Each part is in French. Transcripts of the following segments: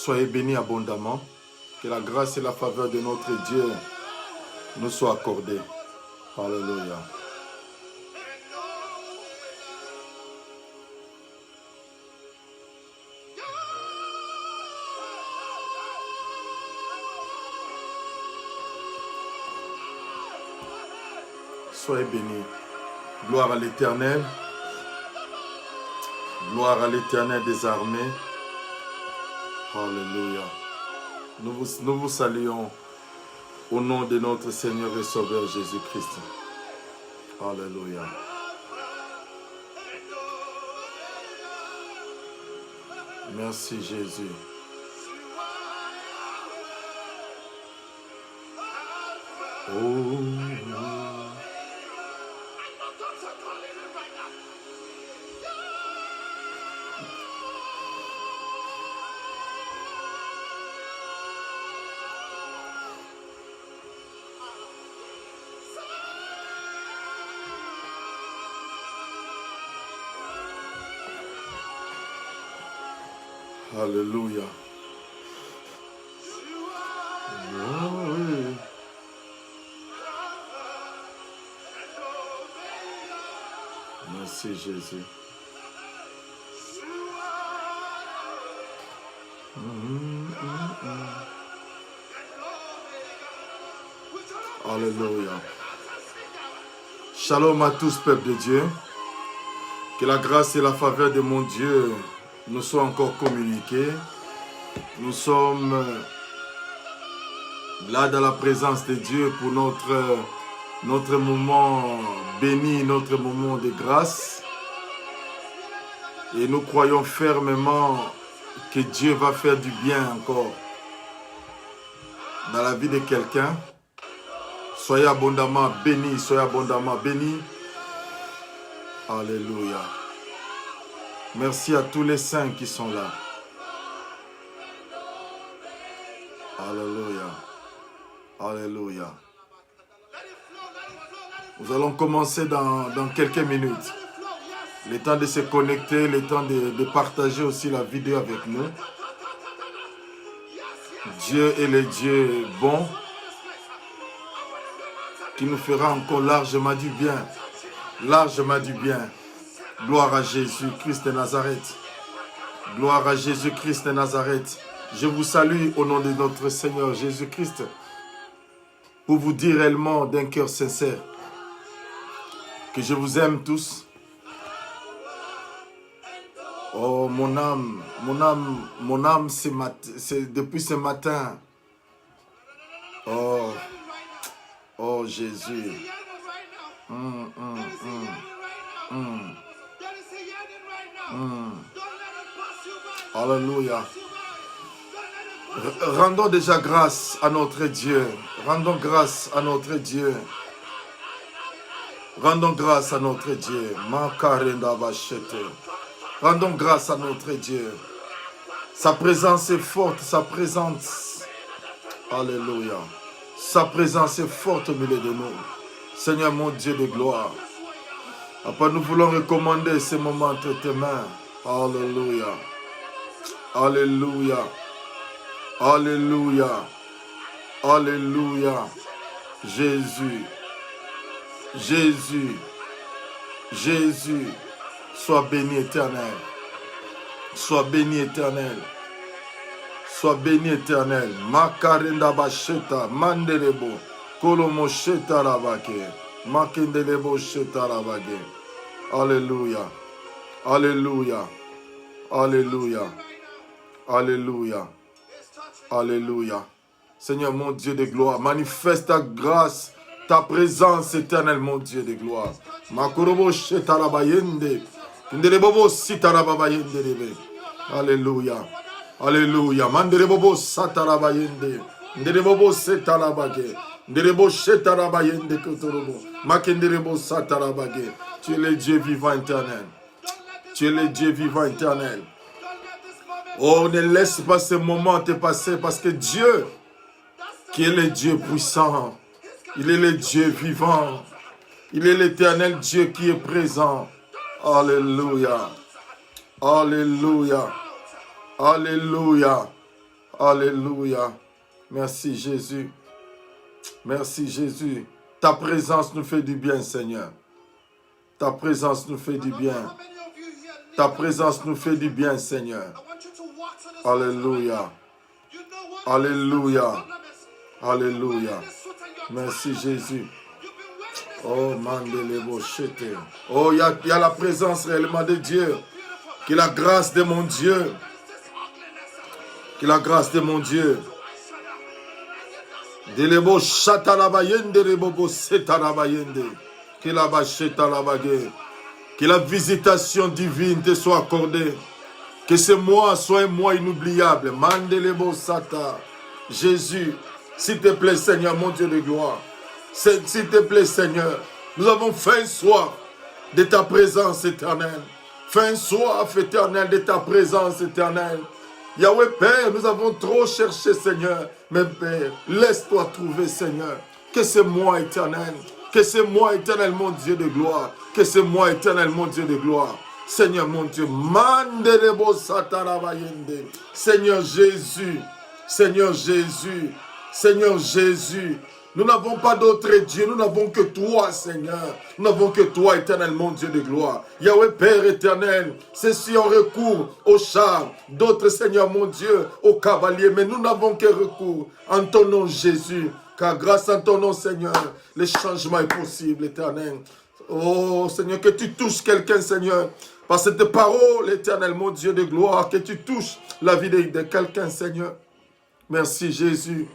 Soyez bénis abondamment. Que la grâce et la faveur de notre Dieu nous soient accordées. Alléluia. Soyez bénis. Gloire à l'Éternel. Gloire à l'Éternel des armées. Alléluia. Nous vous saluons au nom de notre Seigneur et Sauveur Jésus-Christ. Alléluia. Merci Jésus. Oh. Alléluia. Oh, oui. Merci Jésus. Alléluia. Shalom à tous, peuple de Dieu. Que la grâce et la faveur de mon Dieu nous soient encore communiquées. Nous sommes là dans la présence de Dieu pour notre moment béni, notre moment de grâce. Et nous croyons fermement que Dieu va faire du bien encore dans la vie de quelqu'un. Soyez abondamment bénis, soyez abondamment bénis. Alléluia. Merci à tous les saints qui sont là. Alléluia. Alléluia. Nous allons commencer dans quelques minutes. Le temps de se connecter, le temps de partager aussi la vidéo avec nous. Dieu est le Dieu bon qui nous fera encore largement du bien. Largement du bien. Gloire à Jésus-Christ de Nazareth. Gloire à Jésus-Christ de Nazareth. Je vous salue au nom de notre Seigneur Jésus-Christ pour vous dire réellement d'un cœur sincère que je vous aime tous. Oh mon âme, c'est depuis ce matin. Oh Jésus. Alléluia. Rendons déjà grâce à notre Dieu. Rendons grâce à notre Dieu. Rendons grâce à notre Dieu. Rendons grâce à notre Dieu. Sa présence est forte, sa présence. Alléluia. Sa présence est forte au milieu de nous. Seigneur mon Dieu de gloire. Après, nous voulons recommander ce moment entre tes mains. Alléluia. Alléluia. Alléluia. Alléluia. Jésus. Jésus. Jésus. Sois béni éternel. Sois béni éternel. Sois béni éternel. Makarenda basheta mandelebo. Kolomo sheta rabake. Makendelebo sheta rabake. Alléluia. Alléluia. Alléluia. Alléluia. Alléluia. Seigneur mon Dieu de gloire, manifeste ta grâce, ta présence éternelle, mon Dieu de gloire. Makorobo shetarabayende. Ndelebobo sitarabayende. Alléluia. Alléluia. Mandelebobo satarabayende. Ndelebobo setarabage. Ndelebo shetarabayende kotorobo. Makendelebo satarabage. Tu es le Dieu vivant éternel. Tu es le Dieu vivant éternel. Oh, ne laisse pas ce moment te passer parce que Dieu, qui est le Dieu puissant, il est le Dieu vivant, il est l'éternel Dieu qui est présent. Alléluia. Alléluia. Alléluia. Alléluia. Merci Jésus. Merci Jésus. Ta présence nous fait du bien, Seigneur. Ta présence nous fait du bien. Ta présence nous fait du bien, Seigneur. Alléluia. Alléluia. Alléluia. Merci Jésus. Oh, Mandelebo Chete. Oh, il y a la présence réellement de Dieu. Que la grâce de mon Dieu. Que la grâce de mon Dieu. Delebo Chatalabayende Rebobo Setalabayende. Que la Bachetalabaye. Que la visitation divine te soit accordée. Que ce mois soit un mois inoubliable. Mandelebo Sata. Jésus, s'il te plaît, Seigneur, mon Dieu de gloire. S'il te plaît, Seigneur, nous avons faim soif de ta présence éternelle. Faim soif éternelle de ta présence éternelle. Yahweh Père, nous avons trop cherché, Seigneur. Mais Père, laisse-toi trouver, Seigneur. Que ce mois éternel, que ce mois éternel, mon Dieu de gloire. Que ce mois éternel, mon Dieu de gloire. Seigneur, mon Dieu, Mandelebo Satarabayende. Seigneur Jésus, Seigneur Jésus, Seigneur Jésus. Nous n'avons pas d'autre Dieu, nous n'avons que toi, Seigneur. Nous n'avons que toi, éternel, mon Dieu de gloire. Yahweh Père éternel, c'est si on recourt aux chars, d'autres, Seigneur, mon Dieu, aux cavaliers, mais nous n'avons que recours en ton nom, Jésus. Car grâce à ton nom, Seigneur, le changement est possible, éternel. Oh, Seigneur, que tu touches quelqu'un, Seigneur, par cette parole, éternel, mon Dieu de gloire, que tu touches la vie de quelqu'un, Seigneur. Merci, Jésus.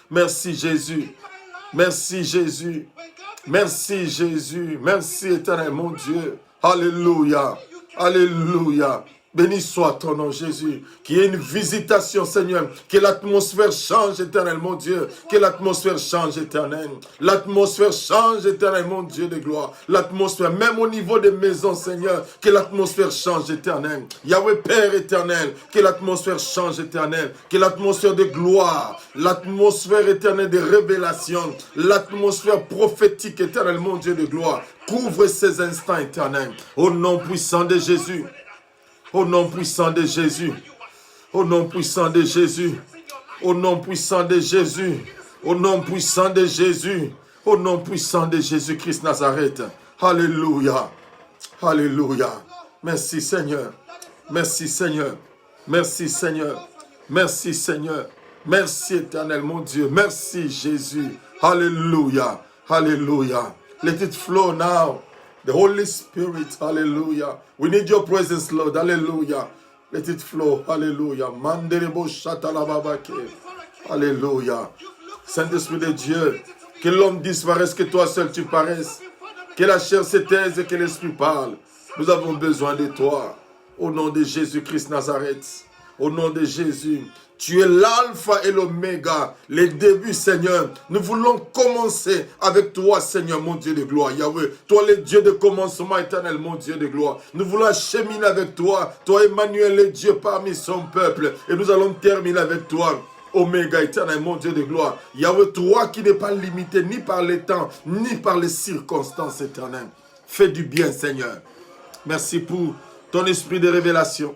Merci Jésus, merci Jésus, merci Jésus, merci éternel mon Dieu, alléluia, alléluia, béni soit ton nom Jésus, qu'il y ait une visitation Seigneur, que l'atmosphère change éternel mon Dieu, que l'atmosphère change éternel, l'atmosphère change éternel mon Dieu de gloire, l'atmosphère même au niveau des maisons Seigneur, que l'atmosphère change éternel, Yahweh Père éternel, que l'atmosphère change éternel, que l'atmosphère de gloire, l'atmosphère éternelle de révélation, l'atmosphère prophétique éternel mon Dieu de gloire, couvre ces instants éternels, au nom puissant de Jésus. Au nom puissant de Jésus, au nom puissant de Jésus, au nom puissant de Jésus, au nom puissant de Jésus, au nom puissant de Jésus-Christ Nazareth. Alléluia, alléluia. Merci Seigneur, merci Seigneur, merci Seigneur, merci Seigneur, merci éternel mon Dieu, merci Jésus. Alléluia, alléluia. Let it flow now. The Holy Spirit, hallelujah. We need your presence, Lord, hallelujah. Let it flow, hallelujah. Manderebo shatalababake, hallelujah. Saint-Esprit de Dieu, que l'homme disparaisse, que toi seul tu paraisses. Que la chair se taise et que l'Esprit parle. Nous avons besoin de toi. Au nom de Jésus-Christ Nazareth. Au nom de Jésus. Tu es l'alpha et l'oméga, les débuts, Seigneur. Nous voulons commencer avec toi, Seigneur, mon Dieu de gloire. Yahweh, toi, le Dieu de commencement éternel, mon Dieu de gloire. Nous voulons cheminer avec toi. Toi, Emmanuel, le Dieu parmi son peuple. Et nous allons terminer avec toi. Oméga éternel, mon Dieu de gloire. Yahweh, toi qui n'es pas limité ni par les temps, ni par les circonstances éternelles. Fais du bien, Seigneur. Merci pour ton esprit de révélation,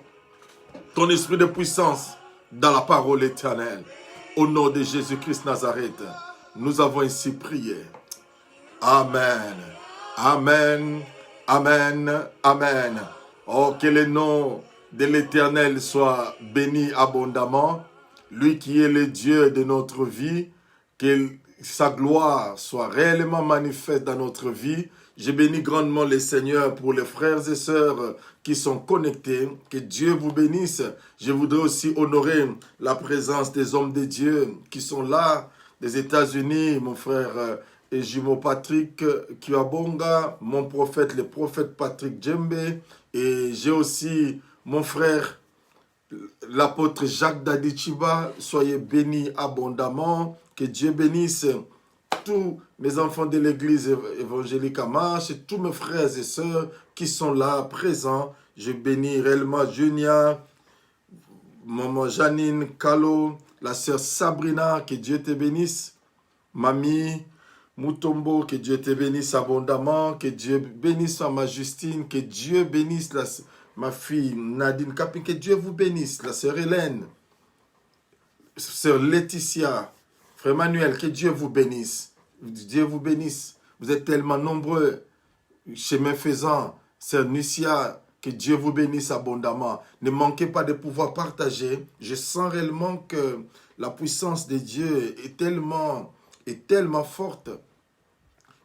ton esprit de puissance dans la parole éternelle. Au nom de Jésus-Christ Nazareth, nous avons ainsi prié. Amen. Amen. Amen. Amen. Oh, que le nom de l'Éternel soit béni abondamment. Lui qui est le Dieu de notre vie, que sa gloire soit réellement manifeste dans notre vie. Je bénis grandement le Seigneur pour les frères et sœurs qui sont connectés. Que Dieu vous bénisse. Je voudrais aussi honorer la présence des hommes de Dieu qui sont là, des États-Unis, mon frère et jumeau Patrick Kiwabonga, mon prophète, le prophète Patrick Djembe, et j'ai aussi mon frère, l'apôtre Jacques Dadichiba. Soyez bénis abondamment. Que Dieu bénisse tous mes enfants de l'église évangélique à Marche et tous mes frères et sœurs qui sont là, présents. Je bénis réellement Junia, maman Janine, Kalo, la sœur Sabrina, que Dieu te bénisse. Mamie Moutombo, que Dieu te bénisse abondamment. Que Dieu bénisse ma Justine, que Dieu bénisse ma fille Nadine Capin, que Dieu vous bénisse, la sœur Hélène. sœur Laetitia, frère Manuel, que Dieu vous bénisse. Dieu vous bénisse. Vous êtes tellement nombreux. Chemin faisant, sœur Nucia, que Dieu vous bénisse abondamment. Ne manquez pas de pouvoir partager. Je sens réellement que la puissance de Dieu est tellement forte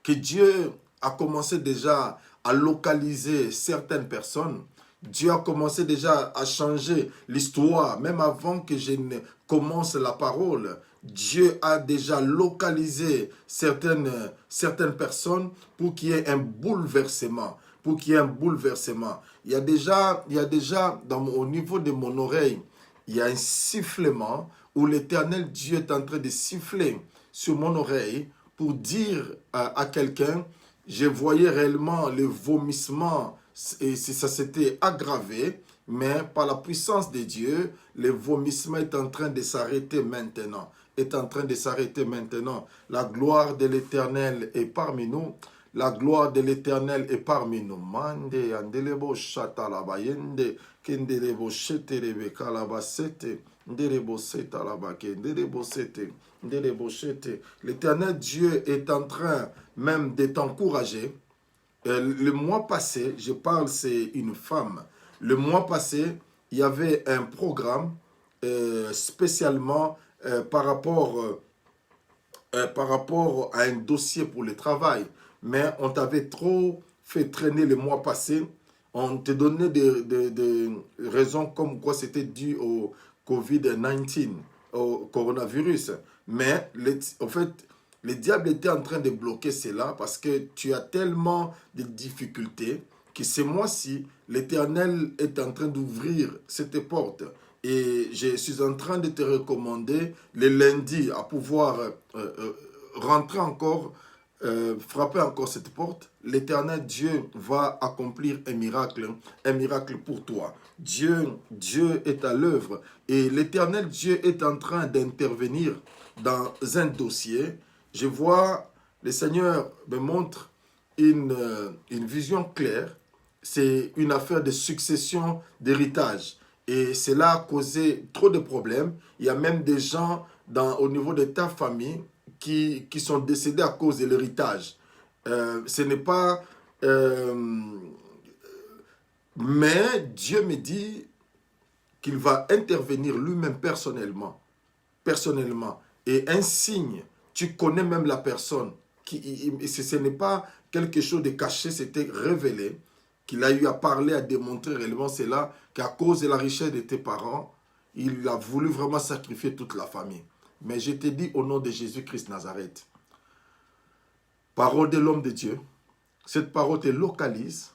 que Dieu a commencé déjà à localiser certaines personnes. Dieu a commencé déjà à changer l'histoire, même avant que je ne commence la parole. Dieu a déjà localisé certaines personnes pour qu'il y ait un bouleversement. Pour qu'il y ait un bouleversement. Il y a déjà au niveau de mon oreille, il y a un sifflement où l'Éternel Dieu est en train de siffler sur mon oreille pour dire à quelqu'un, je voyais réellement le vomissement et ça s'était aggravé, mais par la puissance de Dieu, le vomissement est en train de s'arrêter maintenant. Est en train de s'arrêter maintenant. La gloire de l'Éternel est parmi nous. La gloire de l'Éternel est parmi nous. Mande andelebo shatalaba yende kendelebo shetelebe kalabasete ndelebo setalabake ndelebo sete ndelebo shete. L'Éternel Dieu est en train même de t'encourager. Le mois passé, je parle, c'est une femme. Le mois passé, il y avait un programme spécialement par rapport à un dossier pour le travail. Mais on t'avait trop fait traîner le mois passé. On te donnait des raisons comme quoi c'était dû au COVID-19, au coronavirus. Mais en fait, le diable était en train de bloquer cela parce que tu as tellement de difficultés que ce mois-ci, l'Éternel est en train d'ouvrir cette porte. Et je suis en train de te recommander le lundi à pouvoir rentrer encore, frapper encore cette porte. L'Éternel Dieu va accomplir un miracle pour toi. Dieu est à l'œuvre et l'Éternel Dieu est en train d'intervenir dans un dossier. Je vois, le Seigneur me montre une vision claire. C'est une affaire de succession d'héritage. Et cela a causé trop de problèmes. Il y a même des gens au niveau de ta famille qui sont décédés à cause de l'héritage. Ce n'est pas... mais Dieu me dit qu'il va intervenir lui-même personnellement. Et un signe, tu connais même la personne. Ce n'est pas quelque chose de caché, c'était révélé. Qu'il a eu à parler, à démontrer réellement cela, qu'à cause de la richesse de tes parents, il a voulu vraiment sacrifier toute la famille. Mais je te dis au nom de Jésus-Christ Nazareth, parole de l'homme de Dieu, cette parole te localise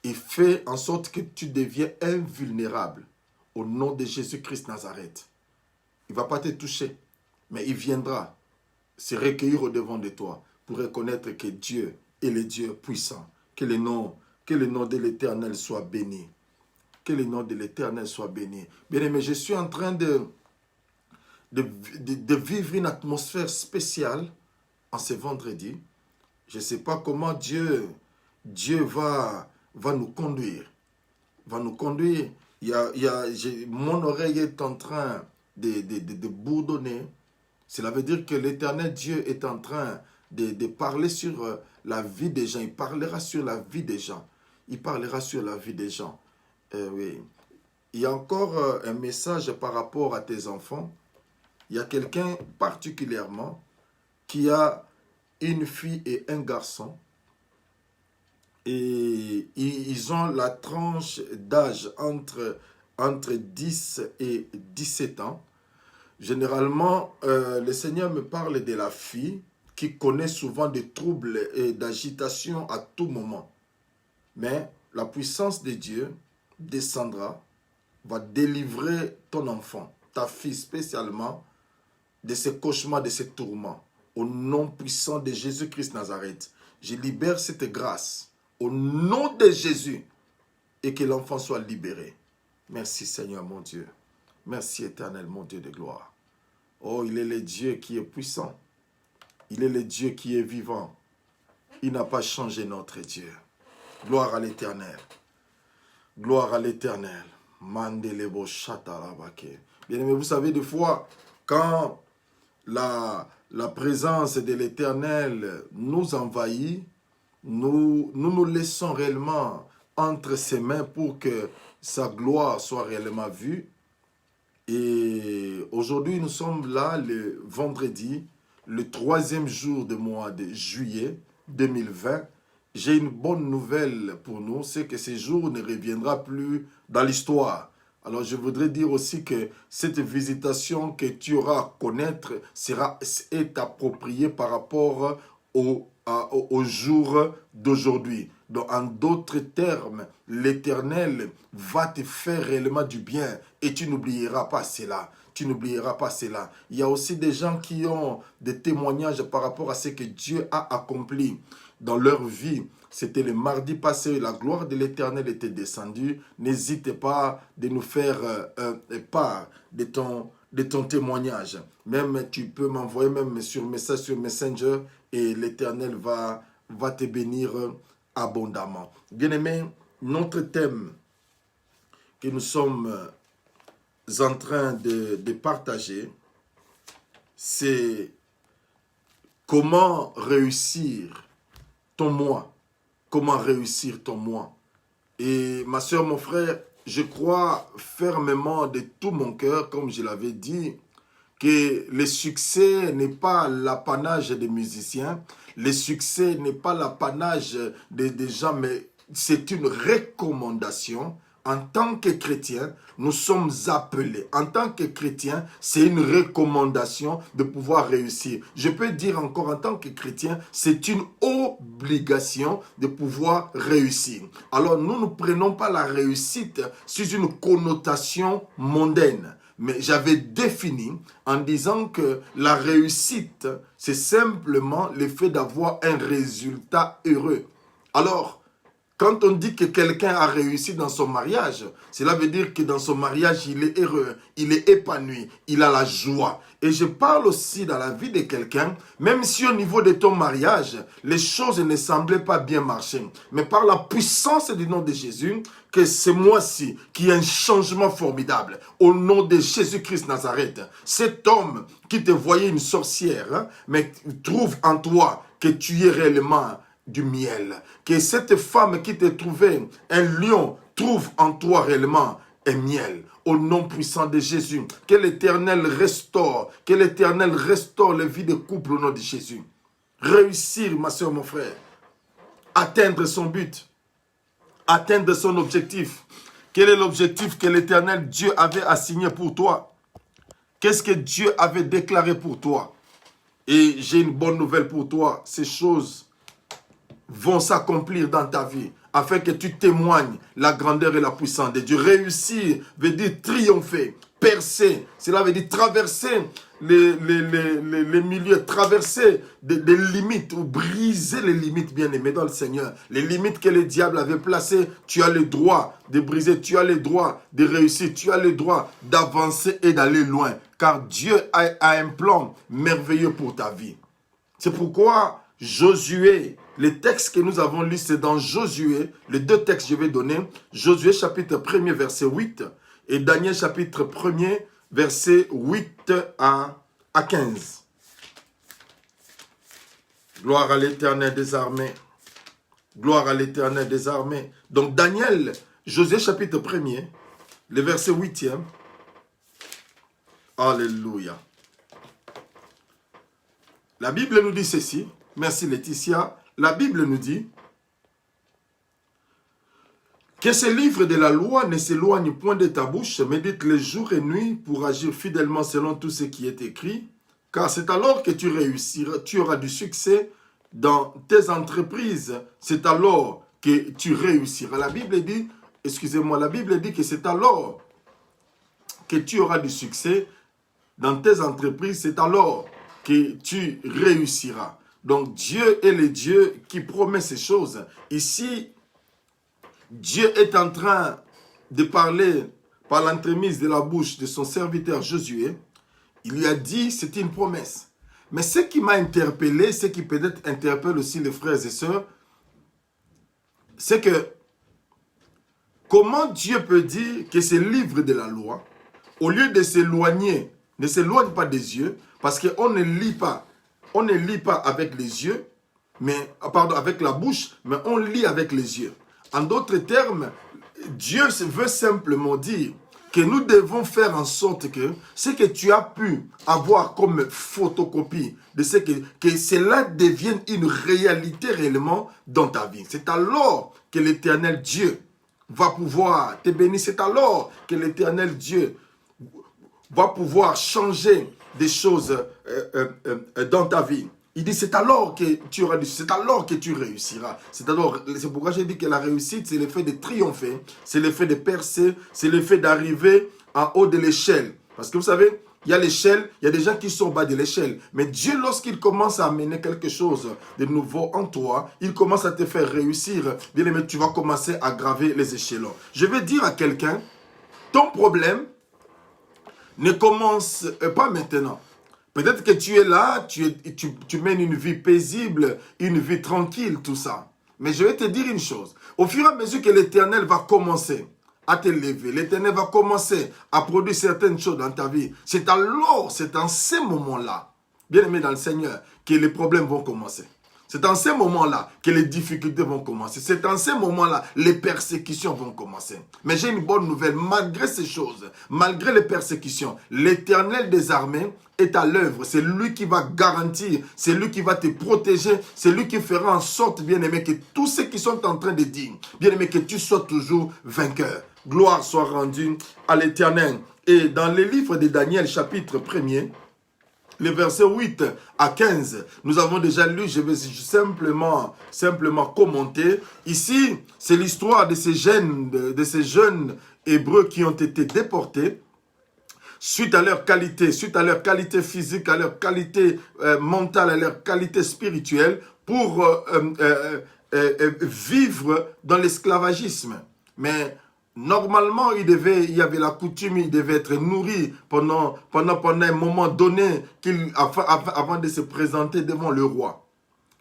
et fait en sorte que tu deviens invulnérable au nom de Jésus-Christ Nazareth. Il ne va pas te toucher, mais il viendra se recueillir au-devant de toi pour reconnaître que Dieu est le Dieu puissant, que le nom de l'Éternel soit béni. Que le nom de l'Éternel soit béni. Bien-aimé, je suis en train de vivre une atmosphère spéciale en ce vendredi. Je ne sais pas comment Dieu va nous conduire. Va nous conduire. Mon oreille est en train de bourdonner. Cela veut dire que l'Éternel Dieu est en train de parler sur la vie des gens. Il parlera sur la vie des gens. Il parlera sur la vie des gens. Oui. Il y a encore un message par rapport à tes enfants. Il y a quelqu'un particulièrement qui a une fille et un garçon. Et ils ont la tranche d'âge entre 10 et 17 ans. Généralement, le Seigneur me parle de la fille qui connaît souvent des troubles et d'agitation à tout moment. Mais la puissance de Dieu descendra, va délivrer ton enfant, ta fille spécialement, de ces cauchemars, de ces tourments. Au nom puissant de Jésus-Christ Nazareth, je libère cette grâce au nom de Jésus et que l'enfant soit libéré. Merci Seigneur mon Dieu. Merci Éternel mon Dieu de gloire. Oh, il est le Dieu qui est puissant. Il est le Dieu qui est vivant. Il n'a pas changé notre Dieu. Gloire à l'Éternel. Gloire à l'Éternel. Mandelebo shatalabake. Bien aimé, vous savez, des fois, Quand la présence de l'Éternel nous envahit, nous laissons réellement entre ses mains pour que sa gloire soit réellement vue. Et aujourd'hui, nous sommes là le vendredi, le 3e jour du mois de juillet 2020. J'ai une bonne nouvelle pour nous, c'est que ce jour ne reviendra plus dans l'histoire. Alors je voudrais dire aussi que cette visitation que tu auras à connaître est appropriée par rapport au jour d'aujourd'hui. Donc, en d'autres termes, l'Éternel va te faire réellement du bien et tu n'oublieras pas cela. Tu n'oublieras pas cela. Il y a aussi des gens qui ont des témoignages par rapport à ce que Dieu a accompli dans leur vie. C'était le mardi passé, la gloire de l'Éternel était descendue. N'hésite pas de nous faire part de ton témoignage. Même tu peux m'envoyer même sur message sur Messenger et l'Éternel va te bénir abondamment. Bien-aimés, notre thème que nous sommes en train de partager, c'est comment réussir ton mois. Comment réussir ton mois. Et ma soeur, mon frère, je crois fermement de tout mon cœur, comme je l'avais dit, que le succès n'est pas l'apanage des musiciens, le succès n'est pas l'apanage des gens, mais c'est une recommandation. En tant que chrétien, nous sommes appelés. En tant que chrétien, c'est une recommandation de pouvoir réussir. Je peux dire encore, en tant que chrétien, c'est une obligation de pouvoir réussir. Alors, nous ne prenons pas la réussite sous une connotation mondaine. Mais j'avais défini en disant que la réussite, c'est simplement le fait d'avoir un résultat heureux. Alors, quand on dit que quelqu'un a réussi dans son mariage, cela veut dire que dans son mariage, il est heureux, il est épanoui, il a la joie. Et je parle aussi dans la vie de quelqu'un, même si au niveau de ton mariage, les choses ne semblaient pas bien marcher. Mais par la puissance du nom de Jésus, que ce mois-ci, qu'il y ait un changement formidable. Au nom de Jésus-Christ Nazareth, cet homme qui te voyait une sorcière, mais trouve en toi que tu es réellement du miel. Que cette femme qui te trouvait un lion trouve en toi réellement un miel. Au nom puissant de Jésus. Que l'Éternel restaure. Que l'Éternel restaure les vies de couple au nom de Jésus. Réussir, ma soeur, mon frère. Atteindre son but. Atteindre son objectif. Quel est l'objectif que l'Éternel Dieu avait assigné pour toi? Qu'est-ce que Dieu avait déclaré pour toi? Et j'ai une bonne nouvelle pour toi. Ces choses vont s'accomplir dans ta vie afin que tu témoignes la grandeur et la puissance de Dieu. Réussir veut dire triompher, percer. Cela veut dire traverser les milieux, traverser des limites ou briser les limites, bien-aimés dans le Seigneur. Les limites que le diable avait placées, tu as le droit de briser, tu as le droit de réussir, tu as le droit d'avancer et d'aller loin. Car Dieu a un plan merveilleux pour ta vie. C'est pourquoi Josué, les textes que nous avons lus, c'est dans Josué, les deux textes que je vais donner, Josué chapitre 1er verset 8 et Daniel chapitre 1er verset 8 à 15. Gloire à l'Éternel des armées. Gloire à l'Éternel des armées. Donc Daniel, Josué chapitre 1er, le verset 8e. Alléluia. La Bible nous dit ceci. Merci Laetitia. La Bible nous dit que ce livre de la loi ne s'éloigne point de ta bouche, médite les jours et nuits pour agir fidèlement selon tout ce qui est écrit, car c'est alors que tu réussiras, tu auras du succès dans tes entreprises, c'est alors que tu réussiras. La Bible dit, la Bible dit que c'est alors que tu auras du succès dans tes entreprises, c'est alors que tu réussiras. Donc Dieu est le Dieu qui promet ces choses. Ici, Dieu est en train de parler par l'entremise de la bouche de son serviteur Josué. Il lui a dit, c'est une promesse. Mais ce qui m'a interpellé, ce qui peut-être interpelle aussi les frères et sœurs, c'est que comment Dieu peut dire que ce livre de la loi, au lieu de s'éloigner Ne s'éloigne pas des yeux, parce qu'on ne lit pas. On ne lit pas avec les yeux, avec la bouche, mais on lit avec les yeux. En d'autres termes, Dieu veut simplement dire que nous devons faire en sorte que ce que tu as pu avoir comme photocopie de ce que cela devienne une réalité réellement dans ta vie. C'est alors que l'Éternel Dieu va pouvoir te bénir. C'est alors que l'Éternel Dieu va pouvoir changer des choses dans ta vie. Il dit, c'est alors que tu auras c'est alors que tu réussiras. C'est pourquoi j'ai dit que la réussite, c'est le fait de triompher, c'est le fait de percer, c'est le fait d'arriver en haut de l'échelle. Parce que vous savez, il y a l'échelle, il y a des gens qui sont au bas de l'échelle. Mais Dieu, lorsqu'il commence à amener quelque chose de nouveau en toi, il commence à te faire réussir. Bien aimé, tu vas commencer à graver les échelons. Je vais dire à quelqu'un, ton problème ne commence pas maintenant. Peut-être que tu es là, tu mènes une vie paisible, une vie tranquille, tout ça. Mais je vais te dire une chose. Au fur et à mesure que l'Éternel va commencer à t'élever, l'Éternel va commencer à produire certaines choses dans ta vie, c'est en ces moments-là, bien aimé dans le Seigneur, que les problèmes vont commencer. C'est en ces moments-là que les difficultés vont commencer. C'est en ces moments-là les persécutions vont commencer. Mais j'ai une bonne nouvelle. Malgré ces choses, malgré les persécutions, l'Éternel des armées est à l'œuvre. C'est lui qui va garantir, c'est lui qui va te protéger, c'est lui qui fera en sorte, bien-aimé, que tous ceux qui sont en train de dire, bien-aimé, que tu sois toujours vainqueur. Gloire soit rendue à l'Éternel. Et dans le livre de Daniel, chapitre 1er, les versets 8 à 15, nous avons déjà lu, je vais simplement commenter. Ici, c'est l'histoire de ces jeunes Hébreux qui ont été déportés suite à leur qualité physique, à leur qualité mentale, à leur qualité spirituelle, pour vivre dans l'esclavagisme. Mais normalement, il y avait la coutume, il devait être nourri pendant un moment donné avant de se présenter devant le roi.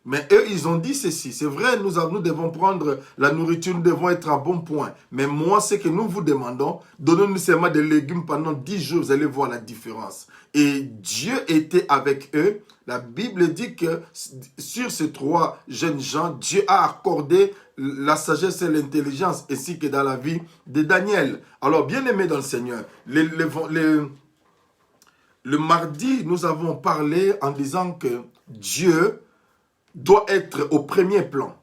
Mais eux, ils ont dit ceci. C'est vrai, nous devons prendre la nourriture, nous devons être à bon point. Mais moi, ce que nous vous demandons, donnez-nous seulement des légumes pendant 10 jours, vous allez voir la différence. Et Dieu était avec eux. La Bible dit que sur ces 3 jeunes gens, Dieu a accordé la sagesse et l'intelligence, ainsi que dans la vie de Daniel. Alors, bien aimé dans le Seigneur, le mardi, nous avons parlé en disant que Dieu doit être au premier plan.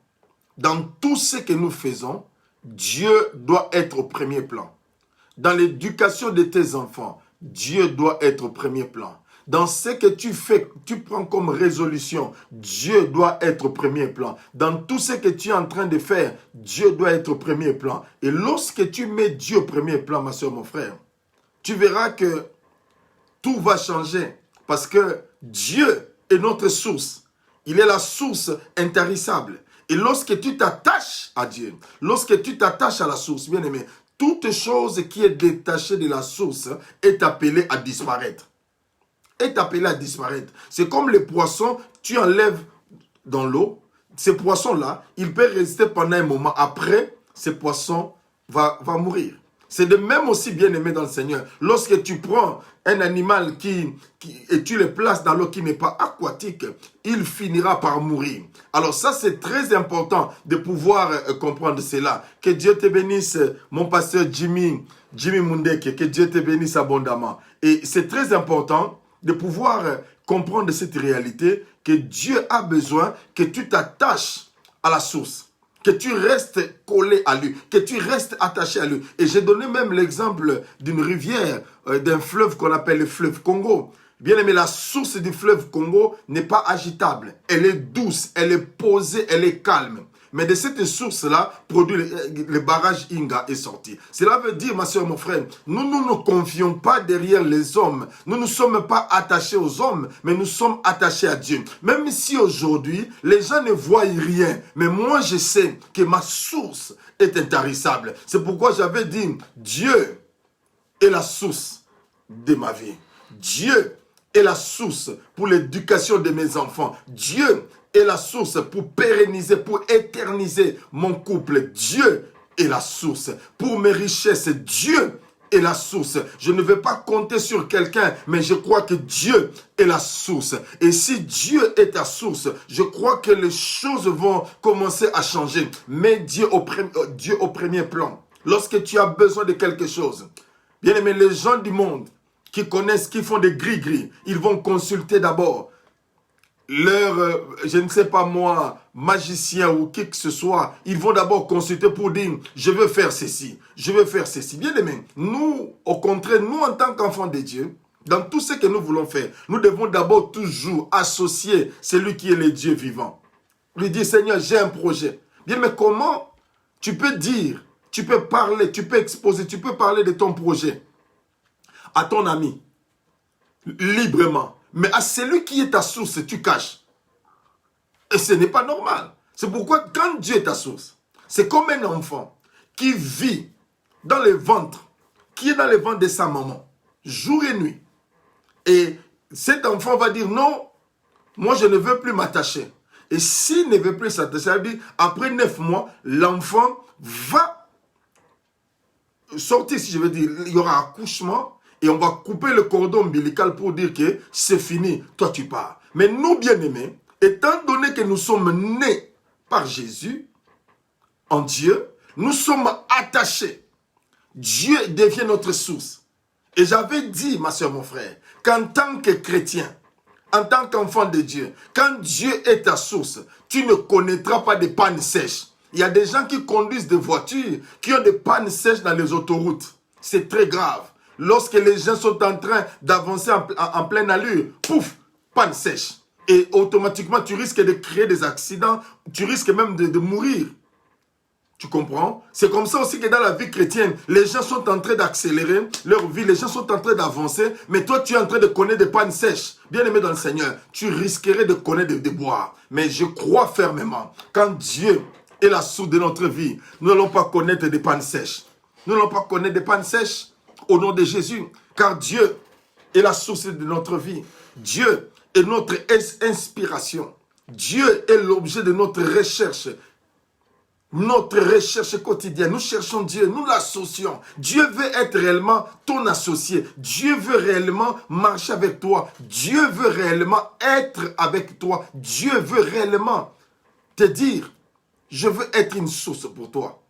Dans tout ce que nous faisons, Dieu doit être au premier plan. Dans l'éducation de tes enfants, Dieu doit être au premier plan. Dans ce que tu fais, tu prends comme résolution, Dieu doit être au premier plan. Dans tout ce que tu es en train de faire, Dieu doit être au premier plan. Et lorsque tu mets Dieu au premier plan, ma soeur, mon frère, tu verras que tout va changer. Parce que Dieu est notre source. Il est la source intarissable. Et lorsque tu t'attaches à Dieu, lorsque tu t'attaches à la source, bien aimé, toute chose qui est détachée de la source est appelée à disparaître. Est appelée à disparaître. C'est comme les poissons, tu enlèves dans l'eau, ces poissons-là, ils peuvent rester pendant un moment. Après, ces poissons vont mourir. C'est de même aussi bien aimé dans le Seigneur. Lorsque tu prends un animal et tu le places dans l'eau qui n'est pas aquatique, il finira par mourir. Alors ça, c'est très important de pouvoir comprendre cela. Que Dieu te bénisse, mon pasteur Jimmy Mundeke, que Dieu te bénisse abondamment. Et c'est très important de pouvoir comprendre cette réalité, que Dieu a besoin que tu t'attaches à la source. Que tu restes collé à lui, que tu restes attaché à lui. Et j'ai donné même l'exemple d'une rivière, d'un fleuve qu'on appelle le fleuve Congo. Bien aimé, la source du fleuve Congo n'est pas agitable. Elle est douce, elle est posée, elle est calme. Mais de cette source-là, produit le barrage Inga est sorti. Cela veut dire, ma soeur, mon frère, nous ne nous confions pas derrière les hommes. Nous ne sommes pas attachés aux hommes, mais nous sommes attachés à Dieu. Même si aujourd'hui, les gens ne voient rien, mais moi je sais que ma source est intarissable. C'est pourquoi j'avais dit, Dieu est la source de ma vie. Dieu est la source pour l'éducation de mes enfants. Dieu est la source pour pérenniser, pour éterniser mon couple. Dieu est la source pour mes richesses. Dieu est la source. Je ne vais pas compter sur quelqu'un, mais je crois que Dieu est la source. Et si Dieu est ta source, je crois que les choses vont commencer à changer. Mets Dieu au premier plan. Lorsque tu as besoin de quelque chose, bien aimé, les gens du monde qui connaissent, qui font des gris-gris, ils vont consulter d'abord leur, je ne sais pas moi, magicien ou qui que ce soit. Ils vont d'abord consulter pour dire, je veux faire ceci, je veux faire ceci. Bien aimé, nous, au contraire, nous en tant qu'enfants de Dieu, dans tout ce que nous voulons faire, nous devons d'abord toujours associer celui qui est le Dieu vivant. Lui dire, Seigneur, j'ai un projet. Bien, mais comment tu peux dire, tu peux parler, tu peux exposer, tu peux parler de ton projet à ton ami, librement. Mais à celui qui est ta source, tu caches. Et ce n'est pas normal. C'est pourquoi quand Dieu est ta source, c'est comme un enfant qui vit dans le ventre, qui est dans le ventre de sa maman, jour et nuit. Et cet enfant va dire, non, moi je ne veux plus m'attacher. Et s'il ne veut plus s'attacher, ça veut dire, après 9 mois, l'enfant va sortir, si je veux dire, il y aura accouchement, et on va couper le cordon ombilical pour dire que c'est fini, toi tu pars. Mais nous, bien-aimés, étant donné que nous sommes nés par Jésus, en Dieu, nous sommes attachés. Dieu devient notre source. Et j'avais dit, ma soeur, mon frère, qu'en tant que chrétien, en tant qu'enfant de Dieu, quand Dieu est ta source, tu ne connaîtras pas de pannes sèches. Il y a des gens qui conduisent des voitures qui ont des pannes sèches dans les autoroutes. C'est très grave. Lorsque les gens sont en train d'avancer en pleine allure, pouf, panne sèche. Et automatiquement, tu risques de créer des accidents, tu risques même de mourir. Tu comprends? C'est comme ça aussi que dans la vie chrétienne, les gens sont en train d'accélérer leur vie, les gens sont en train d'avancer, mais toi, tu es en train de connaître des pannes sèches. Bien aimé dans le Seigneur, tu risquerais de connaître des bois. Mais je crois fermement, quand Dieu est la source de notre vie, nous n'allons pas connaître des pannes sèches. Nous n'allons pas connaître des pannes sèches au nom de Jésus, car Dieu est la source de notre vie. Dieu est notre inspiration. Dieu est l'objet de notre recherche. Notre recherche quotidienne, nous cherchons Dieu, nous l'associons. Dieu veut être réellement ton associé. Dieu veut réellement marcher avec toi. Dieu veut réellement être avec toi. Dieu veut réellement te dire, je veux être une source pour toi.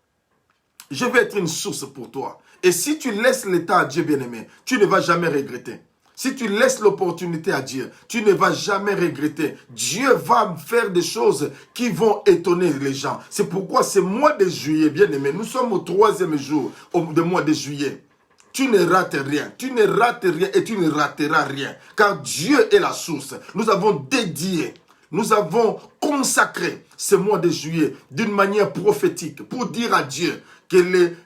Je veux être une source pour toi. Et si tu laisses l'état à Dieu, bien-aimé, tu ne vas jamais regretter. Si tu laisses l'opportunité à Dieu, tu ne vas jamais regretter. Dieu va faire des choses qui vont étonner les gens. C'est pourquoi ce mois de juillet, bien-aimé, nous sommes au 3e jour du mois de juillet. Tu ne rates rien. Tu ne rates rien et tu ne rateras rien. Car Dieu est la source. Nous avons dédié, nous avons consacré ce mois de juillet d'une manière prophétique pour dire à Dieu que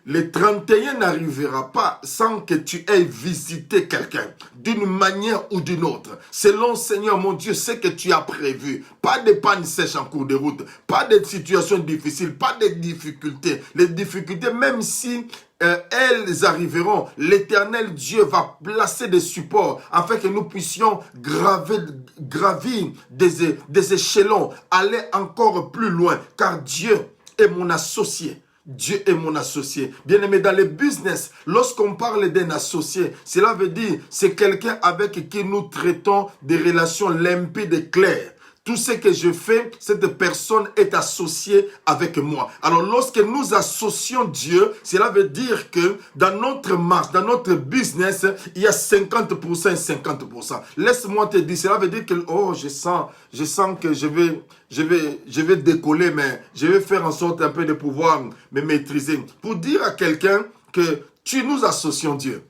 le 31 n'arrivera pas sans que tu aies visité quelqu'un d'une manière ou d'une autre. Selon Seigneur mon Dieu, ce que tu as prévu. Pas de panne sèche en cours de route, pas de situations difficiles, pas de difficultés. Les difficultés, même si elles arriveront, l'Éternel Dieu va placer des supports afin que nous puissions gravir des échelons, aller encore plus loin, car Dieu est mon associé. Dieu est mon associé. Bien-aimé, dans le business, lorsqu'on parle d'un associé, cela veut dire c'est quelqu'un avec qui nous traitons des relations limpides et claires. Tout ce que je fais, cette personne est associée avec moi. Alors, lorsque nous associons Dieu, cela veut dire que dans notre marche, dans notre business, il y a 50% et 50%. Laisse-moi te dire, cela veut dire que, oh, je sens que je vais décoller, mais je vais faire en sorte un peu de pouvoir me maîtriser. Pour dire à quelqu'un que nous associons Dieu.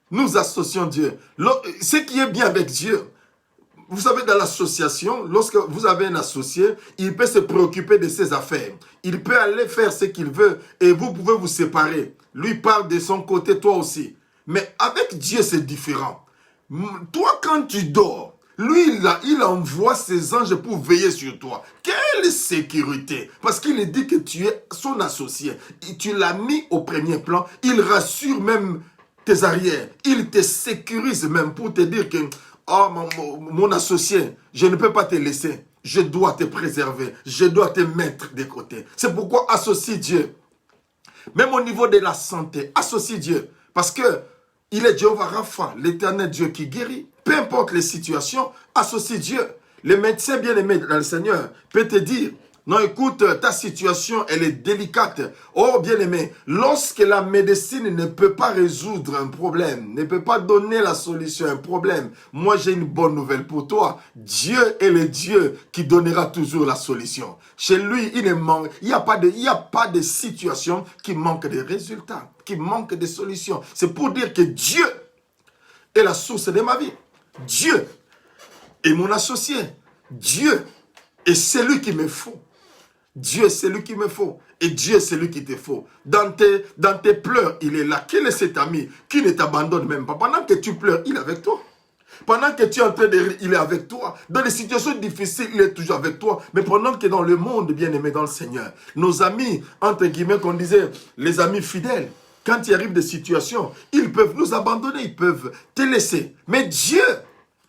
Nous associons Dieu. Ce qui est bien avec Dieu, vous savez, dans l'association, lorsque vous avez un associé, il peut se préoccuper de ses affaires. Il peut aller faire ce qu'il veut et vous pouvez vous séparer. Lui part de son côté, toi aussi. Mais avec Dieu, c'est différent. Toi, quand tu dors, lui, il envoie ses anges pour veiller sur toi. Quelle sécurité! Parce qu'il dit que tu es son associé. Et tu l'as mis au premier plan. Il rassure même tes arrières. Il te sécurise même pour te dire que oh, mon associé, je ne peux pas te laisser. Je dois te préserver. Je dois te mettre de côté. C'est pourquoi associe Dieu. Même au niveau de la santé, associe Dieu. Parce que il est Jéhovah Rapha, l'éternel Dieu qui guérit. Peu importe les situations, associe Dieu. Le médecin bien-aimé dans le Seigneur peut te dire, non, écoute, ta situation, elle est délicate. Oh, bien-aimé, lorsque la médecine ne peut pas résoudre un problème, ne peut pas donner la solution à un problème, moi j'ai une bonne nouvelle pour toi. Dieu est le Dieu qui donnera toujours la solution. Chez lui, il n'y a pas de situation qui manque de résultats, qui manque de solutions. C'est pour dire que Dieu est la source de ma vie. Dieu est mon associé. Dieu est celui qui me faut. Dieu est celui qu'il me faut. Et Dieu est celui qui te faut. Dans tes pleurs, il est là. Quel est cet ami qui ne t'abandonne même pas? Pendant que tu pleures, il est avec toi. Pendant que tu es en train de rire, il est avec toi. Dans les situations difficiles, il est toujours avec toi. Mais pendant que dans le monde, bien-aimé dans le Seigneur, nos amis, entre guillemets, qu'on disait, les amis fidèles, quand il arrive des situations, ils peuvent nous abandonner, ils peuvent te laisser. Mais Dieu,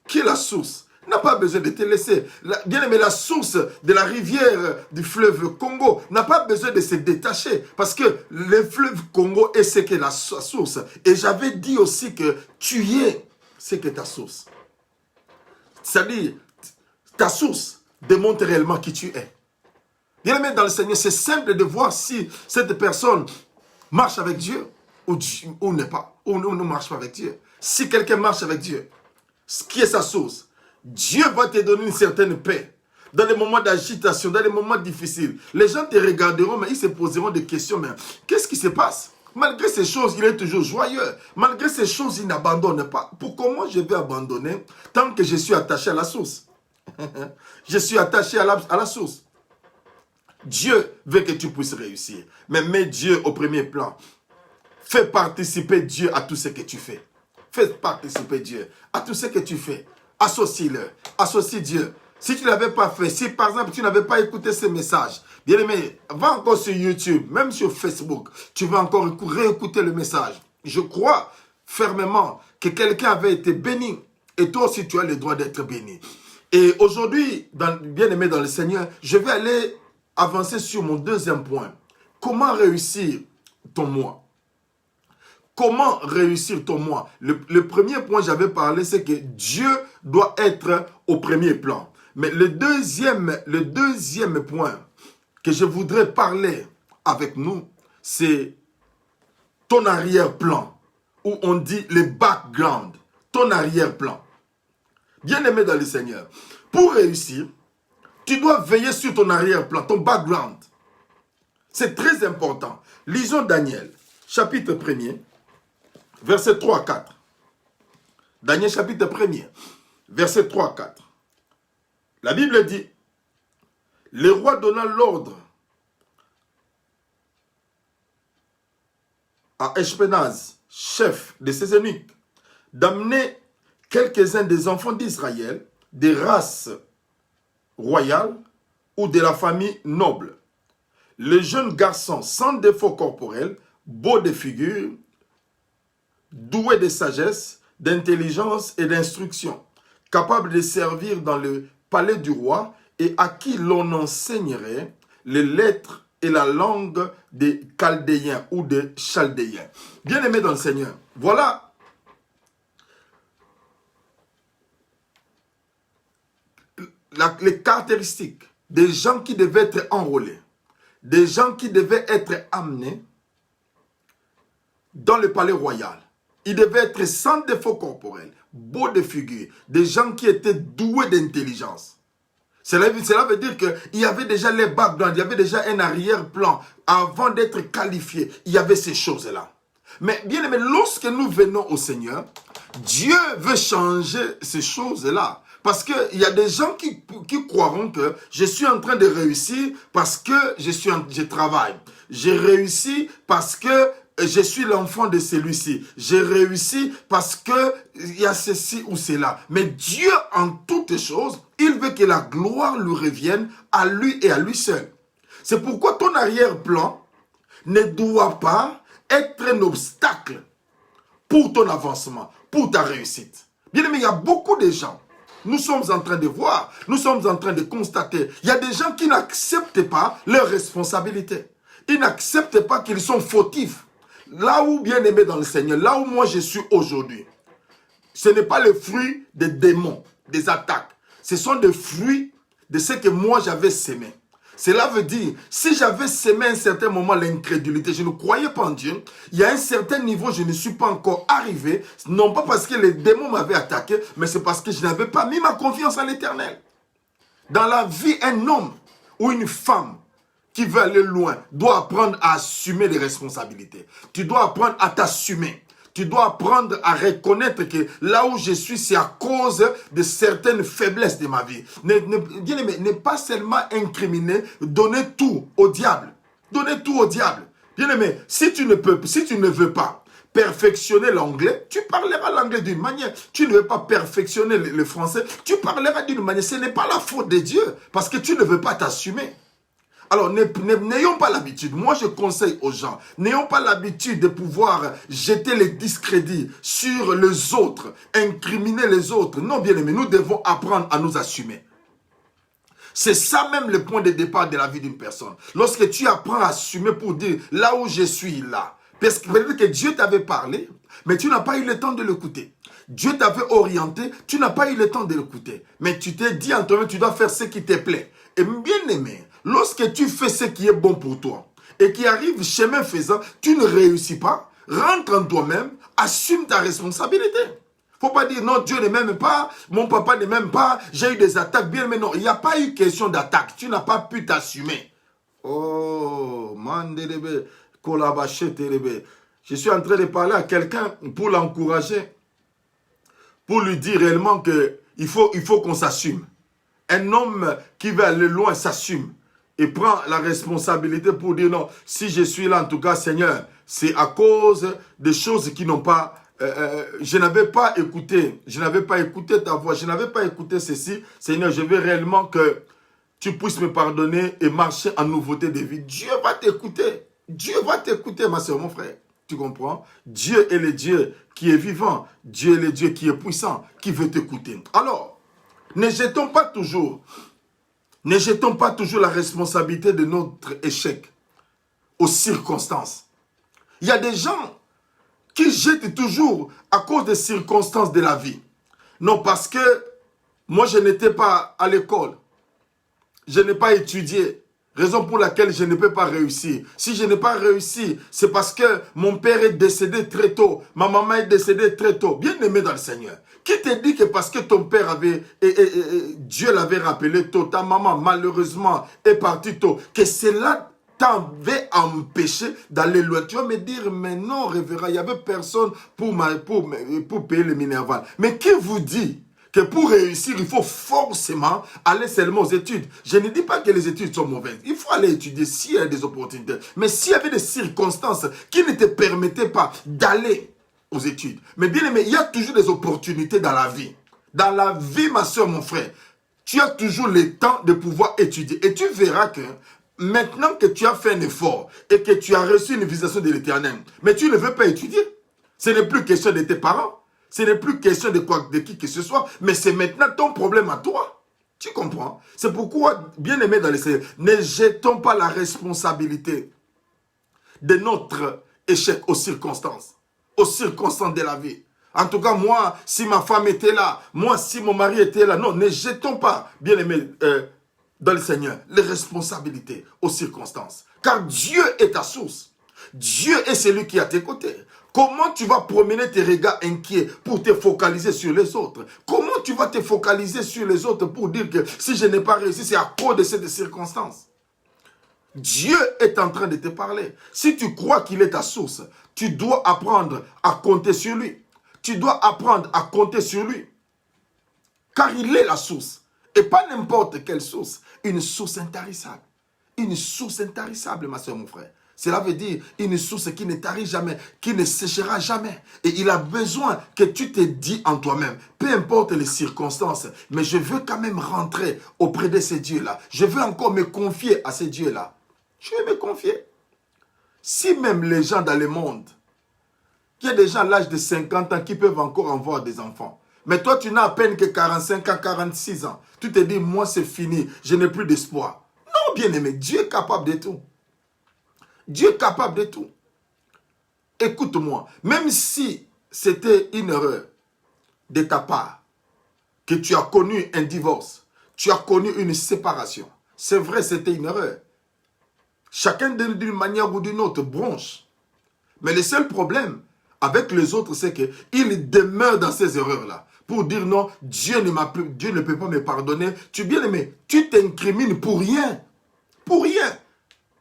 qui est la source, n'a pas besoin de te laisser. Bien aimé, la source de la rivière du fleuve Congo n'a pas besoin de se détacher. Parce que le fleuve Congo est ce qu'est la source. Et j'avais dit aussi que tu es ce qu'est ta source. C'est-à-dire, ta source démontre réellement qui tu es. Bien aimé dans le Seigneur, c'est simple de voir si cette personne marche avec Dieu ou ne marche pas avec Dieu. Si quelqu'un marche avec Dieu, qui est sa source? Dieu va te donner une certaine paix. Dans les moments d'agitation, dans les moments difficiles, les gens te regarderont, mais ils se poseront des questions. Mais qu'est-ce qui se passe? Malgré ces choses, il est toujours joyeux. Malgré ces choses, il n'abandonne pas. Pourquoi moi je vais abandonner tant que je suis attaché à la source? Je suis attaché à la source. Dieu veut que tu puisses réussir. Mais mets Dieu au premier plan. Fais participer Dieu à tout ce que tu fais. Fais participer Dieu à tout ce que tu fais. Associe-le. Associe Dieu. Si tu ne l'avais pas fait, si par exemple tu n'avais pas écouté ces messages, bien aimé, va encore sur YouTube, même sur Facebook, tu vas encore réécouter le message. Je crois fermement que quelqu'un avait été béni et toi aussi tu as le droit d'être béni. Et aujourd'hui, bien aimé dans le Seigneur, je vais aller avancer sur mon deuxième point. Comment réussir ton mois? Comment réussir ton mois? Le premier point que j'avais parlé, c'est que Dieu doit être au premier plan. Mais le deuxième point que je voudrais parler avec nous, c'est ton arrière-plan, où on dit le background, ton arrière-plan. Bien-aimé dans le Seigneur, pour réussir, tu dois veiller sur ton arrière-plan, ton background. C'est très important. Lisons Daniel, chapitre 1er. Verset 3 à 4. Daniel chapitre 1er, verset 3 à 4. La Bible dit, le roi donna l'ordre à Ashpenaz, chef de ses eunuques, d'amener quelques-uns des enfants d'Israël, des races royales ou de la famille noble. Les jeunes garçons sans défaut corporel, beaux de figure, doué de sagesse, d'intelligence et d'instruction, capable de servir dans le palais du roi et à qui l'on enseignerait les lettres et la langue des Chaldéens ou des Chaldéens. Bien-aimés dans le Seigneur, voilà les caractéristiques des gens qui devaient être enrôlés, des gens qui devaient être amenés dans le palais royal. Ils devaient être sans défaut corporel, beaux de figure, des gens qui étaient doués d'intelligence. Cela veut dire qu'il y avait déjà les backgrounds, il y avait déjà un arrière-plan. Avant d'être qualifié, il y avait ces choses-là. Mais bien aimé, lorsque nous venons au Seigneur, Dieu veut changer ces choses-là. Parce qu'il y a des gens qui croiront que je suis en train de réussir parce que je travaille. J'ai réussi parce que je suis l'enfant de celui-ci. J'ai réussi parce que il y a ceci ou cela. Mais Dieu, en toutes choses, il veut que la gloire lui revienne à lui et à lui seul. C'est pourquoi ton arrière-plan ne doit pas être un obstacle pour ton avancement, pour ta réussite. Bien aimé, il y a beaucoup de gens, nous sommes en train de voir, nous sommes en train de constater, il y a des gens qui n'acceptent pas leurs responsabilités. Ils n'acceptent pas qu'ils sont fautifs. là où, bien aimé dans le Seigneur, là où moi je suis aujourd'hui, ce n'est pas le fruit des démons, des attaques. Ce sont des fruits de ce que moi j'avais sémé. Cela veut dire, si j'avais sémé à un certain moment l'incrédulité, je ne croyais pas en Dieu, il y a un certain niveau, je ne suis pas encore arrivé, non pas parce que les démons m'avaient attaqué, mais c'est parce que je n'avais pas mis ma confiance en l'Éternel. Dans la vie, un homme ou une femme qui veut aller loin doit apprendre à assumer les responsabilités. Tu dois apprendre à t'assumer. Tu dois apprendre à reconnaître que là où je suis, c'est à cause de certaines faiblesses de ma vie. Bien aimé, ne pas seulement incriminer, donner tout au diable. Donner tout au diable. Bien aimé, si tu ne veux pas perfectionner l'anglais, tu parleras l'anglais d'une manière. Tu ne veux pas perfectionner le français, tu parleras d'une manière. Ce n'est pas la faute de Dieu, parce que tu ne veux pas t'assumer. Alors, n'ayons pas l'habitude, moi je conseille aux gens, n'ayons pas l'habitude de pouvoir jeter les discrédits sur les autres, incriminer les autres. Non, bien aimé, nous devons apprendre à nous assumer. C'est ça même le point de départ de la vie d'une personne. Lorsque tu apprends à assumer pour dire, là où je suis, là. Parce que peut-être que Dieu t'avait parlé, mais tu n'as pas eu le temps de l'écouter. Dieu t'avait orienté, tu n'as pas eu le temps de l'écouter. Mais tu t'es dit en toi-même, tu dois faire ce qui te plaît. Et bien aimé, lorsque tu fais ce qui est bon pour toi, et qui arrive chemin faisant, tu ne réussis pas, rentre en toi-même, assume ta responsabilité. Faut pas dire non, Dieu ne m'aime pas, mon papa ne m'aime pas, j'ai eu des attaques, bien, mais non, il n'y a pas eu question d'attaque, tu n'as pas pu t'assumer. Oh, mandelebe, kolabachetelebe. Je suis en train de parler à quelqu'un pour l'encourager, pour lui dire réellement qu'il faut qu'on s'assume. Un homme qui veut aller loin s'assume et prend la responsabilité pour dire non, si je suis là en tout cas Seigneur, c'est à cause des choses qui n'ont pas... je n'avais pas écouté ta voix, je n'avais pas écouté ceci. Seigneur, je veux réellement que tu puisses me pardonner et marcher en nouveauté de vie. Dieu va t'écouter. Dieu va t'écouter, ma soeur, mon frère. Tu comprends? Dieu est le Dieu qui est vivant. Dieu est le Dieu qui est puissant, qui veut t'écouter. Alors, ne jetons pas toujours la responsabilité de notre échec aux circonstances. Il y a des gens qui jettent toujours à cause des circonstances de la vie. Non, parce que moi, je n'étais pas à l'école. Je n'ai pas étudié. Raison pour laquelle je ne peux pas réussir. Si je n'ai pas réussi, c'est parce que mon père est décédé très tôt. Ma maman est décédée très tôt. Bien aimé dans le Seigneur. Qui te dit que parce que ton père avait... Dieu l'avait rappelé tôt, ta maman malheureusement est partie tôt, que cela t'avait empêché d'aller loin. Tu vas me dire, mais non, révérend, il n'y avait personne pour payer le minerval. Mais qui vous dit que pour réussir, il faut forcément aller seulement aux études? Je ne dis pas que les études sont mauvaises. Il faut aller étudier s'il y a des opportunités. Mais s'il y avait des circonstances qui ne te permettaient pas d'aller aux études. Mais bien aimé, il y a toujours des opportunités dans la vie. Dans la vie, ma soeur, mon frère, tu as toujours le temps de pouvoir étudier. Et tu verras que maintenant que tu as fait un effort et que tu as reçu une visitation de l'Éternel, mais tu ne veux pas étudier. Ce n'est plus question de tes parents. Ce n'est plus question de qui que ce soit, mais c'est maintenant ton problème à toi. Tu comprends? C'est pourquoi, bien aimé dans les Seigneur, ne jetons pas la responsabilité de notre échec aux circonstances de la vie. En tout cas, moi, si ma femme était là, moi, si mon mari était là, non, ne jetons pas, bien aimé dans le Seigneur, les responsabilités aux circonstances. Car Dieu est ta source. Dieu est celui qui est à tes côtés. Comment tu vas promener tes regards inquiets pour te focaliser sur les autres? Comment tu vas te focaliser sur les autres pour dire que si je n'ai pas réussi, c'est à cause de cette circonstance? Dieu est en train de te parler. Si tu crois qu'il est ta source, tu dois apprendre à compter sur lui. Tu dois apprendre à compter sur lui. Car il est la source. Et pas n'importe quelle source. Une source intarissable. Une source intarissable, ma soeur, mon frère. Cela veut dire une source qui ne tarit jamais, qui ne séchera jamais. Et il a besoin que tu te dis en toi-même, peu importe les circonstances, mais je veux quand même rentrer auprès de ces dieux-là. Je veux encore me confier à ces dieux-là. Je veux me confier. Si même les gens dans le monde, il y a des gens à l'âge de 50 ans qui peuvent encore avoir des enfants. Mais toi, tu n'as à peine que 45 ans, 46 ans. Tu te dis, moi, c'est fini, je n'ai plus d'espoir. Non, bien aimé, Dieu est capable de tout. Dieu est capable de tout. écoute-moi, même si c'était une erreur de ta part, que tu as connu un divorce, tu as connu une séparation, c'est vrai, c'était une erreur. Chacun d'une manière ou d'une autre bronche. Mais le seul problème avec les autres, c'est qu'ils demeurent dans ces erreurs-là. Pour dire non, Dieu ne peut pas me pardonner. Tu bien aimé, tu t'incrimines pour rien. Pour rien.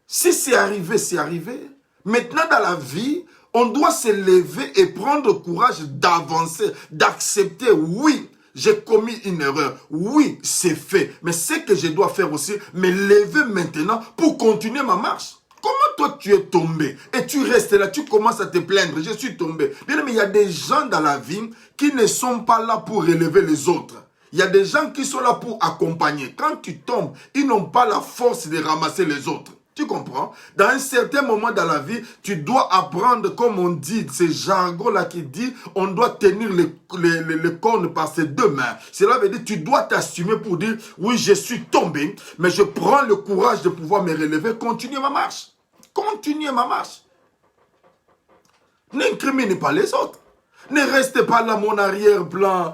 Si c'est arrivé, c'est arrivé. Maintenant, dans la vie, on doit se lever et prendre courage d'avancer, d'accepter, oui, j'ai commis une erreur. Oui, c'est fait. Mais ce que je dois faire aussi, me lever maintenant pour continuer ma marche. Comment toi tu es tombé et tu restes là, tu commences à te plaindre, je suis tombé. Bien aimé, il y a des gens dans la vie qui ne sont pas là pour relever les autres. Il y a des gens qui sont là pour accompagner. Quand tu tombes, ils n'ont pas la force de ramasser les autres. Tu comprends? Dans un certain moment dans la vie, tu dois apprendre, comme on dit, ce jargon-là qui dit, on doit tenir le cornes par ses deux mains. Cela veut dire, tu dois t'assumer pour dire, oui, je suis tombé, mais je prends le courage de pouvoir me relever, continuer ma marche. Continuer ma marche. N'incrimine pas les autres. Ne restez pas là, mon arrière-plan,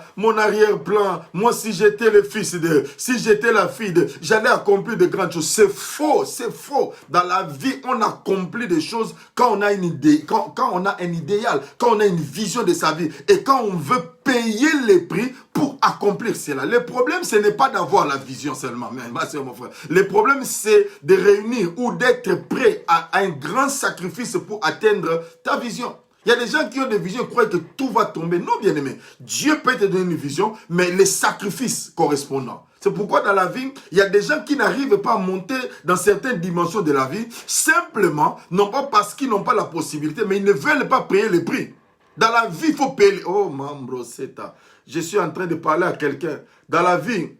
moi si j'étais le fils de, si j'étais la fille de, j'allais accomplir de grandes choses. C'est faux, c'est faux. Dans la vie, on accomplit des choses quand on a une idée, quand on a un idéal, quand on a une vision de sa vie et quand on veut payer les prix pour accomplir cela. Le problème, ce n'est pas d'avoir la vision seulement, mais ma soeur, mon frère. Le problème, c'est de réunir ou d'être prêt à un grand sacrifice pour atteindre ta vision. Il y a des gens qui ont des visions, croient que tout va tomber. Non, bien aimé. Dieu peut te donner une vision, mais les sacrifices correspondants. C'est pourquoi dans la vie, il y a des gens qui n'arrivent pas à monter dans certaines dimensions de la vie, simplement, non pas parce qu'ils n'ont pas la possibilité, mais ils ne veulent pas payer le prix. Dans la vie, il faut payer les... Oh, Mambro, c'est ça. Je suis en train de parler à quelqu'un. Dans la vie,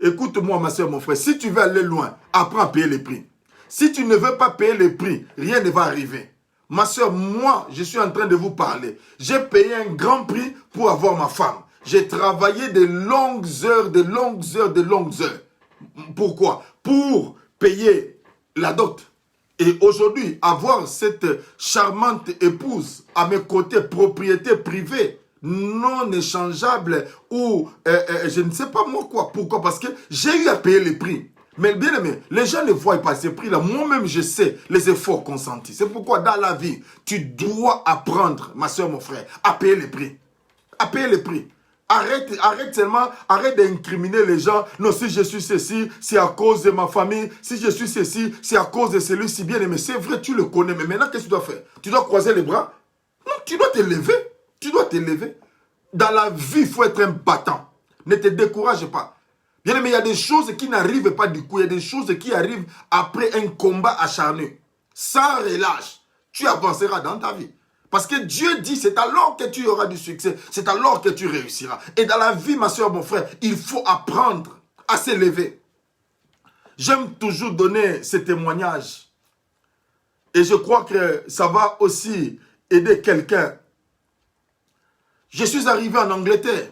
écoute-moi, ma soeur, mon frère, si tu veux aller loin, apprends à payer les prix. Si tu ne veux pas payer les prix, rien ne va arriver. Ma soeur, moi, je suis en train de vous parler. J'ai payé un grand prix pour avoir ma femme. J'ai travaillé de longues heures. Pourquoi? Pour payer la dot. Et aujourd'hui, avoir cette charmante épouse à mes côtés, propriété privée, non échangeable, ou je ne sais pas moi quoi. Pourquoi? Parce que j'ai eu à payer les prix. Mais bien aimé, les gens ne voient pas ces prix-là. Moi-même, je sais les efforts consentis. C'est pourquoi dans la vie, tu dois apprendre, ma soeur, mon frère, à payer les prix. À payer les prix. Arrête seulement, arrête d'incriminer les gens. Non, si je suis ceci, c'est à cause de ma famille. Si je suis ceci, c'est à cause de celui-ci. Bien aimé, c'est vrai, tu le connais. Mais maintenant, qu'est-ce que tu dois faire? Tu dois croiser les bras? Non, tu dois te lever. Tu dois te lever. Dans la vie, il faut être un battant. Ne te décourage pas. Bien aimé, il y a des choses qui n'arrivent pas du coup. Il y a des choses qui arrivent après un combat acharné. Sans relâche, tu avanceras dans ta vie. Parce que Dieu dit, c'est alors que tu auras du succès. C'est alors que tu réussiras. Et dans la vie, ma soeur, mon frère, il faut apprendre à se lever. J'aime toujours donner ce témoignage. Et je crois que ça va aussi aider quelqu'un. Je suis arrivé en Angleterre.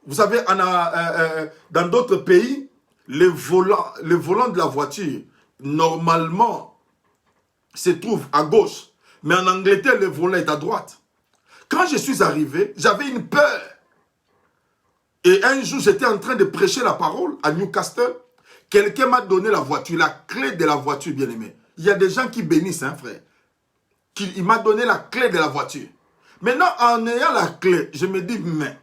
Vous savez, dans d'autres pays, le volant de la voiture, normalement, se trouve à gauche. Mais en Angleterre, le volant est à droite. Quand je suis arrivé, j'avais une peur. Et un jour, j'étais en train de prêcher la parole à Newcastle. Quelqu'un m'a donné la voiture, la clé de la voiture, bien aimé. Il y a des gens qui bénissent, hein, frère. Il m'a donné la clé de la voiture. Maintenant, en ayant la clé, je me dis, mais...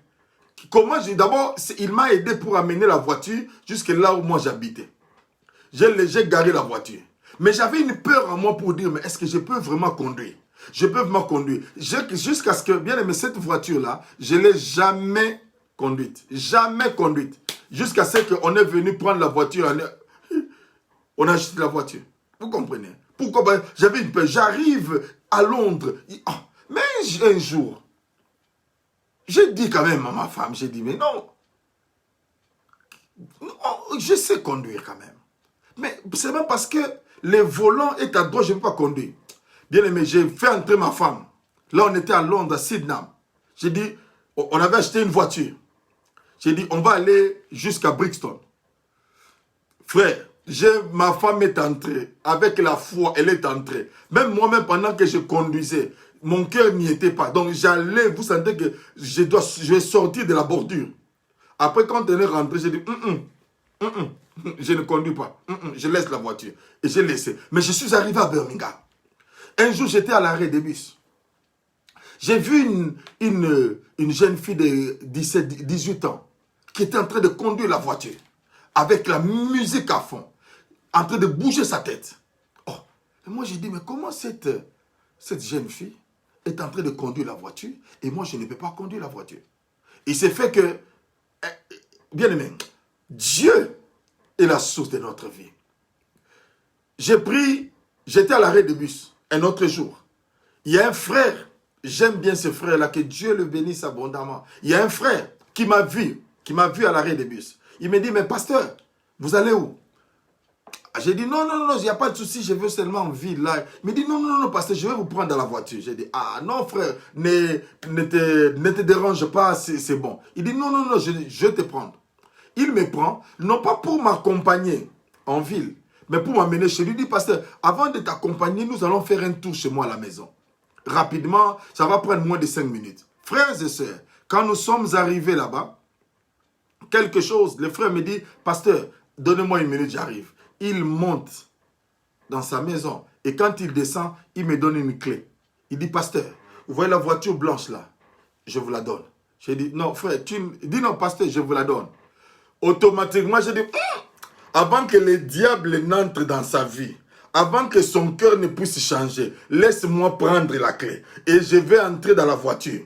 Comment d'abord, il m'a aidé pour amener la voiture jusque là où moi j'habitais. J'ai garé la voiture. Mais j'avais une peur en moi pour dire, mais est-ce que je peux vraiment conduire? Je peux vraiment conduire. Jusqu'à ce que, bien aimé, cette voiture-là, je ne l'ai jamais conduite. Jamais conduite. Jusqu'à ce qu'on est venu prendre la voiture. On a acheté la voiture. Vous comprenez? Pourquoi? J'avais une peur. J'arrive à Londres. Mais un jour, j'ai dit quand même à ma femme, j'ai dit, mais non, je sais conduire quand même. Mais c'est même parce que le volant est à droite, je ne peux pas conduire. Bien aimé, j'ai fait entrer ma femme. Là, on était à Londres, à Sydenham. J'ai dit, on avait acheté une voiture. J'ai dit, on va aller jusqu'à Brixton. Frère, Ma femme est entrée. Avec la foi, elle est entrée. Même moi-même, pendant que je conduisais, mon cœur n'y était pas. Donc j'allais, vous sentez que je vais sortir de la bordure. Après, quand elle est rentrée, j'ai dit, je ne conduis pas. Je laisse la voiture. Et j'ai laissé. Mais je suis arrivé à Birmingham. Un jour, j'étais à l'arrêt des bus. J'ai vu une jeune fille de 18 ans qui était en train de conduire la voiture avec la musique à fond, en train de bouger sa tête. Oh, et moi j'ai dit, mais comment cette jeune fille est en train de conduire la voiture et moi je ne peux pas conduire la voiture. Il s'est fait que, bien aimé, Dieu est la source de notre vie. J'étais à l'arrêt de bus un autre jour. Il y a un frère, j'aime bien ce frère-là, que Dieu le bénisse abondamment. Il y a un frère qui m'a vu à l'arrêt de bus. Il me dit, mais pasteur, vous allez où? J'ai dit, non, il n'y a pas de souci, je veux seulement en ville là. Il me dit, non, pasteur, je vais vous prendre dans la voiture. J'ai dit, ah non frère, ne te dérange pas, c'est bon. Il dit, non, je vais te prendre. Il me prend, non pas pour m'accompagner en ville, mais pour m'amener chez lui. Il dit, pasteur, avant de t'accompagner, nous allons faire un tour chez moi à la maison. Rapidement, ça va prendre moins de 5 minutes. Frères et sœurs, quand nous sommes arrivés là-bas, le frère me dit, pasteur, donnez-moi une minute, j'arrive. Il monte dans sa maison et quand il descend, il me donne une clé. Il dit, pasteur, vous voyez la voiture blanche là? Je vous la donne. J'ai dit, non frère, il dit non pasteur, je vous la donne. Automatiquement, j'ai dit, avant que le diable n'entre dans sa vie, avant que son cœur ne puisse changer, laisse-moi prendre la clé et je vais entrer dans la voiture.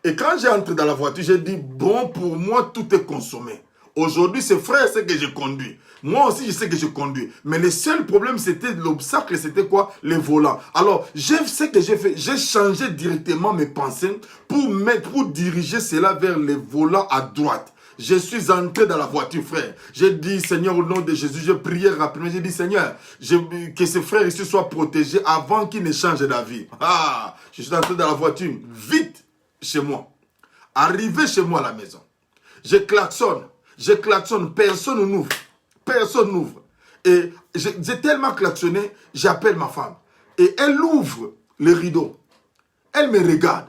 Et quand j'ai entré dans la voiture, j'ai dit, bon, pour moi, tout est consommé. Aujourd'hui, c'est frère, c'est que je conduis. Moi aussi, je sais que je conduis. Mais le seul problème, c'était l'obstacle, c'était quoi? Les volants. Alors, ce que j'ai fait, j'ai changé directement mes pensées pour diriger cela vers les volants à droite. Je suis entré dans la voiture, frère. J'ai dit, Seigneur, au nom de Jésus, j'ai prié rapidement. J'ai dit, Seigneur, que ce frère ici soit protégé avant qu'il ne change d'avis. Ah, je suis entré dans la voiture, vite chez moi. Arrivé chez moi à la maison. Je klaxonne, personne n'ouvre. Personne n'ouvre. Et j'ai tellement klaxonné, j'appelle ma femme. Et elle ouvre le rideau. Elle me regarde.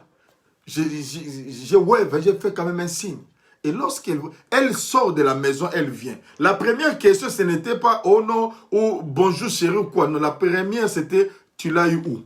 J'ai fait quand même un signe. Et lorsqu'elle sort de la maison, elle vient. La première question, ce n'était pas « Oh non » ou « Bonjour chérie » ou quoi. Non, la première, c'était « Tu l'as eu où ?»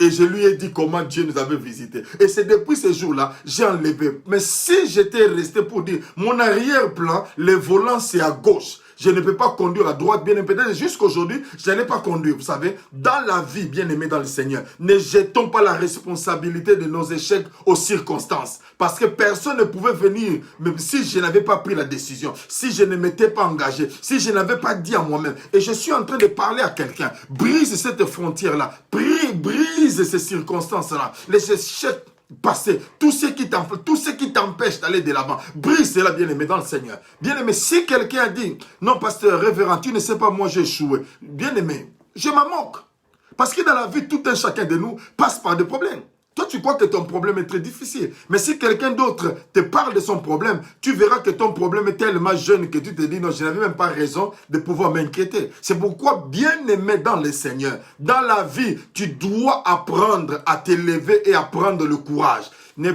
Et je lui ai dit comment Dieu nous avait visité. Et c'est depuis ce jour-là, j'ai enlevé. Mais si j'étais resté pour dire, mon arrière-plan, le volant c'est à gauche. Je ne peux pas conduire à droite, bien aimé. Peut-être jusqu'aujourd'hui, je n'allais pas conduire. Vous savez, dans la vie, bien aimé dans le Seigneur, ne jetons pas la responsabilité de nos échecs aux circonstances. Parce que personne ne pouvait venir, même si je n'avais pas pris la décision, si je ne m'étais pas engagé, si je n'avais pas dit à moi-même. Et je suis en train de parler à quelqu'un. Brise cette frontière-là. Brise ces circonstances-là. Les échecs passés, tout ce qui t'empêche d'aller de l'avant, brise cela, bien-aimé, dans le Seigneur. Bien-aimé, si quelqu'un dit, non, pasteur, révérend, tu ne sais pas, moi j'ai échoué. Bien-aimé, je m'en moque. Parce que dans la vie, tout un chacun de nous passe par des problèmes. Toi, tu crois que ton problème est très difficile. Mais si quelqu'un d'autre te parle de son problème, tu verras que ton problème est tellement jeune que tu te dis, non, je n'avais même pas raison de pouvoir m'inquiéter. C'est pourquoi, bien aimé dans le Seigneur, dans la vie, tu dois apprendre à t'élever et à prendre le courage. Ne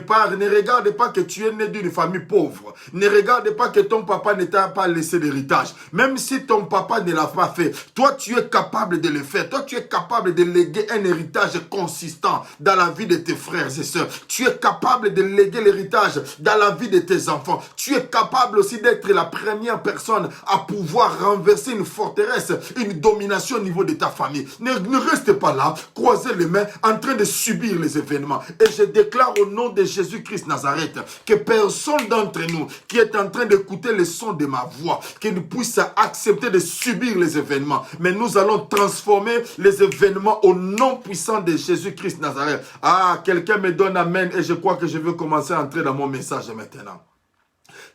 regarde pas que tu es né d'une famille pauvre. Ne regarde pas que ton papa ne t'a pas laissé d'héritage. Même si ton papa ne l'a pas fait, toi tu es capable de le faire. Toi tu es capable de léguer un héritage consistant dans la vie de tes frères et sœurs. Tu es capable de léguer l'héritage dans la vie de tes enfants. Tu es capable aussi d'être la première personne à pouvoir renverser une forteresse, une domination au niveau de ta famille. Ne reste pas là, croisez les mains, en train de subir les événements. Et je déclare au nom de Jésus-Christ Nazareth, que personne d'entre nous qui est en train d'écouter le son de ma voix, qui ne puisse accepter de subir les événements, mais nous allons transformer les événements au nom puissant de Jésus-Christ Nazareth. Ah, quelqu'un me donne amen et je crois que je veux commencer à entrer dans mon message maintenant.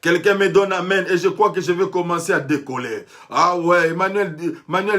Quelqu'un me donne amen et je crois que je vais commencer à décoller. Ah ouais, Emmanuel,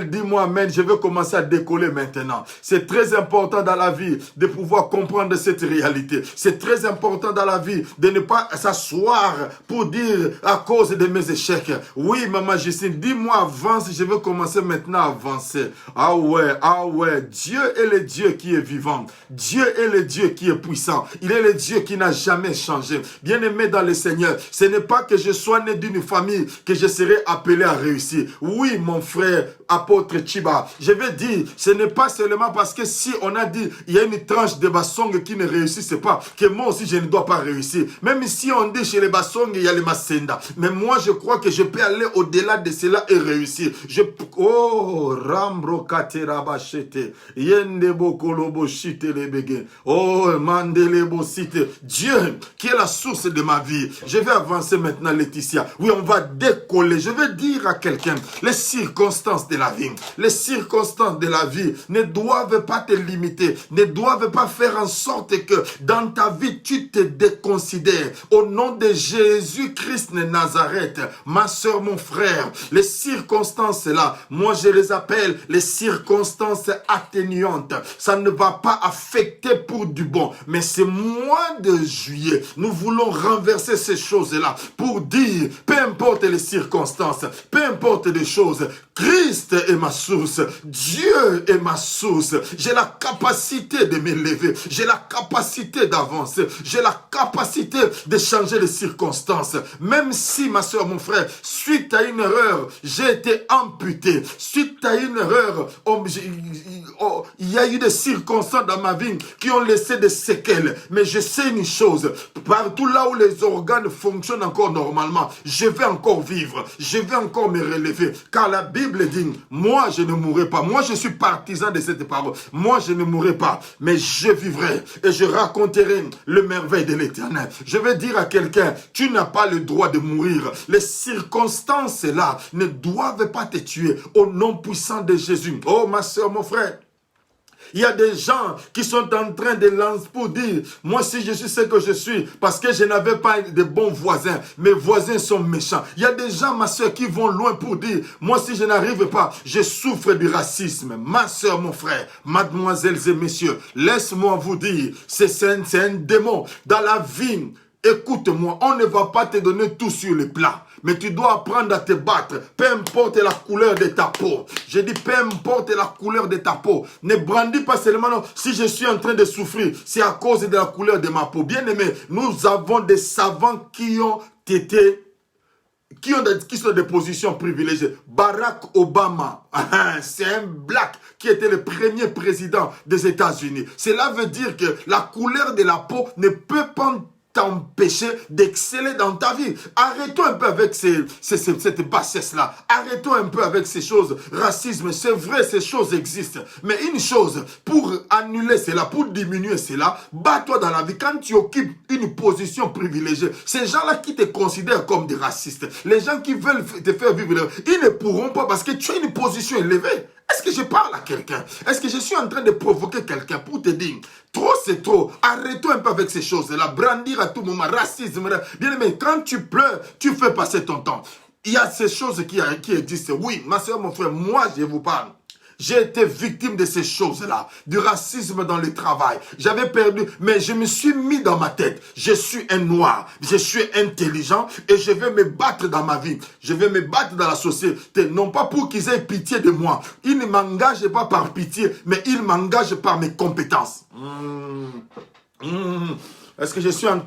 dis-moi amen, je vais commencer à décoller maintenant. C'est très important dans la vie de pouvoir comprendre cette réalité. C'est très important dans la vie de ne pas s'asseoir pour dire à cause de mes échecs. Oui, maman Justine, dis-moi avance, je vais commencer maintenant à avancer. Ah ouais, Dieu est le Dieu qui est vivant. Dieu est le Dieu qui est puissant. Il est le Dieu qui n'a jamais changé. Bien-aimé dans le Seigneur, ce n'est pas que je sois né d'une famille que je serai appelé à réussir. Oui, mon frère, apôtre Chiba, je vais dire, ce n'est pas seulement parce que si on a dit, il y a une tranche de Basong qui ne réussissent pas, que moi aussi je ne dois pas réussir. Même si on dit chez les Basong, il y a les Masenda. Mais moi, je crois que je peux aller au-delà de cela et réussir. Oh, Rambro Katerabachete, Yendebo Kolobo Shite Lebege, oh, Mandelebo Site, Dieu qui est la source de ma vie. Je vais avancer maintenant, Laetitia. Oui, on va décoller. Je vais dire à quelqu'un, les circonstances de la vie, les circonstances de la vie ne doivent pas te limiter, ne doivent pas faire en sorte que dans ta vie, tu te déconsidères. Au nom de Jésus-Christ de Nazareth, ma soeur, mon frère, les circonstances là, moi je les appelle les circonstances atténuantes. Ça ne va pas affecter pour du bon, mais ce mois de juillet, nous voulons renverser ces choses-là pour dire, peu importe les circonstances, peu importe les choses, Christ est ma source, Dieu est ma source. J'ai la capacité de m'élever, j'ai la capacité d'avancer, j'ai la capacité de changer les circonstances. Même si, ma soeur, mon frère, suite à une erreur, j'ai été amputé. Suite à une erreur, il y a eu des circonstances dans ma vie qui ont laissé des séquelles. Mais je sais une chose, partout là où les organes fonctionnent encore normalement, je vais encore vivre, je vais encore me relever. Car la Bible dit, moi je ne mourrai pas. Moi je suis partisan de cette parole. Moi je ne mourrai pas, mais je vivrai et je raconterai le merveille de l'Éternel. Je vais dire à quelqu'un, tu n'as pas le droit de mourir. Les circonstances là ne doivent pas te tuer au nom puissant de Jésus. Oh ma soeur, mon frère. Il y a des gens qui sont en train de lancer pour dire, moi si je suis ce que je suis, parce que je n'avais pas de bons voisins, mes voisins sont méchants. Il y a des gens, ma soeur, qui vont loin pour dire, moi si je n'arrive pas, je souffre du racisme. Ma soeur, mon frère, mademoiselles et messieurs, laisse-moi vous dire, c'est un démon. Dans la vie, écoute-moi, on ne va pas te donner tout sur le plat. Mais tu dois apprendre à te battre, peu importe la couleur de ta peau. Je dis peu importe la couleur de ta peau. Ne brandis pas seulement, non, si je suis en train de souffrir, c'est à cause de la couleur de ma peau. Bien aimé, nous avons des savants qui sont des positions privilégiées. Barack Obama, c'est un black qui était le premier président des États-Unis. Cela veut dire que la couleur de la peau ne peut pas t'empêcher d'exceller dans ta vie. Arrêtons un peu avec cette bassesse-là. Arrêtons un peu avec ces choses. Racisme, c'est vrai, ces choses existent. Mais une chose, pour annuler cela, pour diminuer cela, bats-toi dans la vie. Quand tu occupes une position privilégiée, ces gens-là qui te considèrent comme des racistes, les gens qui veulent te faire vivre, ils ne pourront pas parce que tu as une position élevée. Est-ce que je parle à quelqu'un? Est-ce que je suis en train de provoquer quelqu'un pour te dire, trop c'est trop, arrêtons un peu avec ces choses-là, brandir à tout moment, racisme, bien aimé, quand tu pleures, tu fais passer ton temps. Il y a ces choses qui existent. Oui, ma soeur, mon frère, moi je vous parle. J'ai été victime de ces choses-là, du racisme dans le travail. J'avais perdu, mais je me suis mis dans ma tête. Je suis un noir, je suis intelligent et je vais me battre dans ma vie. Je vais me battre dans la société, non pas pour qu'ils aient pitié de moi. Ils ne m'engagent pas par pitié, mais ils m'engagent par mes compétences. Est-ce que je suis en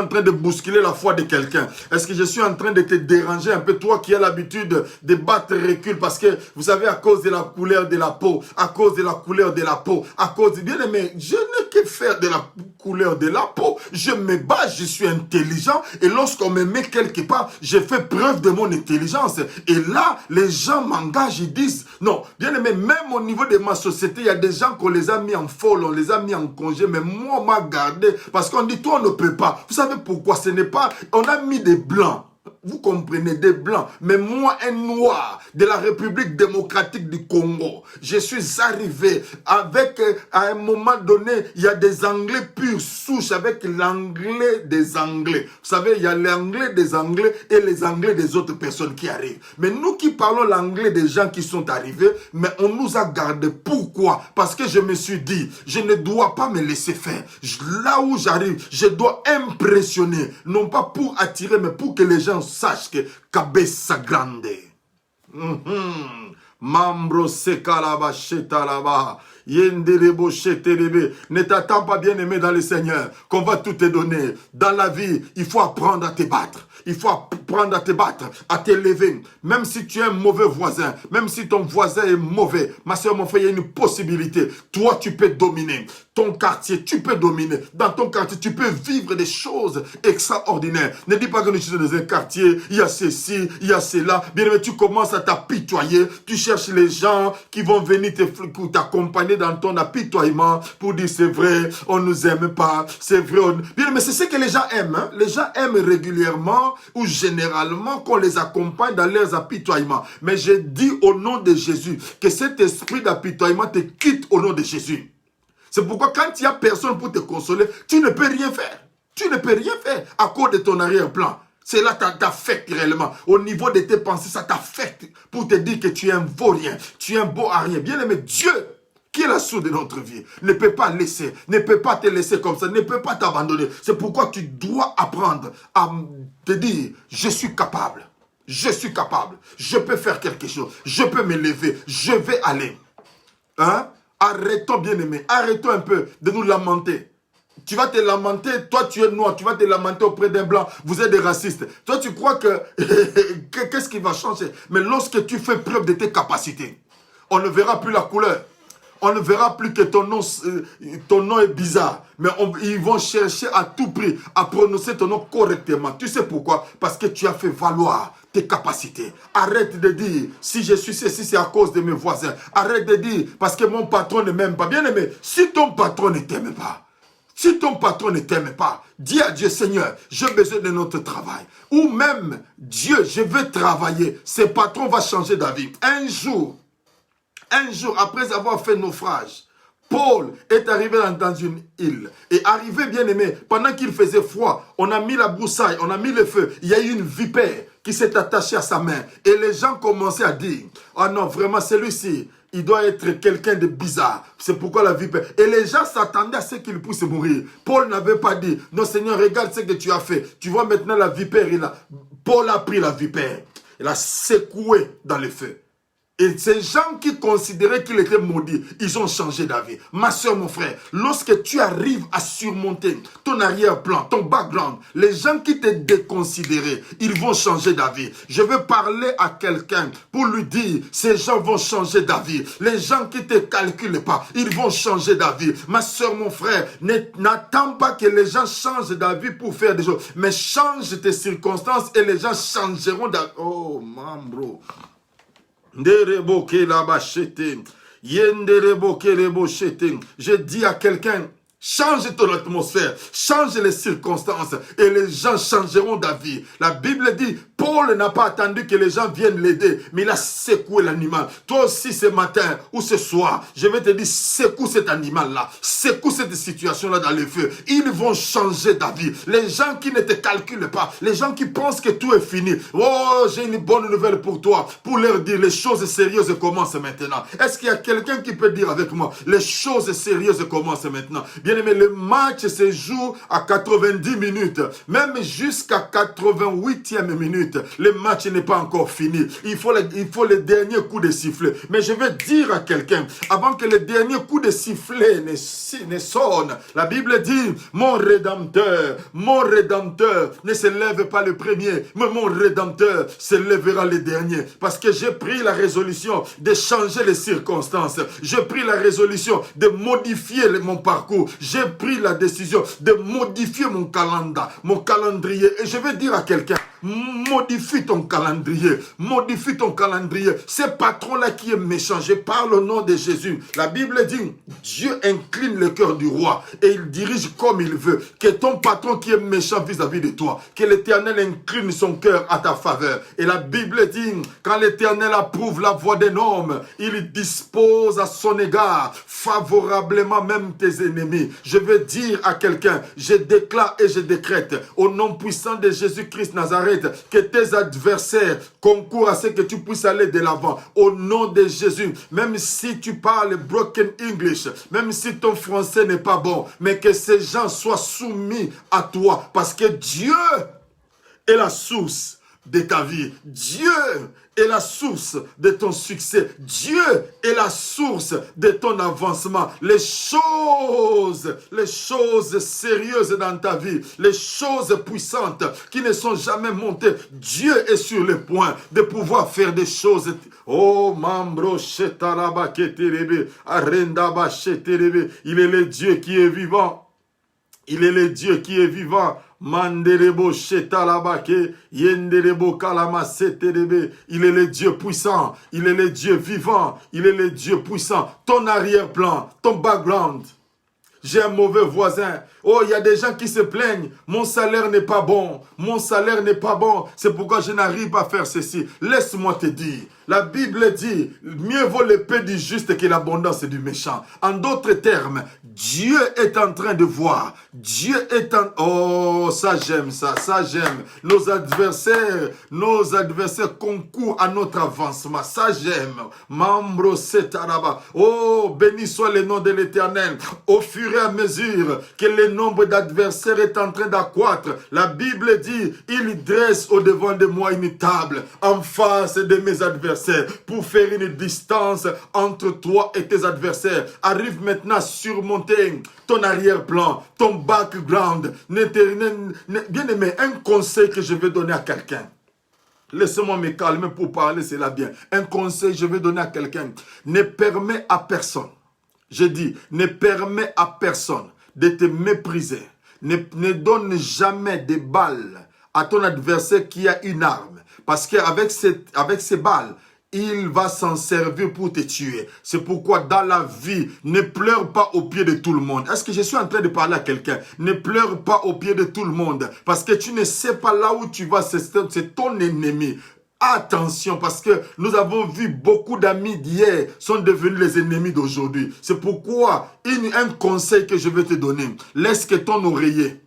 train de bousculer la foi de quelqu'un? Est-ce que je suis en train de te déranger un peu, toi qui as l'habitude de battre recul parce que, vous savez, à cause de la couleur de la peau, à cause de la couleur de la peau, à cause de... Bien aimé, je n'ai que faire de la couleur de la peau. Je me bats, je suis intelligent et lorsqu'on me met quelque part, je fais preuve de mon intelligence. Et là, les gens m'engagent, ils disent, non, bien aimé, même au niveau de ma société, il y a des gens qu'on les a mis en folle, on les a mis en congé, mais moi, on m'a gardé. Parce qu'on dit, toi, on ne peut pas. Vous savez pourquoi? Ce n'est pas... On a mis des blancs. vous comprenez, des blancs, mais moi, un noir de la République démocratique du Congo, je suis arrivé avec, à un moment donné, il y a des Anglais pure souche avec l'anglais des Anglais. Vous savez, il y a l'anglais des Anglais et les Anglais des autres personnes qui arrivent. Mais nous qui parlons l'anglais des gens qui sont arrivés, mais on nous a gardés. Pourquoi? Parce que je me suis dit, je ne dois pas me laisser faire. Là où j'arrive, je dois impressionner. Non pas pour attirer, mais pour que les gens sachent que Cabeza Grande. Mambro sekalaba shetalaba. Ne t'attends pas, bien aimé dans le Seigneur, qu'on va tout te donner. Dans la vie, il faut apprendre à te battre. Il faut apprendre à te battre, à t'élever. Même si tu es un mauvais voisin, même si ton voisin est mauvais, ma soeur, mon frère, il y a une possibilité. Toi, tu peux dominer. Ton quartier, tu peux dominer. Dans ton quartier, tu peux vivre des choses extraordinaires. Ne dis pas que nous sommes dans un quartier, il y a ceci, il y a cela. Bien aimé, tu commences à t'apitoyer. Tu cherches les gens qui vont venir t'accompagner dans ton apitoiement pour dire c'est vrai, on nous aime pas, c'est vrai. Bien, mais c'est ce que les gens aiment. Hein? Les gens aiment régulièrement ou généralement qu'on les accompagne dans leurs apitoiements. Mais je dis au nom de Jésus que cet esprit d'apitoiement te quitte au nom de Jésus. C'est pourquoi quand il n'y a personne pour te consoler, tu ne peux rien faire. Tu ne peux rien faire à cause de ton arrière-plan. Cela t'affecte réellement. Au niveau de tes pensées, ça t'affecte pour te dire que tu es un vaurien, tu es un beau à rien. Bien aimé, Dieu, qui est la source de notre vie, ne peut pas laisser, ne peut pas te laisser comme ça, ne peut pas t'abandonner. C'est pourquoi tu dois apprendre à te dire, je suis capable, je peux faire quelque chose, je peux m'élever, je vais aller. Hein? Arrêtons, bien aimé, arrêtons un peu de nous lamenter. Tu vas te lamenter, toi tu es noir, tu vas te lamenter auprès d'un blanc, vous êtes des racistes. Toi tu crois que, qu'est-ce qui va changer? Mais lorsque tu fais preuve de tes capacités, on ne verra plus la couleur. On ne verra plus que ton nom est bizarre. Mais ils vont chercher à tout prix à prononcer ton nom correctement. Tu sais pourquoi? Parce que tu as fait valoir tes capacités. Arrête de dire, si je suis ceci, c'est à cause de mes voisins. Arrête de dire, parce que mon patron ne m'aime pas. Bien aimé, si ton patron ne t'aime pas, si ton patron ne t'aime pas, dis à Dieu, Seigneur, j'ai besoin de notre travail. Ou même, Dieu, je veux travailler. Ce patron va changer d'avis. Un jour, après avoir fait naufrage, Paul est arrivé dans une île. Et arrivé, bien aimé, pendant qu'il faisait froid, on a mis la broussaille, on a mis le feu. Il y a eu une vipère qui s'est attachée à sa main. Et les gens commençaient à dire, ah non, vraiment, celui-ci, il doit être quelqu'un de bizarre. C'est pourquoi la vipère. Et les gens s'attendaient à ce qu'il puisse mourir. Paul n'avait pas dit, non Seigneur, regarde ce que tu as fait. Tu vois maintenant la vipère, Paul a pris la vipère. Il a secoué dans le feu. Et ces gens qui considéraient qu'il était maudit, ils ont changé d'avis. Ma soeur, mon frère, lorsque tu arrives à surmonter ton arrière-plan, ton background, les gens qui te déconsidéraient, ils vont changer d'avis. Je veux parler à quelqu'un pour lui dire, ces gens vont changer d'avis. Les gens qui ne te calculent pas, ils vont changer d'avis. Ma soeur, mon frère, n'attends pas que les gens changent d'avis pour faire des choses, mais change tes circonstances et les gens changeront d'avis. Oh, mambro. Je dis à quelqu'un, change ton atmosphère, change les circonstances et les gens changeront d'avis. La Bible dit, Paul n'a pas attendu que les gens viennent l'aider, mais il a secoué l'animal. Toi aussi ce matin ou ce soir, je vais te dire, secoue cet animal-là, secoue cette situation-là dans le feu. Ils vont changer d'avis. Les gens qui ne te calculent pas, les gens qui pensent que tout est fini. Oh, j'ai une bonne nouvelle pour toi, pour leur dire, les choses sérieuses commencent maintenant. Est-ce qu'il y a quelqu'un qui peut dire avec moi, les choses sérieuses commencent maintenant? Bien aimé, le match se joue à 90 minutes, même jusqu'à 88e minute. Le match n'est pas encore fini. Il faut le dernier coup de sifflet. Mais je vais dire à quelqu'un, avant que le dernier coup de sifflet ne sonne, la Bible dit, mon Rédempteur ne se lève pas le premier, mais mon Rédempteur se lèvera le dernier. Parce que j'ai pris la résolution de changer les circonstances. J'ai pris la résolution de modifier mon parcours. j'ai pris la décision de modifier mon calendrier. Et je vais dire à quelqu'un, modifie ton calendrier. Modifie ton calendrier. Ce patron-là qui est méchant, je parle au nom de Jésus. La Bible dit, Dieu incline le cœur du roi et il dirige comme il veut. Que ton patron qui est méchant vis-à-vis de toi, que l'Éternel incline son cœur à ta faveur. Et la Bible dit, quand l'Éternel approuve la voix d'un homme, il dispose à son égard favorablement même tes ennemis. Je veux dire à quelqu'un, je déclare et je décrète au nom puissant de Jésus-Christ Nazareth, que tes adversaires concourent à ce que tu puisses aller de l'avant. Au nom de Jésus, même si tu parles broken English, même si ton français n'est pas bon, mais que ces gens soient soumis à toi, parce que Dieu est la source de ta vie. Dieu est la source de ton succès. Dieu est la source de ton avancement. Les choses sérieuses dans ta vie, les choses puissantes qui ne sont jamais montées, Dieu est sur le point de pouvoir faire des choses. Oh, Mambro Shetaraba Keterebe, Arendaba Sheterebe, il est le Dieu qui est vivant. Il est le Dieu qui est vivant. Manderebo shetalabake, yenderebo kalamaseterebe. Il est le Dieu puissant, il est le Dieu vivant, il est le Dieu puissant. Ton arrière-plan, ton background. J'ai un mauvais voisin. Oh, il y a des gens qui se plaignent. Mon salaire n'est pas bon. Mon salaire n'est pas bon. C'est pourquoi je n'arrive pas à faire ceci. Laisse-moi te dire. La Bible dit, mieux vaut l'épée du juste que l'abondance du méchant. En d'autres termes, Dieu est en train de voir. Dieu est en... Oh, ça j'aime ça, ça j'aime. Nos adversaires concourent à notre avancement. Ça j'aime. Mambro setaraba. Oh, béni soit le nom de l'Éternel. Au fur et à mesure que le nombre d'adversaires est en train d'accroître, la Bible dit, il dresse au devant de moi une table en face de mes adversaires pour faire une distance entre toi et tes adversaires. Arrive maintenant à surmonter ton arrière-plan, ton background. Bien aimé, un conseil que je vais donner à quelqu'un. Laissez-moi me calmer pour parler, c'est là bien. Un conseil que je vais donner à quelqu'un. Ne permets à personne, je dis, ne permets à personne de te mépriser. Ne donne jamais des balles à ton adversaire qui a une arme. Parce qu'avec ces balles, il va s'en servir pour te tuer. C'est pourquoi dans la vie, ne pleure pas au pied de tout le monde. Est-ce que je suis en train de parler à quelqu'un? Ne pleure pas au pied de tout le monde. Parce que tu ne sais pas là où tu vas, c'est ton ennemi. Attention, parce que nous avons vu beaucoup d'amis d'hier sont devenus les ennemis d'aujourd'hui. C'est pourquoi un conseil que je vais te donner. Laisse que ton oreiller,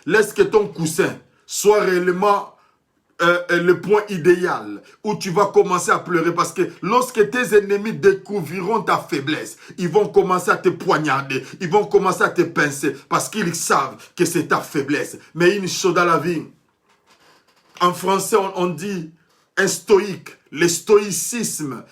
laisse que ton coussin soit réellement le point idéal où tu vas commencer à pleurer, parce que lorsque tes ennemis découvriront ta faiblesse, ils vont commencer à te poignarder, ils vont commencer à te pincer parce qu'ils savent que c'est ta faiblesse. Mais une chose dans la vie, en français on dit un stoïque. Le stoïcisme,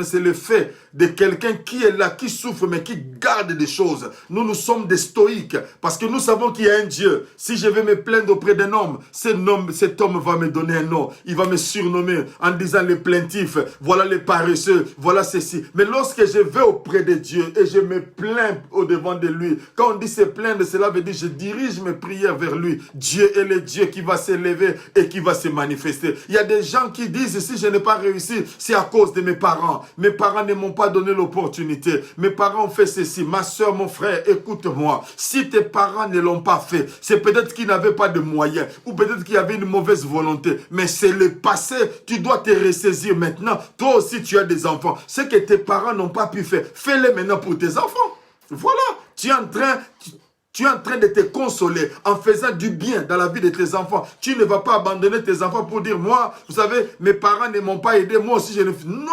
c'est le fait de quelqu'un qui est là, qui souffre, mais qui garde des choses. Nous sommes des stoïques, parce que nous savons qu'il y a un Dieu. Si je vais me plaindre auprès d'un homme, cet homme va me donner un nom. Il va me surnommer en disant les plaintifs, voilà les paresseux, voilà ceci. Mais lorsque je vais auprès de Dieu et je me plains au devant de lui, quand on dit se plaindre, cela veut dire je dirige mes prières vers lui. Dieu est le Dieu qui va s'élever et qui va se manifester. Il y a des gens qui disent, si je n'ai pas réussi, c'est à cause de mes parents. Mes parents ne m'ont pas donné l'opportunité. Mes parents ont fait ceci. Ma soeur, mon frère, écoute-moi. Si tes parents ne l'ont pas fait, c'est peut-être qu'ils n'avaient pas de moyens, ou peut-être qu'il y avait une mauvaise volonté. Mais c'est le passé. Tu dois te ressaisir maintenant. Toi aussi, tu as des enfants. Ce que tes parents n'ont pas pu faire, fais-le maintenant pour tes enfants. Voilà. Tu es en train de te consoler en faisant du bien dans la vie de tes enfants. Tu ne vas pas abandonner tes enfants pour dire, moi, vous savez, mes parents ne m'ont pas aidé, moi aussi je ne... Non.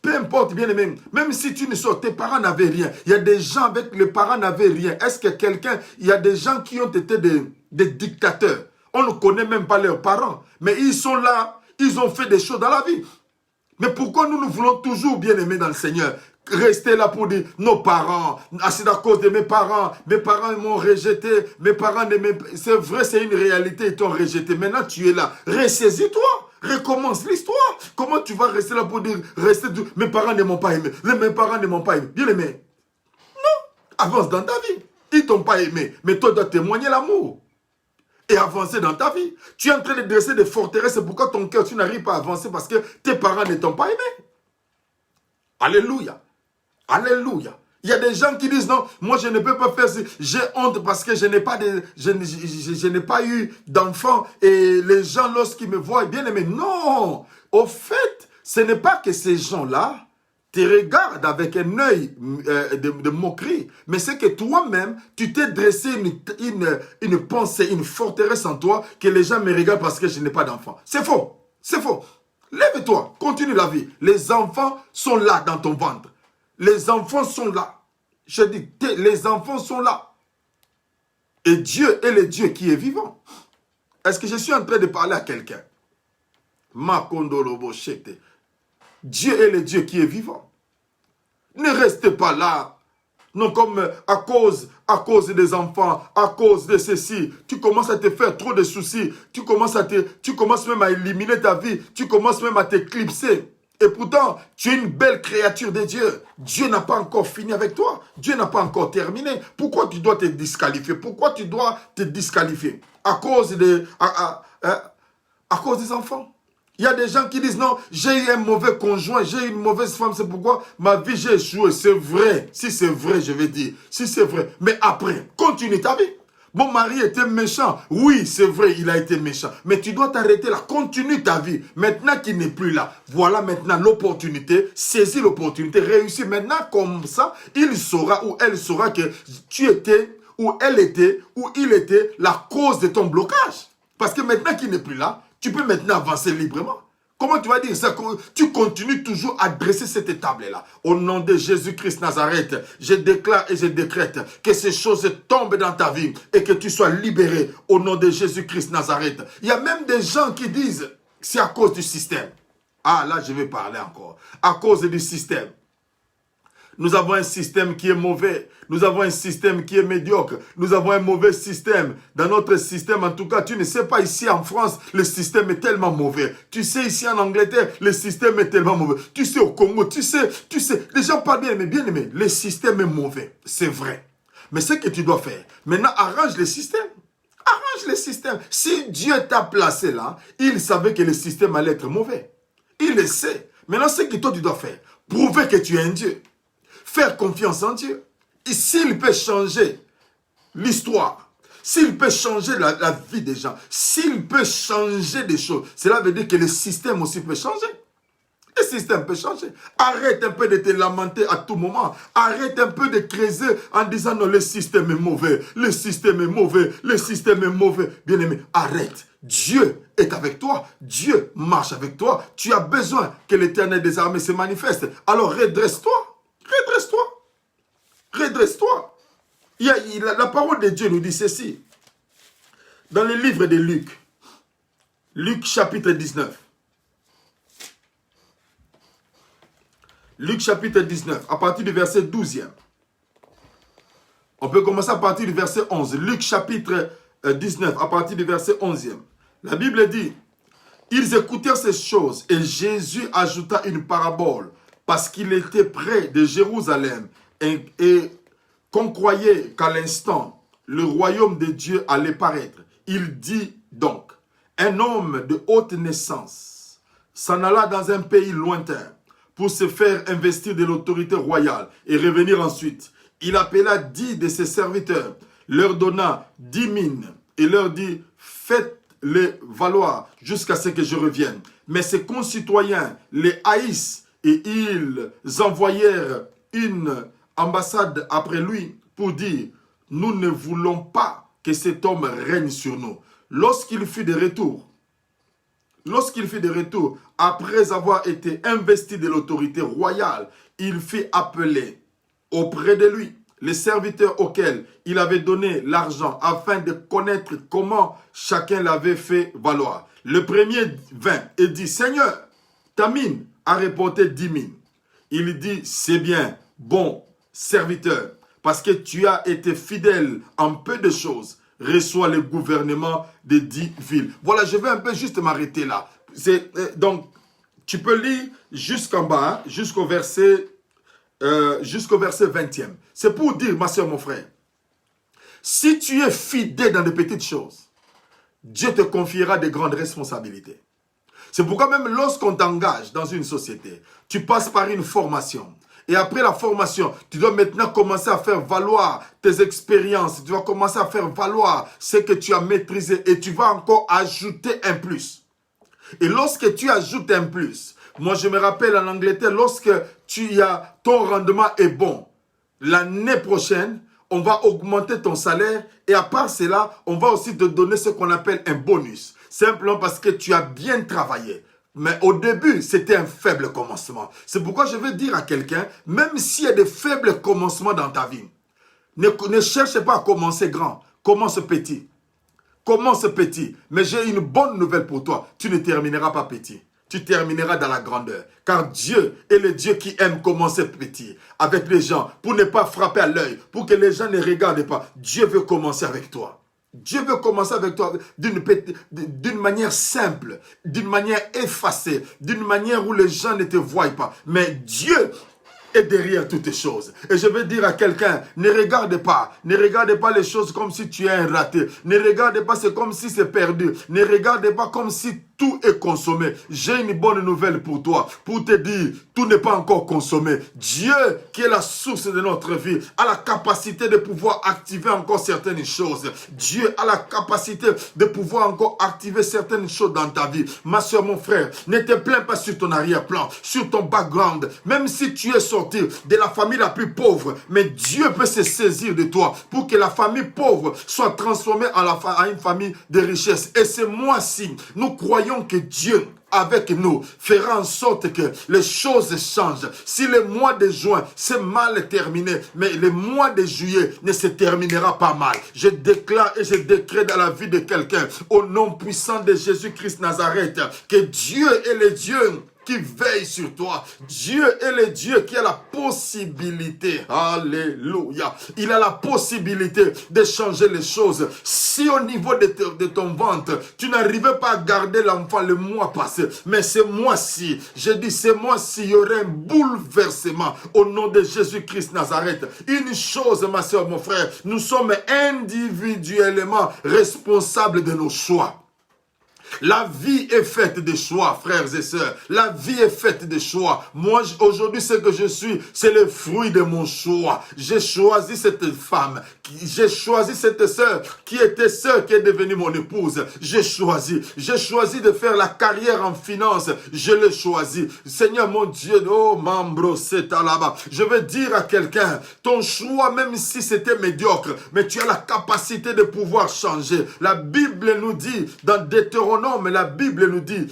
Peu importe, bien aimé. Même si tu ne sors, tes parents n'avaient rien. Il y a des gens avec les parents n'avaient rien. Est-ce que il y a des gens qui ont été des dictateurs. On ne connaît même pas leurs parents. Mais ils sont là, ils ont fait des choses dans la vie. Mais pourquoi nous voulons toujours bien aimer dans le Seigneur? Rester là pour dire, nos parents, c'est à cause de mes parents m'ont rejeté, mes parents c'est vrai, c'est une réalité, ils t'ont rejeté. Maintenant tu es là, ressaisis-toi, recommence l'histoire. Comment tu vas rester là pour dire, mes parents ne m'ont pas aimé, mes parents ne m'ont pas aimé? Bien aimé, avance dans ta vie. Ils ne t'ont pas aimé, mais toi, tu dois témoigner l'amour et avancer dans ta vie. Tu es en train de dresser des forteresses, c'est pourquoi ton cœur, tu n'arrives pas à avancer parce que tes parents ne t'ont pas aimé. Alléluia. Alléluia. Il y a des gens qui disent non, moi je ne peux pas faire ça. J'ai honte parce que je n'ai pas eu d'enfant et les gens lorsqu'ils me voient bien aimé. Non, au fait, ce n'est pas que ces gens-là te regardent avec un œil de moquerie, mais c'est que toi-même, tu t'es dressé une pensée, une forteresse en toi que les gens me regardent parce que je n'ai pas d'enfant. C'est faux, c'est faux. Lève-toi, continue la vie. Les enfants sont là dans ton ventre. Les enfants sont là. Je dis, les enfants sont là. Et Dieu est le Dieu qui est vivant. Est-ce que je suis en train de parler à quelqu'un? Dieu est le Dieu qui est vivant. Ne restez pas là. Non, comme à cause des enfants, à cause de ceci, tu commences à te faire trop de soucis. Tu commences même à éliminer ta vie. Tu commences même à t'éclipser. Et pourtant, tu es une belle créature de Dieu. Dieu n'a pas encore fini avec toi. Dieu n'a pas encore terminé. Pourquoi tu dois te disqualifier? Pourquoi tu dois te disqualifier? À cause des enfants. Il y a des gens qui disent non, j'ai eu un mauvais conjoint, j'ai eu une mauvaise femme, c'est pourquoi ma vie j'ai échoué. C'est vrai. Si c'est vrai, je vais dire. Si c'est vrai. Mais après, continue ta vie. Mon mari était méchant. Oui, c'est vrai, il a été méchant. Mais tu dois t'arrêter là. Continue ta vie. Maintenant qu'il n'est plus là. Voilà maintenant l'opportunité. Saisis l'opportunité. Réussis maintenant comme ça. Il saura ou elle saura que tu étais, ou elle était, ou il était la cause de ton blocage. Parce que maintenant qu'il n'est plus là, tu peux maintenant avancer librement. Comment tu vas dire ça? Tu continues toujours à dresser cette table-là. Au nom de Jésus-Christ Nazareth, je déclare et je décrète que ces choses tombent dans ta vie et que tu sois libéré au nom de Jésus-Christ Nazareth. Il y a même des gens qui disent c'est à cause du système. Ah là, je vais parler encore. À cause du système. Nous avons un système qui est mauvais. Nous avons un système qui est médiocre. Nous avons un mauvais système. Dans notre système, en tout cas, tu ne sais pas, ici en France, le système est tellement mauvais. Tu sais, ici en Angleterre, le système est tellement mauvais. Tu sais, au Congo, tu sais, les gens parlent bien, mais bien aimé, le système est mauvais. C'est vrai. Mais ce que tu dois faire, maintenant, arrange le système. Arrange le système. Si Dieu t'a placé là, il savait que le système allait être mauvais. Il le sait. Maintenant, ce que toi, tu dois faire, prouver que tu es un Dieu. Faire confiance en Dieu. Et s'il peut changer l'histoire, s'il peut changer la vie des gens, s'il peut changer des choses, cela veut dire que le système aussi peut changer. Le système peut changer. Arrête un peu de te lamenter à tout moment. Arrête un peu de creuser en disant non, le système est mauvais, le système est mauvais, le système est mauvais. Bien aimé, arrête. Dieu est avec toi. Dieu marche avec toi. Tu as besoin que l'Éternel des armées se manifeste. Alors redresse-toi. Redresse-toi. Redresse-toi. La parole de Dieu nous dit ceci. Dans le livre de Luc. Luc chapitre 19. Luc chapitre 19, à partir du verset 12e. On peut commencer à partir du verset 11. Luc chapitre 19, à partir du verset 11e. La Bible dit, ils écoutèrent ces choses et Jésus ajouta une parabole parce qu'il était près de Jérusalem et qu'on croyait qu'à l'instant, le royaume de Dieu allait paraître. Il dit donc, un homme de haute naissance s'en alla dans un pays lointain pour se faire investir de l'autorité royale et revenir ensuite. Il appela 10 de ses serviteurs, leur donna 10 mines et leur dit, faites-les valoir jusqu'à ce que je revienne. Mais ses concitoyens les haïssent et ils envoyèrent une ambassade après lui pour dire, nous ne voulons pas que cet homme règne sur nous. Lorsqu'il fut de retour, après avoir été investi de l'autorité royale, il fit appeler auprès de lui les serviteurs auxquels il avait donné l'argent afin de connaître comment chacun l'avait fait valoir. Le premier vint et dit, Seigneur, ta mine a rapporté 10 mines. Il dit, c'est bien, bon serviteur, parce que tu as été fidèle en peu de choses, reçois le gouvernement de 10 villes. Voilà, je vais un peu juste m'arrêter là. Donc, tu peux lire jusqu'en bas, jusqu'au verset jusqu'au verset 20e. C'est pour dire, ma soeur, mon frère, si tu es fidèle dans de petites choses, Dieu te confiera de grandes responsabilités. C'est pourquoi même lorsqu'on t'engage dans une société, tu passes par une formation. Et après la formation, tu dois maintenant commencer à faire valoir tes expériences. Tu vas commencer à faire valoir ce que tu as maîtrisé et tu vas encore ajouter un plus. Et lorsque tu ajoutes un plus, moi je me rappelle en Angleterre, lorsque ton rendement est bon, l'année prochaine, on va augmenter ton salaire et à part cela, on va aussi te donner ce qu'on appelle un bonus. Simplement parce que tu as bien travaillé. Mais au début, c'était un faible commencement. C'est pourquoi je veux dire à quelqu'un, même s'il y a des faibles commencements dans ta vie, ne cherche pas à commencer grand. Commence petit. Commence petit. Mais j'ai une bonne nouvelle pour toi. Tu ne termineras pas petit. Tu termineras dans la grandeur. Car Dieu est le Dieu qui aime commencer petit avec les gens pour ne pas frapper à l'œil, pour que les gens ne regardent pas. Dieu veut commencer avec toi. Dieu veut commencer avec toi d'une manière simple, d'une manière effacée, d'une manière où les gens ne te voient pas. Mais Dieu est derrière toutes choses. Et je veux dire à quelqu'un, ne regarde pas les choses comme si tu es un raté. Ne regarde pas, c'est comme si c'est perdu. Ne regarde pas comme si tout est consommé. J'ai une bonne nouvelle pour toi, pour te dire, tout n'est pas encore consommé. Dieu, qui est la source de notre vie, a la capacité de pouvoir activer encore certaines choses. Dieu a la capacité de pouvoir encore activer certaines choses dans ta vie. Ma soeur, mon frère, ne te plains pas sur ton arrière-plan, sur ton background. Même si tu es sorti de la famille la plus pauvre, mais Dieu peut se saisir de toi pour que la famille pauvre soit transformée en une famille de richesse. Et ce mois-ci, nous croyons que Dieu avec nous fera en sorte que les choses changent. Si le mois de juin s'est mal terminé, mais le mois de juillet ne se terminera pas mal. Je déclare et je décrète dans la vie de quelqu'un, au nom puissant de Jésus-Christ Nazareth, que Dieu est le Dieu qui veille sur toi. Dieu est le Dieu qui a la possibilité. Alléluia. Il a la possibilité de changer les choses. Si au niveau de ton ventre, tu n'arrivais pas à garder l'enfant le mois passé, mais ce mois-ci, je dis ce mois-ci, il y aurait un bouleversement au nom de Jésus-Christ Nazareth. Une chose, ma soeur, mon frère, nous sommes individuellement responsables de nos choix. La vie est faite de choix, frères et sœurs. La vie est faite de choix. Moi, aujourd'hui, ce que je suis, c'est le fruit de mon choix. J'ai choisi cette femme. J'ai choisi cette sœur qui était sœur, qui est devenue mon épouse. J'ai choisi de faire la carrière en finance. Je l'ai choisi. Seigneur mon Dieu, oh, Mambro, c'est là-bas. Je veux dire à quelqu'un, ton choix, même si c'était médiocre, mais tu as la capacité de pouvoir changer. La Bible nous dit, dans Deutéronome, mais la Bible nous dit,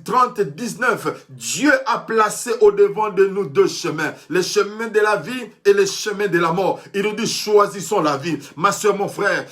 30-19, Dieu a placé au devant de nous deux chemins, le chemin de la vie et le chemin de la mort. Il nous dit, choisissons la vie. Ma soeur, mon frère,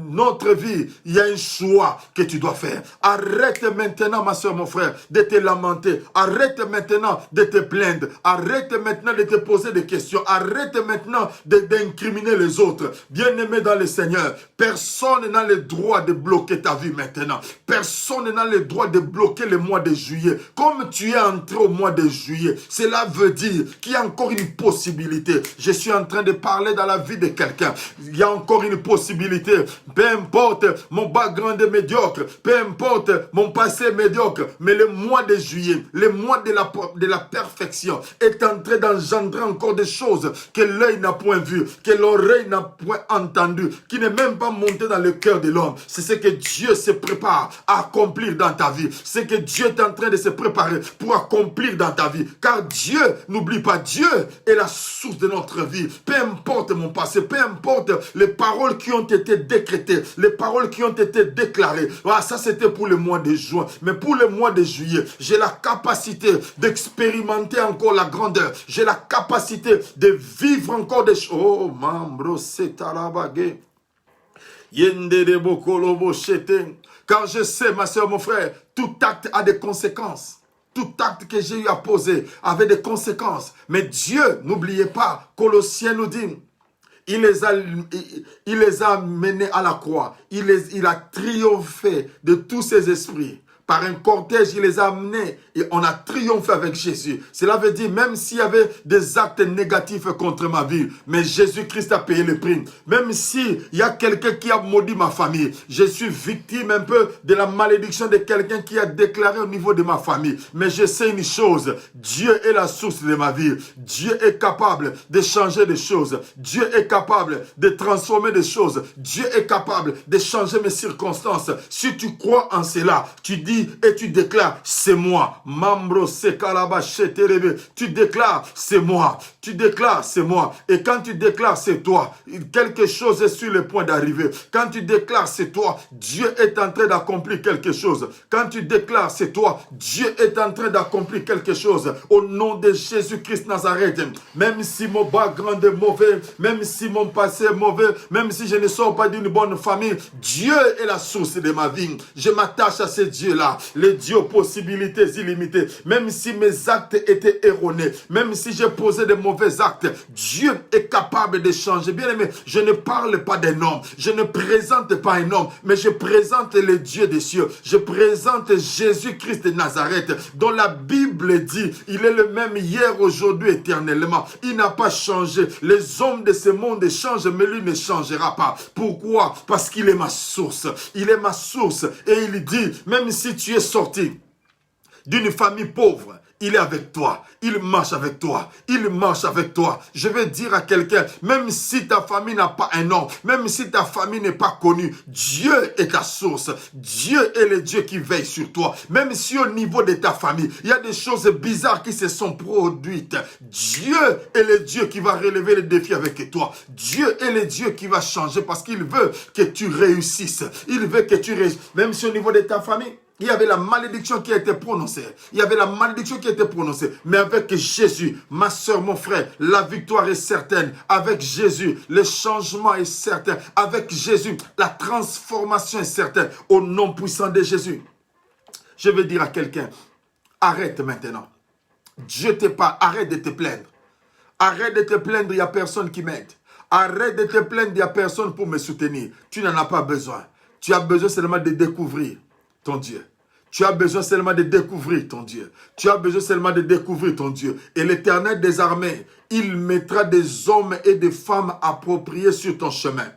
notre vie, il y a un choix que tu dois faire. Arrête maintenant, ma soeur, mon frère, de te lamenter. Arrête maintenant de te plaindre. Arrête maintenant de te poser des questions. Arrête maintenant d'incriminer les autres. Bien-aimé dans le Seigneur, personne n'a le droit de bloquer ta vie maintenant. Personne n'a le droit de bloquer le mois de juillet. Comme tu es entré au mois de juillet, cela veut dire qu'il y a encore une possibilité. Je suis en train de parler dans la vie de quelqu'un. Il y a encore une possibilité. Peu importe mon background est médiocre, peu importe mon passé est médiocre, mais le mois de juillet, le mois de la perfection est en train d'engendrer encore des choses que l'œil n'a point vu, que l'oreille n'a point entendu, qui n'est même pas monté dans le cœur de l'homme. C'est ce que Dieu se prépare à accomplir dans ta vie. C'est que Dieu est en train de se préparer pour accomplir dans ta vie. Car Dieu, n'oublie pas, Dieu est la source de notre vie. Peu importe mon passé, peu importe les paroles qui ont été décrétées, les paroles qui ont été déclarées. Ah, ça c'était pour le mois de juin. Mais pour le mois de juillet, j'ai la capacité d'expérimenter encore la grandeur. J'ai la capacité de vivre encore des choses. Oh, Mambro, c'est à la bague. Car je sais, ma soeur, mon frère, tout acte a des conséquences. Tout acte que j'ai eu à poser avait des conséquences. Mais Dieu, n'oubliez pas, Colossiens nous dit, il les a menés à la croix. Il a triomphé de tous ces esprits Par un cortège, il les a amenés et on a triomphé avec Jésus. Cela veut dire, même s'il y avait des actes négatifs contre ma vie, mais Jésus-Christ a payé le prix. Même s'il y a quelqu'un qui a maudit ma famille, je suis victime un peu de la malédiction de quelqu'un qui a déclaré au niveau de ma famille. Mais je sais une chose, Dieu est la source de ma vie. Dieu est capable de changer des choses. Dieu est capable de transformer des choses. Dieu est capable de changer mes circonstances. Si tu crois en cela, tu dis et tu déclares, c'est moi. Mambro sekalaba sheterebe. Tu déclares, c'est moi. Tu déclares, c'est moi. Et quand tu déclares, c'est toi. Quelque chose est sur le point d'arriver. Quand tu déclares, c'est toi. Dieu est en train d'accomplir quelque chose. Quand tu déclares, c'est toi. Dieu est en train d'accomplir quelque chose. Au nom de Jésus-Christ Nazareth. Même si mon background est mauvais, même si mon passé est mauvais, même si je ne sors pas d'une bonne famille, Dieu est la source de ma vie. Je m'attache à ce Dieu-là, le Dieu aux possibilités illimitées. Même si mes actes étaient erronés, même si j'ai posé de mauvais actes, Dieu est capable de changer. Bien aimé, je ne parle pas d'un homme, je ne présente pas un homme, mais je présente le Dieu des cieux. Je présente Jésus-Christ de Nazareth, dont la Bible dit, il est le même hier, aujourd'hui, éternellement. Il n'a pas changé. Les hommes de ce monde changent, mais lui ne changera pas. Pourquoi? Parce qu'il est ma source. Il est ma source. Et il dit, même si tu es sorti d'une famille pauvre, il est avec toi. Il marche avec toi. Il marche avec toi. Je vais dire à quelqu'un, même si ta famille n'a pas un nom, même si ta famille n'est pas connue, Dieu est ta source. Dieu est le Dieu qui veille sur toi. Même si au niveau de ta famille, il y a des choses bizarres qui se sont produites, Dieu est le Dieu qui va relever les défis avec toi. Dieu est le Dieu qui va changer parce qu'il veut que tu réussisses. Il veut que tu réussisses. Même si au niveau de ta famille, il y avait la malédiction qui a été prononcée. Il y avait la malédiction qui a été prononcée. Mais avec Jésus, ma soeur, mon frère, la victoire est certaine. Avec Jésus, le changement est certain. Avec Jésus, la transformation est certaine. Au nom puissant de Jésus. Je veux dire à quelqu'un, arrête maintenant. Dieu te parle, arrête de te plaindre. Arrête de te plaindre, il n'y a personne qui m'aide. Arrête de te plaindre, il n'y a personne pour me soutenir. Tu n'en as pas besoin. Tu as besoin seulement de découvrir ton Dieu. Tu as besoin seulement de découvrir ton Dieu. Tu as besoin seulement de découvrir ton Dieu. Et l'Éternel des armées, il mettra des hommes et des femmes appropriés sur ton chemin.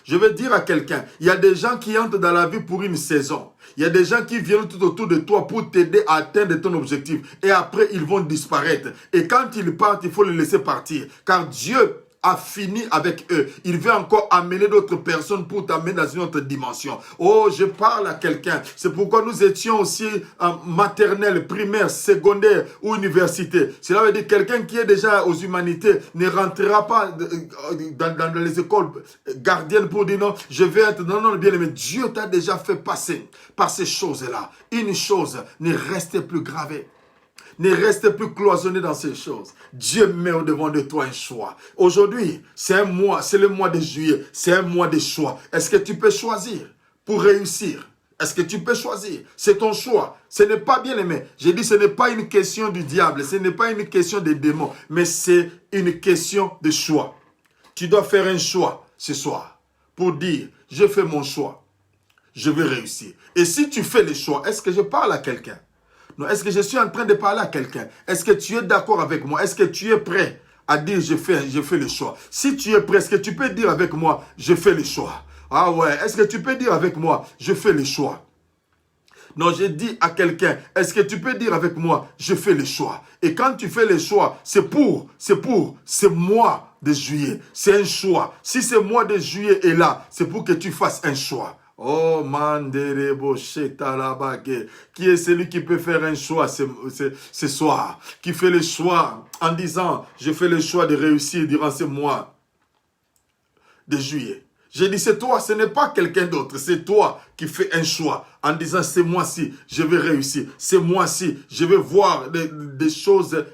Je veux dire à quelqu'un, il y a des gens qui entrent dans la vie pour une saison. Il y a des gens qui viennent tout autour de toi pour t'aider à atteindre ton objectif. Et après, ils vont disparaître. Et quand ils partent, il faut les laisser partir. Car Dieu a fini avec eux. Il veut encore amener d'autres personnes pour t'amener dans une autre dimension. Oh, je parle à quelqu'un. C'est pourquoi nous étions aussi en maternelle, primaire, secondaire ou université. Cela veut dire quelqu'un qui est déjà aux humanités ne rentrera pas dans les écoles gardiennes pour dire non, je vais être... Non, bien aimé, Dieu t'a déjà fait passer par ces choses-là. Une chose ne reste plus gravée. Ne reste plus cloisonné dans ces choses. Dieu met au devant de toi un choix. Aujourd'hui, c'est un mois, c'est le mois de juillet. C'est un mois de choix. Est-ce que tu peux choisir pour réussir? Est-ce que tu peux choisir? C'est ton choix. Ce n'est pas bien aimé. J'ai dit ce n'est pas une question du diable. Ce n'est pas une question des démons. Mais c'est une question de choix. Tu dois faire un choix ce soir pour dire, je fais mon choix. Je vais réussir. Et si tu fais le choix, est-ce que je parle à quelqu'un? Non, est-ce que je suis en train de parler à quelqu'un? Est-ce que tu es d'accord avec moi? Est-ce que tu es prêt à dire je fais le choix? Si tu es prêt, est-ce que tu peux dire avec moi je fais le choix? Ah ouais, est-ce que tu peux dire avec moi je fais le choix? Non, j'ai dit à quelqu'un, est-ce que tu peux dire avec moi je fais le choix? Et quand tu fais le choix, c'est mois de juillet. C'est un choix. Si ce mois de juillet est là, c'est pour que tu fasses un choix. Oh, Manderebo Shetalabake. Qui est celui qui peut faire un choix ce soir? Qui fait le choix en disant, je fais le choix de réussir durant ce mois de juillet. J'ai dit, c'est toi, ce n'est pas quelqu'un d'autre. C'est toi qui fais un choix en disant, ce mois-ci, je vais réussir. Ce mois-ci, je vais voir des choses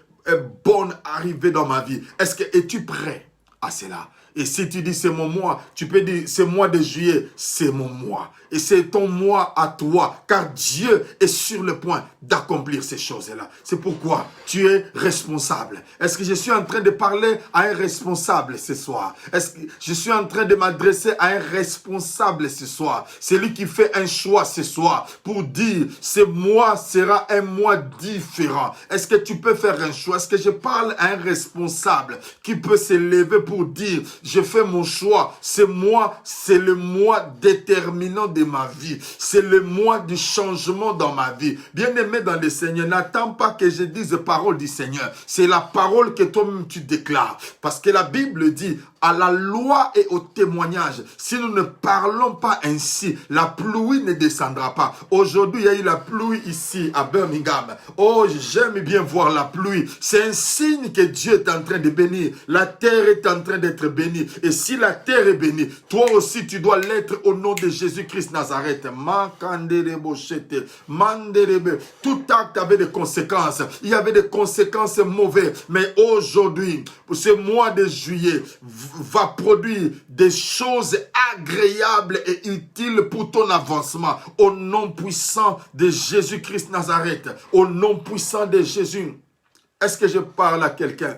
bonnes arriver dans ma vie. Es-tu prêt à cela? Et si tu dis c'est mon mois, tu peux dire c'est mois de juillet, c'est mon mois. Et c'est ton mois à toi, car Dieu est sur le point d'accomplir ces choses-là. C'est pourquoi tu es responsable. Est-ce que je suis en train de parler à un responsable ce soir? Est-ce que je suis en train de m'adresser à un responsable ce soir? C'est lui qui fait un choix ce soir pour dire ce mois sera un mois différent. Est-ce que tu peux faire un choix? Est-ce que je parle à un responsable qui peut se lever pour dire je fais mon choix. Ce mois, c'est le mois déterminant de ma vie. C'est le mois du changement dans ma vie. Bien-aimé dans le Seigneur, n'attends pas que je dise parole du Seigneur. C'est la parole que toi-même tu déclares. Parce que la Bible dit, à la loi et au témoignage, si nous ne parlons pas ainsi, la pluie ne descendra pas. Aujourd'hui, il y a eu la pluie ici à Birmingham. Oh, j'aime bien voir la pluie. C'est un signe que Dieu est en train de bénir. La terre est en train d'être bénie. Et si la terre est bénie, toi aussi tu dois l'être au nom de Jésus-Christ Nazareth. Tout acte avait des conséquences. Il y avait des conséquences mauvaises. Mais aujourd'hui, ce mois de juillet va produire des choses agréables et utiles pour ton avancement. Au nom puissant de Jésus-Christ Nazareth. Au nom puissant de Jésus. Est-ce que je parle à quelqu'un?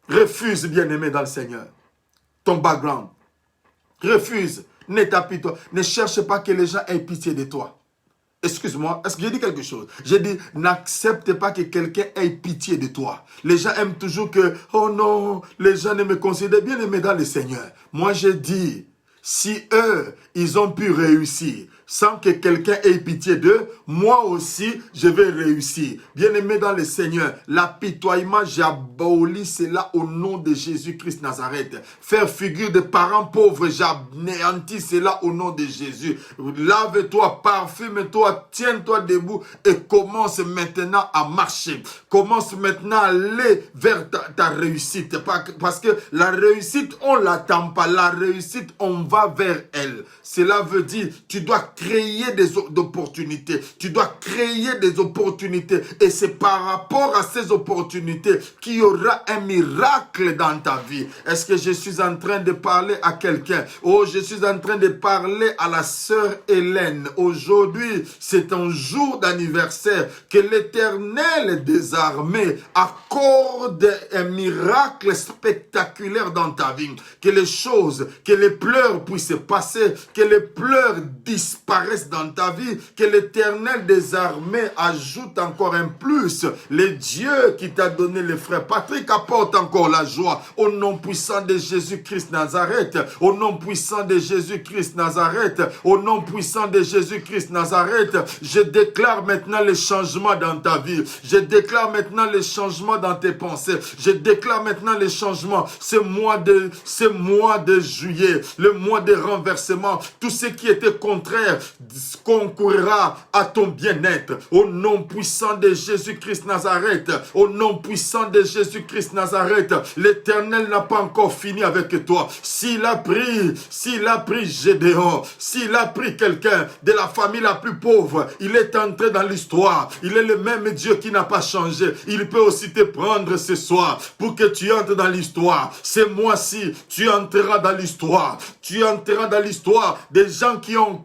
Refuse, bien-aimé dans le Seigneur, ton background. Refuse, ne t'apitoie. Ne cherche pas que les gens aient pitié de toi. Excuse-moi, est-ce que j'ai dit quelque chose? J'ai dit, n'accepte pas que quelqu'un ait pitié de toi. Les gens aiment toujours que, oh non, les gens ne me considèrent bien aimé dans le Seigneur. Moi, j'ai dit, si eux, ils ont pu réussir sans que quelqu'un ait pitié d'eux, moi aussi, je vais réussir. Bien-aimé dans le Seigneur, l'apitoiement, j'abolis cela au nom de Jésus-Christ Nazareth. Faire figure de parents pauvres, j'anéantis cela au nom de Jésus. Lave-toi, parfume-toi, tiens-toi debout et commence maintenant à marcher. Commence maintenant à aller vers ta réussite. Parce que la réussite, on ne l'attend pas. La réussite, on va vers elle. Cela veut dire, tu dois créer des opportunités. Tu dois créer des opportunités. Et c'est par rapport à ces opportunités qu'il y aura un miracle dans ta vie. Est-ce que je suis en train de parler à quelqu'un? Oh, je suis en train de parler à la sœur Hélène. Aujourd'hui, c'est un jour d'anniversaire. Que l'Éternel des armées accorde un miracle spectaculaire dans ta vie. Que les choses, que les pleurs puissent passer, que les pleurs disparaissent dans ta vie, que l'Éternel des armées ajoute encore un plus. Le Dieu qui t'a donné le frère Patrick apporte encore la joie. Au nom puissant de Jésus-Christ Nazareth, au nom puissant de Jésus-Christ Nazareth, au nom puissant de Jésus-Christ Nazareth, je déclare maintenant le changement dans ta vie. Je déclare maintenant le changement dans tes pensées. Je déclare maintenant le changement. Ce mois de juillet, le mois de renversement, tout ce qui était contraire concourra à ton bien-être. Au nom puissant de Jésus-Christ Nazareth, au nom puissant de Jésus-Christ Nazareth, l'Éternel n'a pas encore fini avec toi. S'il a pris Gédéon, s'il a pris quelqu'un de la famille la plus pauvre, il est entré dans l'histoire. Il est le même Dieu qui n'a pas changé. Il peut aussi te prendre ce soir pour que tu entres dans l'histoire. Ce mois-ci, tu entreras dans l'histoire. Tu entreras dans l'histoire des gens qui ont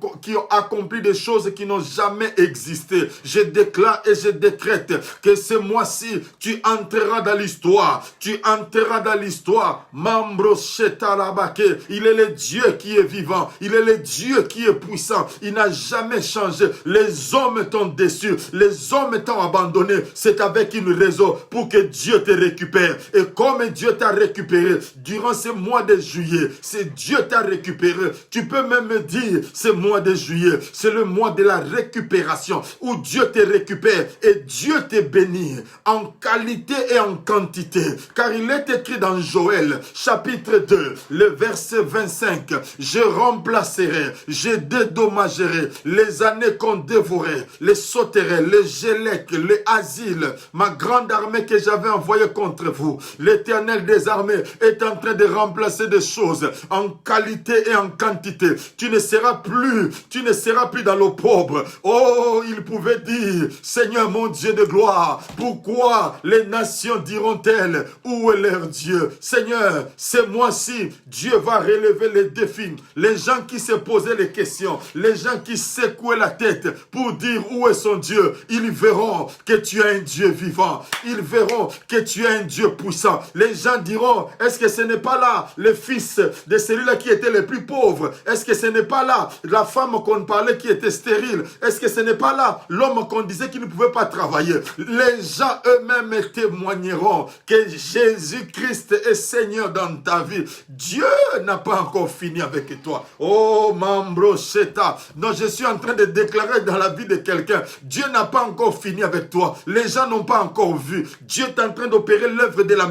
accompli des choses qui n'ont jamais existé. Je déclare et je décrète que ce mois-ci, tu entreras dans l'histoire. Tu entreras dans l'histoire. Mambro Shetarabake. Il est le Dieu qui est vivant. Il est le Dieu qui est puissant. Il n'a jamais changé. Les hommes t'ont déçu. Les hommes t'ont abandonné. C'est avec une raison pour que Dieu te récupère. Et comme Dieu t'a récupéré durant ce mois de juillet, c'est Dieu t'a récupéré. Tu peux même me dire, ce mois de juillet, c'est le mois de la récupération où Dieu te récupère et Dieu te bénit en qualité et en quantité. Car il est écrit dans Joël, chapitre 2, le verset 25, je remplacerai, je dédommagerai les années qu'on dévorait, les sauterai, les gélèques, les asiles, ma grande armée que j'avais envoyée contre vous. L'Éternel des armées est en train de remplacer des choses en qualité qualité et en quantité. Tu ne seras plus dans l'eau pauvre. Oh, il pouvait dire, Seigneur mon Dieu de gloire, pourquoi les nations diront-elles, où est leur Dieu? Seigneur, ce mois-ci, Dieu va relever les défis. Les gens qui se posaient les questions, les gens qui secouaient la tête pour dire où est son Dieu, ils verront que tu es un Dieu vivant. Ils verront que tu es un Dieu puissant. Les gens diront, est-ce que ce n'est pas là le fils de celui-là qui était le plus pauvre? Est-ce que ce n'est pas là la femme qu'on parlait qui était stérile? Est-ce que ce n'est pas là l'homme qu'on disait qu'il ne pouvait pas travailler? Les gens eux-mêmes témoigneront que Jésus-Christ est Seigneur dans ta vie. Dieu n'a pas encore fini avec toi. Oh, Mambro Sheta. Non, je suis en train de déclarer dans la vie de quelqu'un, Dieu n'a pas encore fini avec toi. Les gens n'ont pas encore vu. Dieu est en train d'opérer l'œuvre de la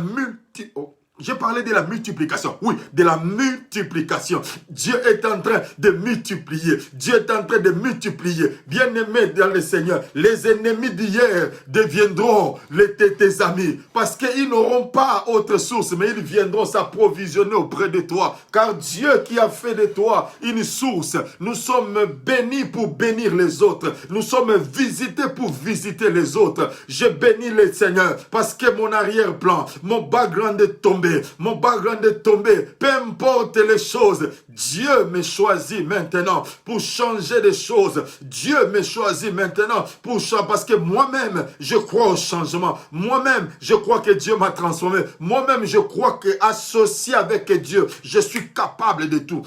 J'ai parlé de la multiplication. Oui, de la multiplication. Dieu est en train de multiplier. Dieu est en train de multiplier. Bien-aimés dans le Seigneur, les ennemis d'hier deviendront tes amis. Parce qu'ils n'auront pas autre source, mais ils viendront s'approvisionner auprès de toi. Car Dieu qui a fait de toi une source, nous sommes bénis pour bénir les autres. Nous sommes visités pour visiter les autres. Je bénis le Seigneur parce que mon arrière-plan, mon background est tombé. Mon background est tombé. Peu importe les choses, Dieu me choisit maintenant pour changer les choses. Dieu me choisit maintenant pour changer. Parce que moi-même, je crois au changement. Moi-même, je crois que Dieu m'a transformé. Moi-même, je crois qu'associé avec Dieu, je suis capable de tout.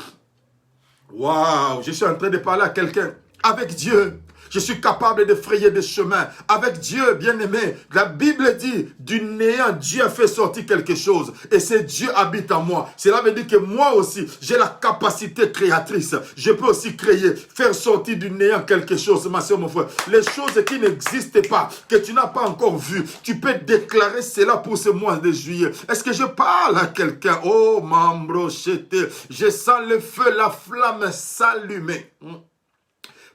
Waouh, je suis en train de parler à quelqu'un. Avec Dieu, je suis capable de frayer des chemins. Avec Dieu, bien-aimé, la Bible dit, du néant, Dieu a fait sortir quelque chose. Et c'est Dieu habite en moi. Cela veut dire que moi aussi, j'ai la capacité créatrice. Je peux aussi créer, faire sortir du néant quelque chose, ma soeur, mon frère. Les choses qui n'existent pas, que tu n'as pas encore vues, tu peux déclarer cela pour ce mois de juillet. Est-ce que je parle à quelqu'un? Oh, Mambrochete, je sens le feu, la flamme s'allumer.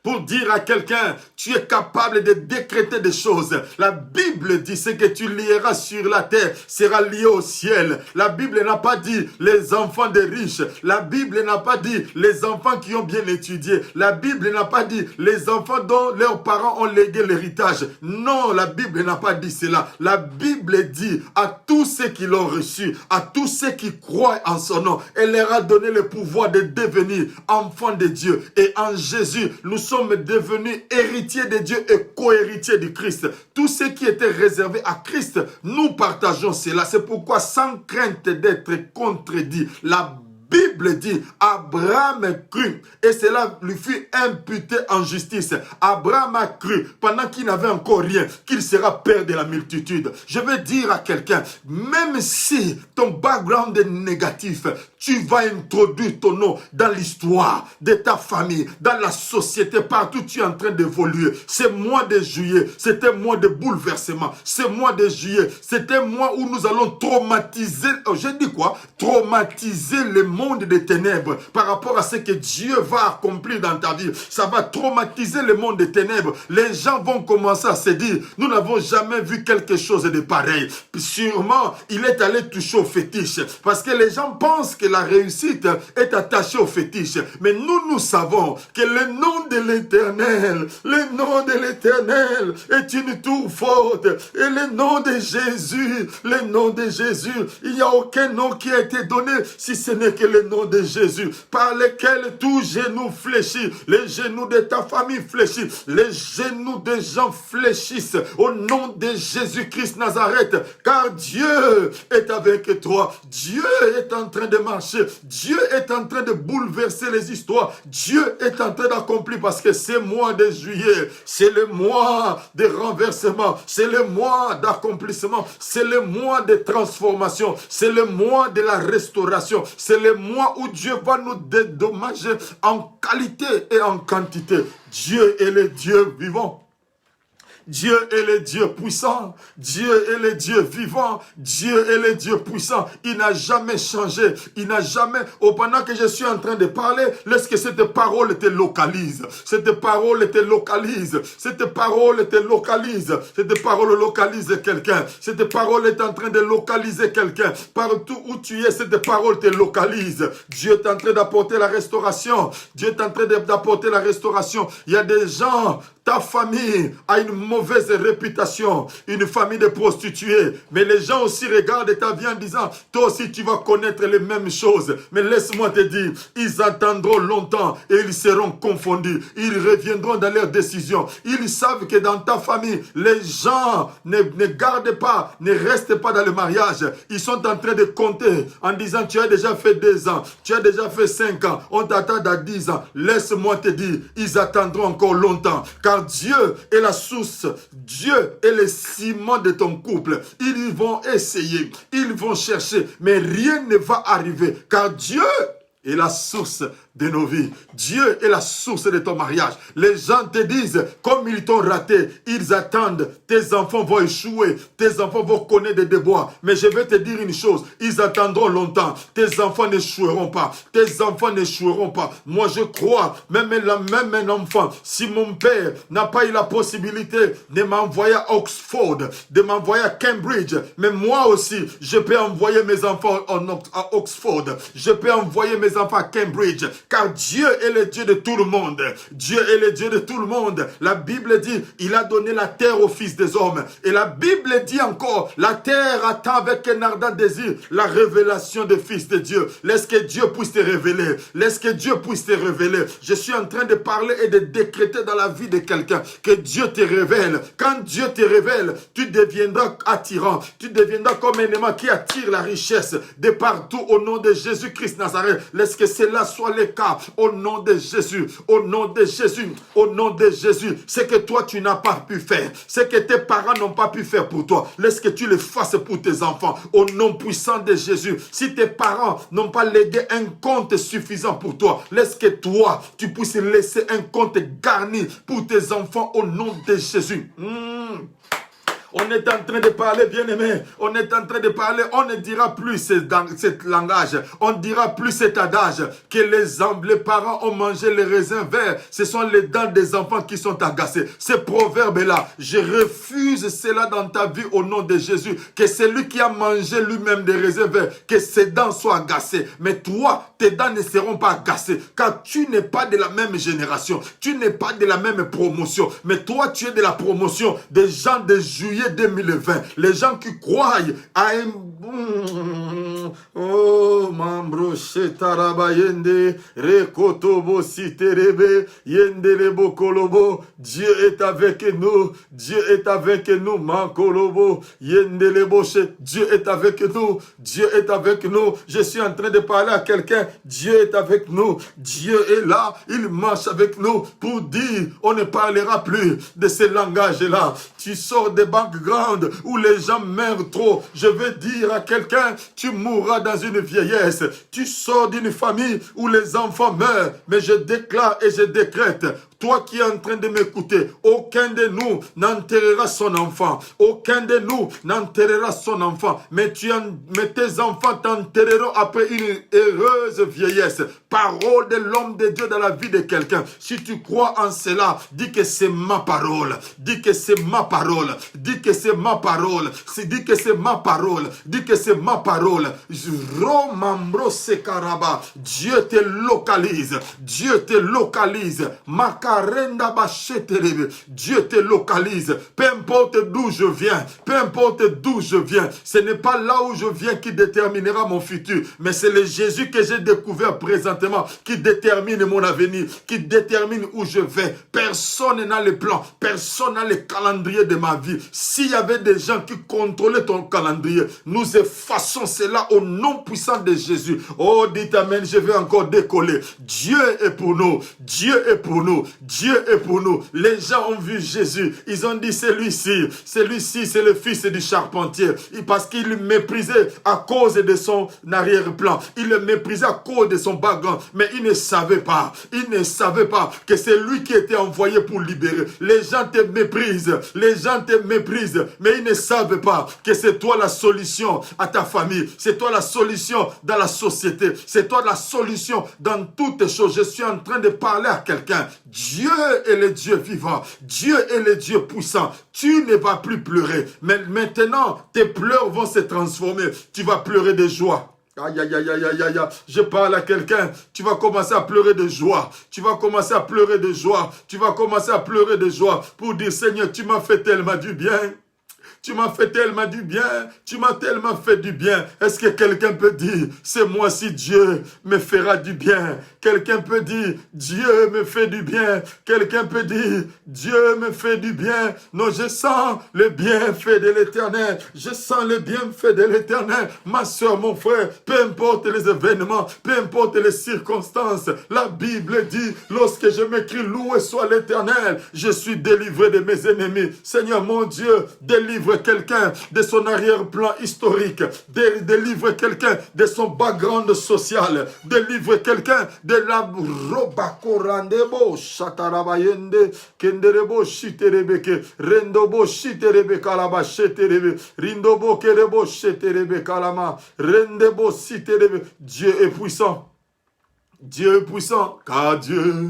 Pour dire à quelqu'un, tu es capable de décréter des choses. La Bible dit, ce que tu lieras sur la terre sera lié au ciel. La Bible n'a pas dit les enfants des riches. La Bible n'a pas dit les enfants qui ont bien étudié. La Bible n'a pas dit les enfants dont leurs parents ont légué l'héritage. Non, la Bible n'a pas dit cela. La Bible dit à tous ceux qui l'ont reçu, à tous ceux qui croient en son nom, elle leur a donné le pouvoir de devenir enfants de Dieu. Et en Jésus, nous sommes devenus héritiers de Dieu et co-héritiers du Christ. Tout ce qui était réservé à Christ, nous partageons cela. C'est pourquoi, sans crainte d'être contredit, la Bible dit, Abraham crut et cela lui fut imputé en justice. Abraham a cru pendant qu'il n'avait encore rien, qu'il sera père de la multitude. Je veux dire à quelqu'un, même si ton background est négatif, tu vas introduire ton nom dans l'histoire de ta famille, dans la société, partout où tu es en train d'évoluer. Ce mois de juillet, c'était un mois de bouleversement. Ce mois de juillet, c'était un mois où nous allons traumatiser, j'ai dit quoi? Traumatiser le monde des ténèbres par rapport à ce que Dieu va accomplir dans ta vie. Ça va traumatiser le monde des ténèbres. Les gens vont commencer à se dire, nous n'avons jamais vu quelque chose de pareil. Puis sûrement, il est allé toucher au fétiche. Parce que les gens pensent que la réussite est attachée au fétiche. Mais nous savons que le nom de l'Éternel, est une tour forte. Et le nom de Jésus, il n'y a aucun nom qui a été donné si ce n'est que le nom de Jésus, par lequel tout genou fléchit, les genoux de ta famille fléchissent, les genoux des gens fléchissent au nom de Jésus-Christ Nazareth, car Dieu est avec toi. Dieu est en train de marcher. Dieu est en train de bouleverser les histoires. Dieu est en train d'accomplir parce que ce mois de juillet, c'est le mois de renversement, c'est le mois d'accomplissement, c'est le mois de transformation, c'est le mois de la restauration, c'est le mois où Dieu va nous dédommager en qualité et en quantité. Dieu est le Dieu vivant. Dieu est le Dieu puissant. Dieu est le Dieu vivant. Dieu est le Dieu puissant. Il n'a jamais changé. Il n'a jamais... pendant que je suis en train de parler, laisse que cette parole te localise. Cette parole te localise. Cette parole te localise. Cette parole localise quelqu'un. Cette parole est en train de localiser quelqu'un. Partout où tu es, cette parole te localise. Dieu est en train d'apporter la restauration. Dieu est en train d'apporter la restauration. Il y a des gens... Ta famille a une mauvaise réputation, une famille de prostituées. Mais les gens aussi regardent ta vie en disant, toi aussi tu vas connaître les mêmes choses. Mais laisse-moi te dire, ils attendront longtemps et ils seront confondus. Ils reviendront dans leurs décisions. Ils savent que dans ta famille, les gens ne gardent pas, ne restent pas dans le mariage. Ils sont en train de compter en disant, tu as déjà fait 2 ans, tu as déjà fait 5 ans, on t'attend à 10 ans. Laisse-moi te dire, ils attendront encore longtemps. Car Dieu est la source, Dieu est le ciment de ton couple. Ils vont essayer, ils vont chercher, mais rien ne va arriver. Car Dieu est la source de nos vies. Dieu est la source de ton mariage. Les gens te disent, comme ils t'ont raté, ils attendent. Tes enfants vont échouer. Tes enfants vont connaître des déboires. Mais je vais te dire une chose, ils attendront longtemps. Tes enfants n'échoueront pas. Tes enfants n'échoueront pas. Moi, je crois, même un enfant, si mon père n'a pas eu la possibilité de m'envoyer à Oxford, de m'envoyer à Cambridge, mais moi aussi, je peux envoyer mes enfants à Oxford. Je peux envoyer mes enfants à Cambridge. Car Dieu est le Dieu de tout le monde. Dieu est le Dieu de tout le monde. La Bible dit, il a donné la terre aux fils des hommes. Et la Bible dit encore, la terre attend avec un ardent désir la révélation des fils de Dieu. Laisse que Dieu puisse te révéler. Laisse que Dieu puisse te révéler. Je suis en train de parler et de décréter dans la vie de quelqu'un que Dieu te révèle. Quand Dieu te révèle, tu deviendras attirant. Tu deviendras comme un aimant qui attire la richesse de partout au nom de Jésus-Christ Nazareth. Laisse que cela soit le cas au nom de Jésus, au nom de Jésus, au nom de Jésus. Ce que toi tu n'as pas pu faire, ce que tes parents n'ont pas pu faire pour toi, laisse que tu le fasses pour tes enfants au nom puissant de Jésus. Si tes parents n'ont pas légué un compte suffisant pour toi, laisse que toi tu puisses laisser un compte garni pour tes enfants au nom de Jésus. On est en train de parler, bien-aimé. On est en train de parler. On ne dira plus ce langage. On ne dira plus cet adage que les parents ont mangé les raisins verts. Ce sont les dents des enfants qui sont agacées. Ce proverbe-là, je refuse cela dans ta vie au nom de Jésus. Que celui qui a mangé lui-même des raisins verts, que ses dents soient agacées. Mais toi, tes dents ne seront pas agacées. Car tu n'es pas de la même génération. Tu n'es pas de la même promotion. Mais toi, tu es de la promotion des gens de juillet 2020, les gens qui croient à un mambro shetaraba yende rekotobo siterebe yendelebo kolobo. Dieu est avec nous, Dieu est avec nous, mankolobo yendelebo. Dieu est avec nous, Dieu est avec nous. Je suis en train de parler à quelqu'un. Dieu est avec nous, Dieu est là, il marche avec nous pour dire, on ne parlera plus de ce langage-là. Tu sors des banques grandes où les gens meurent trop. Je veux dire à quelqu'un, tu mourras dans une vieillesse. Tu sors d'une famille où les enfants meurent. Mais je déclare et je décrète, toi qui es en train de m'écouter, aucun de nous n'enterrera son enfant. Aucun de nous n'enterrera son enfant. Mais tes enfants t'enterreront après une heureuse vieillesse. Parole de l'homme de Dieu dans la vie de quelqu'un. Si tu crois en cela, dis que c'est ma parole. Dis que c'est ma parole. Dis que c'est ma parole. Dis que c'est ma parole. Dis que c'est ma parole. Romambro sekaraba. Dieu te localise. Dieu te localise. Dieu te localise. Peu importe d'où je viens, peu importe d'où je viens, ce n'est pas là où je viens qui déterminera mon futur, mais c'est le Jésus que j'ai découvert présentement qui détermine mon avenir, qui détermine où je vais. Personne n'a le plan, personne n'a le calendrier de ma vie. S'il y avait des gens qui contrôlaient ton calendrier, nous effaçons cela au nom puissant de Jésus. Oh, dites amen, je vais encore décoller. Dieu est pour nous, Dieu est pour nous. Dieu est pour nous. Les gens ont vu Jésus. Ils ont dit, celui-ci, c'est le fils du charpentier. Parce qu'il le méprisait à cause de son arrière-plan. Il le méprisait à cause de son background. Mais il ne savait pas. Il ne savait pas que c'est lui qui était envoyé pour libérer. Les gens te méprisent. Les gens te méprisent. Mais ils ne savent pas que c'est toi la solution à ta famille. C'est toi la solution dans la société. C'est toi la solution dans toutes les choses. Je suis en train de parler à quelqu'un. Dieu est le Dieu vivant. Dieu est le Dieu puissant. Tu ne vas plus pleurer. Mais maintenant, tes pleurs vont se transformer. Tu vas pleurer de joie. Aïe, aïe, aïe, aïe, aïe, aïe. Je parle à quelqu'un. Tu vas commencer à pleurer de joie. Tu vas commencer à pleurer de joie. Tu vas commencer à pleurer de joie pour dire, Seigneur, tu m'as fait tellement du bien. Tu m'as fait tellement du bien. Tu m'as tellement fait du bien. Est-ce que quelqu'un peut dire, c'est moi si Dieu me fera du bien? Quelqu'un peut dire, Dieu me fait du bien. Quelqu'un peut dire, Dieu me fait du bien. Non, je sens le bienfait de l'Éternel. Je sens le bienfait de l'Éternel. Ma soeur, mon frère, peu importe les événements, peu importe les circonstances, la Bible dit, lorsque je m'écris, loué soit l'Éternel, je suis délivré de mes ennemis. Seigneur mon Dieu, délivre quelqu'un de son arrière-plan historique, délivre quelqu'un de son background social, délivre quelqu'un de la robakorandebo shatarabayende kenderebo shiterebeke rendobo shiterebe kalaba sheterebe rindobo kerebo sheterebe kalama rendebo siterebe. Dieu est puissant. Dieu est puissant, car Dieu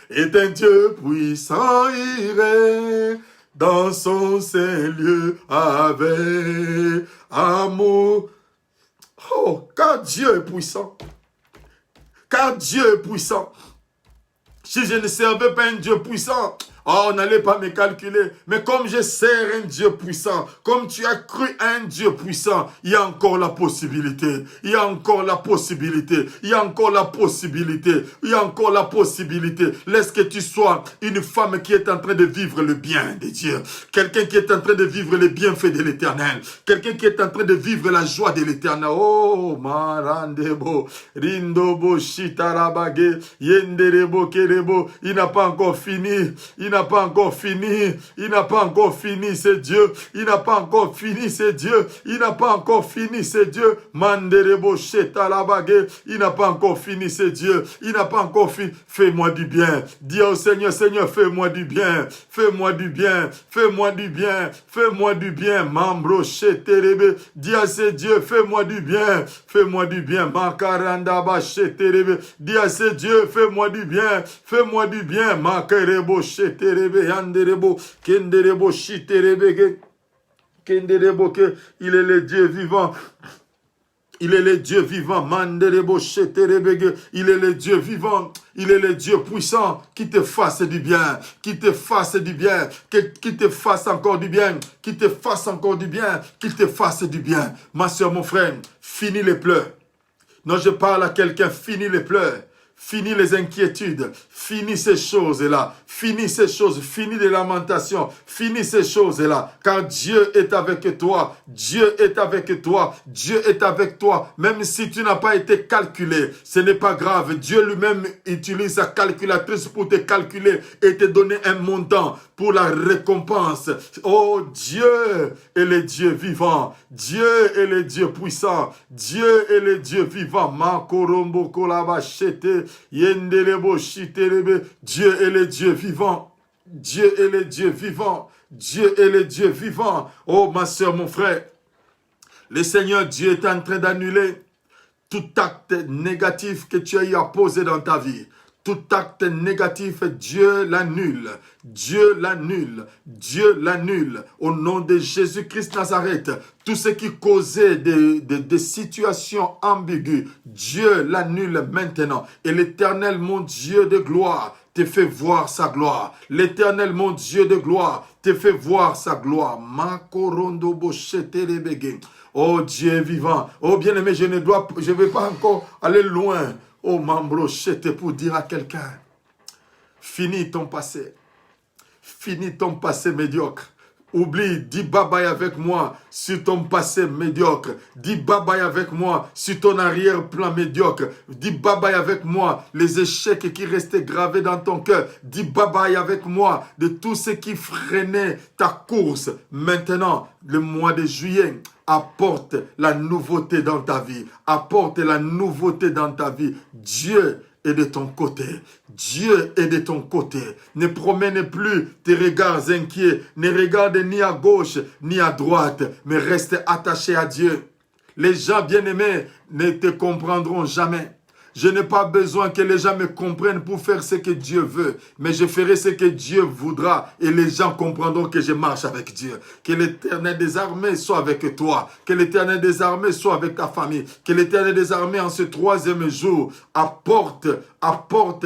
est un Dieu puissant, il règne dans son saint lieu avec amour. Oh, car Dieu est puissant. Car Dieu est puissant. Si je ne servais pas un Dieu puissant, on n'allait pas me calculer. Mais comme je sers un Dieu puissant, comme tu as cru à un Dieu puissant, il y a encore la possibilité. Il y a encore la possibilité. Il y a encore la possibilité. Il y a encore la possibilité. Laisse que tu sois une femme qui est en train de vivre le bien de Dieu. Quelqu'un qui est en train de vivre les bienfaits de l'Éternel. Quelqu'un qui est en train de vivre la joie de l'Éternel. Oh, marandebo, rindobo, shitarabage, yenderebo, kerebo. Il n'a pas encore fini. Il n'a pas encore fini. Il n'a pas encore fini, c'est Dieu. Il n'a pas encore fini, c'est Dieu. Il n'a pas encore fini, c'est Dieu. Manderebo shetalabage. Il n'a pas encore fini, c'est Dieu. Il n'a pas encore fini. Fais-moi du bien. Dis au Seigneur, Seigneur, fais-moi du bien. Fais-moi du bien. Fais-moi du bien. Fais-moi du bien. Mambro sheterebe. Dis à ce Dieu, fais-moi du bien. Fais-moi du bien. Makarandaba sheterebe. Dis à ce Dieu, fais-moi du bien. Fais-moi du bien. Makarebo sheterebe. Yanderebo, kenderebo, shiterebe, kenderebo, il est le Dieu vivant. Il est le Dieu vivant. Manderebo, sheterebe, il est le Dieu vivant. Il est le Dieu puissant qui te fasse du bien, qui te fasse du bien, qui te fasse encore du bien, qui te fasse encore du bien, qui te fasse du bien. Ma soeur, mon frère, finis les pleurs. Non, je parle à quelqu'un, finis les pleurs. Finis les inquiétudes, finis ces choses-là, finis ces choses, finis les lamentations, finis ces choses-là, car Dieu est avec toi, Dieu est avec toi, Dieu est avec toi, même si tu n'as pas été calculé, ce n'est pas grave, Dieu lui-même utilise sa calculatrice pour te calculer et te donner un montant pour la récompense. Oh, Dieu est le Dieu vivant, Dieu est le Dieu puissant, Dieu est le Dieu vivant, Makorombo kolabashete. Dieu est le Dieu vivant. Dieu est le Dieu vivant. Dieu est le Dieu vivant. Oh, ma soeur, mon frère, le Seigneur Dieu est en train d'annuler tout acte négatif que tu as eu à poser dans ta vie. Tout acte négatif, Dieu l'annule. Dieu l'annule. Dieu l'annule. Au nom de Jésus-Christ Nazareth, tout ce qui causait des situations ambiguës, Dieu l'annule maintenant. Et l'Éternel, mon Dieu de gloire, te fait voir sa gloire. L'Éternel, mon Dieu de gloire, te fait voir sa gloire. Oh Dieu vivant. Oh bien-aimé, je ne vais pas encore aller loin. Oh, Mambrochette, pour dire à quelqu'un, finis ton passé. Finis ton passé médiocre. Oublie, dis bye-bye avec moi sur ton passé médiocre. Dis bye-bye avec moi sur ton arrière-plan médiocre. Dis bye-bye avec moi les échecs qui restaient gravés dans ton cœur. Dis bye-bye avec moi de tout ce qui freinait ta course. Maintenant, le mois de juillet apporte la nouveauté dans ta vie. Apporte la nouveauté dans ta vie. Dieu est de ton côté. Dieu est de ton côté. Ne promène plus tes regards inquiets. Ne regarde ni à gauche ni à droite, mais reste attaché à Dieu. Les gens bien-aimés ne te comprendront jamais. Je n'ai pas besoin que les gens me comprennent pour faire ce que Dieu veut. Mais je ferai ce que Dieu voudra. Et les gens comprendront que je marche avec Dieu. Que l'Éternel des armées soit avec toi. Que l'Éternel des armées soit avec ta famille. Que l'Éternel des armées en ce troisième jour apporte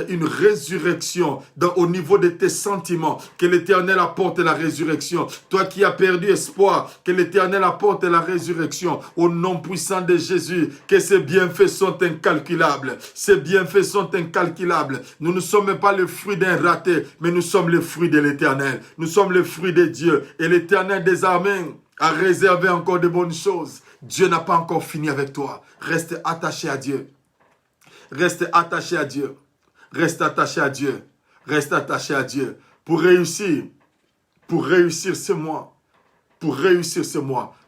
une résurrection au niveau de tes sentiments. Que l'Éternel apporte la résurrection. Toi qui as perdu espoir, que l'Éternel apporte la résurrection. Au nom puissant de Jésus, que ses bienfaits sont incalculables. Ces bienfaits sont incalculables. Nous ne sommes pas le fruit d'un raté, mais nous sommes le fruit de l'Éternel. Nous sommes le fruit de Dieu. Et l'Éternel des armées a réservé encore de bonnes choses. Dieu n'a pas encore fini avec toi. Reste attaché à Dieu. Reste attaché à Dieu. Reste attaché à Dieu. Reste attaché à Dieu. Pour réussir ce mois,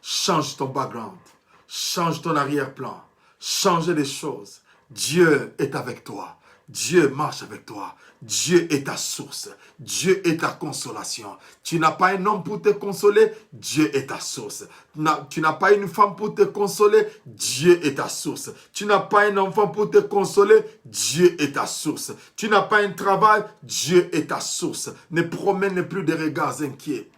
change ton background. Change ton arrière-plan. Change les choses. Dieu est avec toi. Dieu marche avec toi. Dieu est ta source. Dieu est ta consolation. Tu n'as pas un homme pour te consoler. Dieu est ta source. Tu n'as pas une femme pour te consoler. Dieu est ta source. Tu n'as pas un enfant pour te consoler. Dieu est ta source. Tu n'as pas un travail. Dieu est ta source. Ne promène plus de regards inquiets.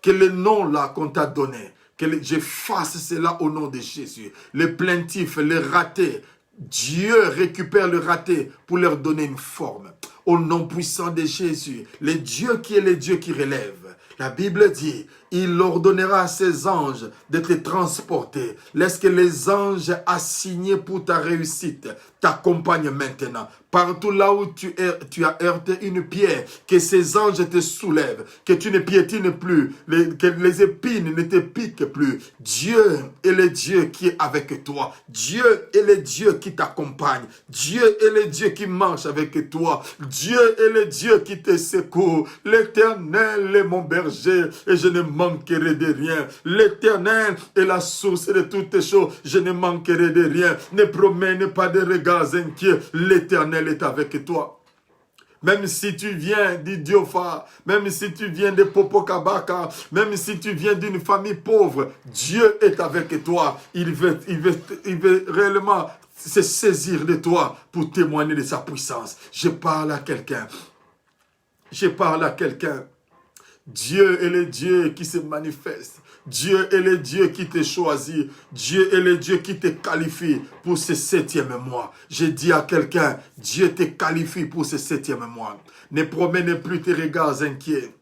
Que le nom là qu'on t'a donné, que je fasse cela au nom de Jésus. Les plaintifs, les ratés, Dieu récupère le raté pour leur donner une forme. Au nom puissant de Jésus, le Dieu qui est le Dieu qui relève. La Bible dit, il ordonnera à ses anges de te transporter. Laisse que les anges assignés pour ta réussite t'accompagnent maintenant. Partout là où tu as heurté une pierre, que ces anges te soulèvent, que tu ne piétines plus, que les épines ne te piquent plus. Dieu est le Dieu qui est avec toi. Dieu est le Dieu qui t'accompagne. Dieu est le Dieu qui marche avec toi. Dieu est le Dieu qui te secourt. L'Éternel est mon berger et je ne manquerai de rien. L'Éternel est la source de toutes choses. Je ne manquerai de rien. Ne promène pas de regards inquiets. L'Éternel est avec toi. Même si tu viens d'Idiofa, même si tu viens de Popokabaka, même si tu viens d'une famille pauvre, Dieu est avec toi. Il veut réellement se saisir de toi pour témoigner de sa puissance. Je parle à quelqu'un. Je parle à quelqu'un. Dieu est le Dieu qui se manifeste. Dieu est le Dieu qui te choisit. Dieu est le Dieu qui te qualifie pour ce 7e mois. Je dis à quelqu'un, Dieu te qualifie pour ce 7e mois. Ne promène plus tes regards inquiets.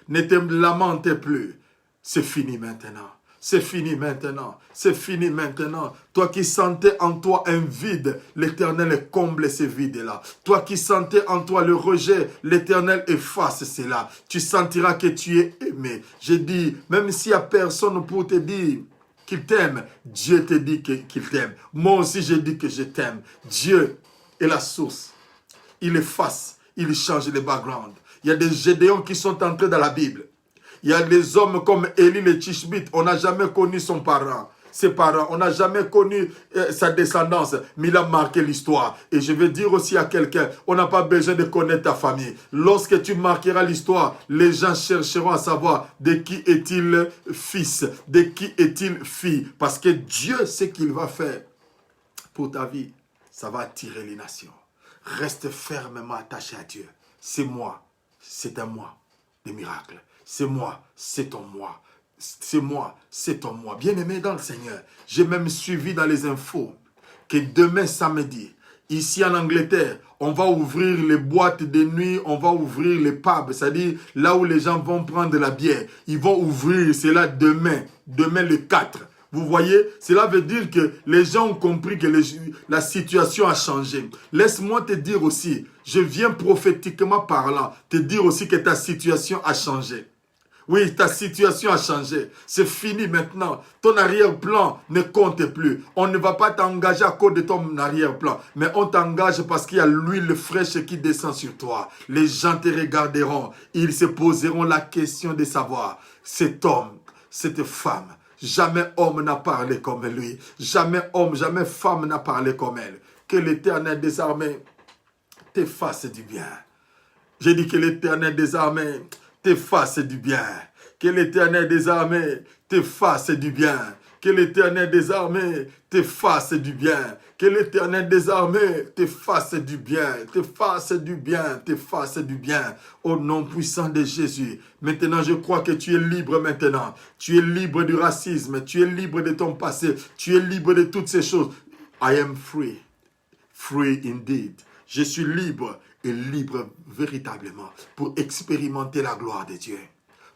Ne te lamente plus. C'est fini maintenant. C'est fini maintenant. C'est fini maintenant. Toi qui sentais en toi un vide, l'Éternel comble ce vide-là. Toi qui sentais en toi le rejet, l'Éternel efface cela. Tu sentiras que tu es aimé. Je dis, même s'il n'y a personne pour te dire qu'il t'aime, Dieu te dit qu'il t'aime. Moi aussi, je dis que je t'aime. Dieu est la source. Il efface, il change les backgrounds. Il y a des Gédéons qui sont entrés dans la Bible. Il y a des hommes comme Élie le Tishbite. On n'a jamais connu ses parents. On n'a jamais connu sa descendance. Mais il a marqué l'histoire. Et je veux dire aussi à quelqu'un, on n'a pas besoin de connaître ta famille. Lorsque tu marqueras l'histoire, les gens chercheront à savoir de qui est-il fils, de qui est-il fille. Parce que Dieu sait qu'il va faire pour ta vie. Ça va attirer les nations. Reste fermement attaché à Dieu. C'est moi. C'est un mois de miracles. C'est moi, c'est ton moi. C'est moi, c'est ton moi. Bien-aimé dans le Seigneur, j'ai même suivi dans les infos que demain samedi, ici en Angleterre, on va ouvrir les boîtes de nuit, on va ouvrir les pubs, c'est-à-dire là où les gens vont prendre de la bière. Ils vont ouvrir cela demain le 4. Vous voyez, cela veut dire que les gens ont compris que la situation a changé. Laisse-moi te dire aussi, je viens prophétiquement parlant, te dire aussi que ta situation a changé. Oui, ta situation a changé. C'est fini maintenant. Ton arrière-plan ne compte plus. On ne va pas t'engager à cause de ton arrière-plan. Mais on t'engage parce qu'il y a l'huile fraîche qui descend sur toi. Les gens te regarderont. Ils se poseront la question de savoir, cet homme, cette femme, jamais homme n'a parlé comme lui. Jamais homme, jamais femme n'a parlé comme elle. Que l'Éternel des armées te fasse du bien. J'ai dit que l'Éternel des armées te fasse du bien. Que l'Éternel des armées te fasse du bien. Que l'Éternel des armées te fasse du bien. Que l'Éternel des armées te fasse du bien. Te fasse du bien. Te fasse du bien. Au nom puissant de Jésus. Maintenant, je crois que tu es libre maintenant. Tu es libre du racisme. Tu es libre de ton passé. Tu es libre de toutes ces choses. I am free. Free indeed. Je suis libre et libre véritablement pour expérimenter la gloire de Dieu,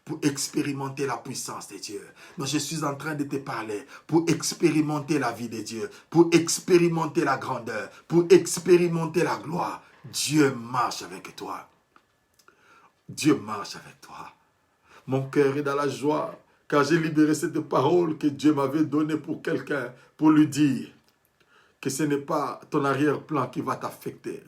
pour expérimenter la puissance de Dieu. Donc je suis en train de te parler pour expérimenter la vie de Dieu, pour expérimenter la grandeur, pour expérimenter la gloire. Dieu marche avec toi. Dieu marche avec toi. Mon cœur est dans la joie car j'ai libéré cette parole que Dieu m'avait donnée pour quelqu'un, pour lui dire que ce n'est pas ton arrière-plan qui va t'affecter.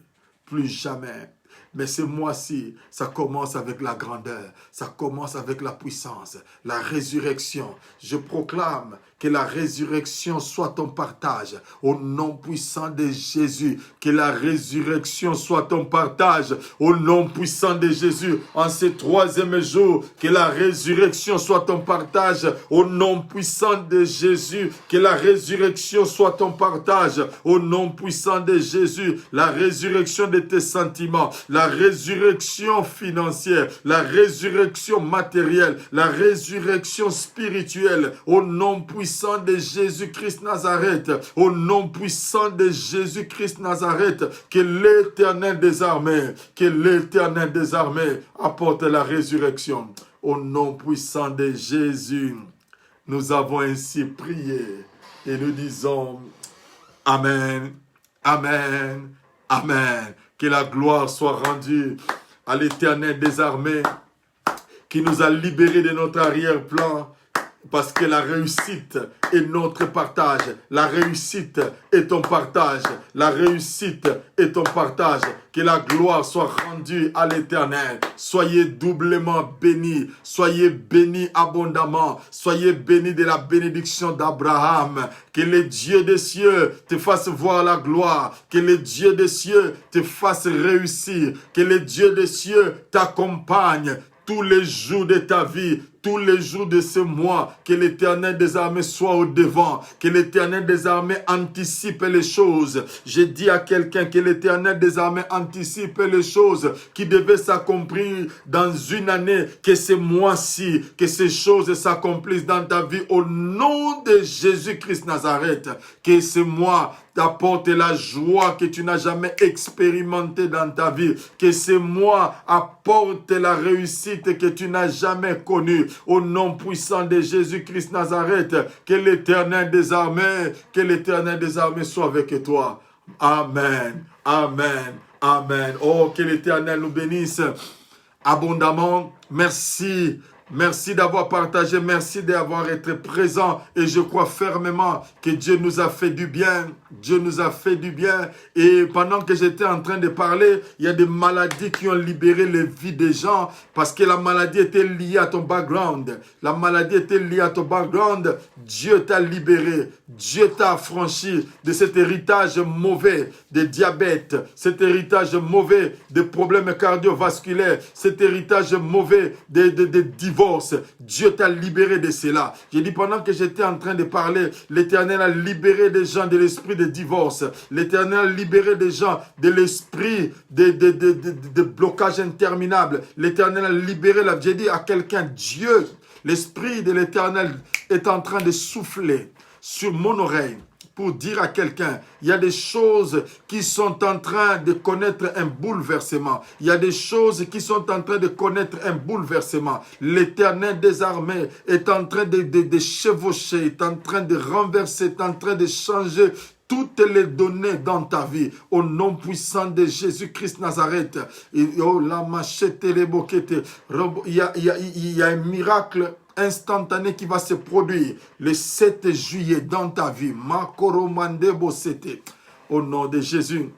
Plus jamais. Mais ce mois-ci, ça commence avec la grandeur, ça commence avec la puissance, la résurrection. Je proclame que la résurrection soit ton partage. Au nom puissant de Jésus, que la résurrection soit ton partage. Au nom puissant de Jésus, en ce troisième jour, que la résurrection soit ton partage. Au nom puissant de Jésus, que la résurrection soit ton partage. Au nom puissant de Jésus, la résurrection de tes sentiments, la résurrection financière, la résurrection matérielle, la résurrection spirituelle, au nom puissant de Jésus-Christ Nazareth, au nom puissant de Jésus-Christ Nazareth, que l'Éternel des armées, apporte la résurrection. Au nom puissant de Jésus, nous avons ainsi prié et nous disons Amen, Amen, Amen. Que la gloire soit rendue à l'Éternel des armées qui nous a libérés de notre arrière-plan parce que la réussite est notre partage. La réussite est ton partage. La réussite est ton partage. Que la gloire soit rendue à l'Éternel. Soyez doublement bénis. Soyez bénis abondamment. Soyez bénis de la bénédiction d'Abraham. Que le Dieu des cieux te fasse voir la gloire. Que le Dieu des cieux te fasse réussir. Que le Dieu des cieux t'accompagne tous les jours de ta vie, tous les jours de ce mois. Que l'Éternel des armées soit au devant, que l'Éternel des armées anticipe les choses. J'ai dit à quelqu'un que l'Éternel des armées anticipe les choses qui devaient s'accomplir dans une année, que ce mois-ci, que ces choses s'accomplissent dans ta vie au nom de Jésus-Christ Nazareth. Que ce mois t'apporte la joie que tu n'as jamais expérimentée dans ta vie. Que ce mois apporte la réussite que tu n'as jamais connue. Au nom puissant de Jésus-Christ Nazareth, que l'Éternel des armées, soit avec toi. Amen, amen, amen. Oh, que l'Éternel nous bénisse abondamment. Merci. Merci d'avoir partagé, merci d'avoir été présent et je crois fermement que Dieu nous a fait du bien. Dieu nous a fait du bien et pendant que j'étais en train de parler, il y a des maladies qui ont libéré les vies des gens parce que la maladie était liée à ton background. La maladie était liée à ton background. Dieu t'a libéré. Dieu t'a affranchi de cet héritage mauvais de diabète, cet héritage mauvais de problèmes cardiovasculaires, cet héritage mauvais de divorce. Dieu t'a libéré de cela. J'ai dit pendant que j'étais en train de parler, l'Éternel a libéré des gens de l'esprit de divorce. L'Éternel a libéré des gens de l'esprit de blocage interminable. L'Éternel a libéré la... J'ai dit à quelqu'un, Dieu, l'esprit de l'Éternel est en train de souffler sur mon oreille pour dire à quelqu'un, il y a des choses qui sont en train de connaître un bouleversement. Il y a des choses qui sont en train de connaître un bouleversement. L'Éternel des armées est en train de chevaucher, est en train de renverser, est en train de changer toutes les données dans ta vie, au nom puissant de Jésus-Christ Nazareth. Oh, la machette, les boquettes. Il y a un miracle instantané qui va se produire le 7 juillet dans ta vie. Makoromande Bossete. Au nom de Jésus,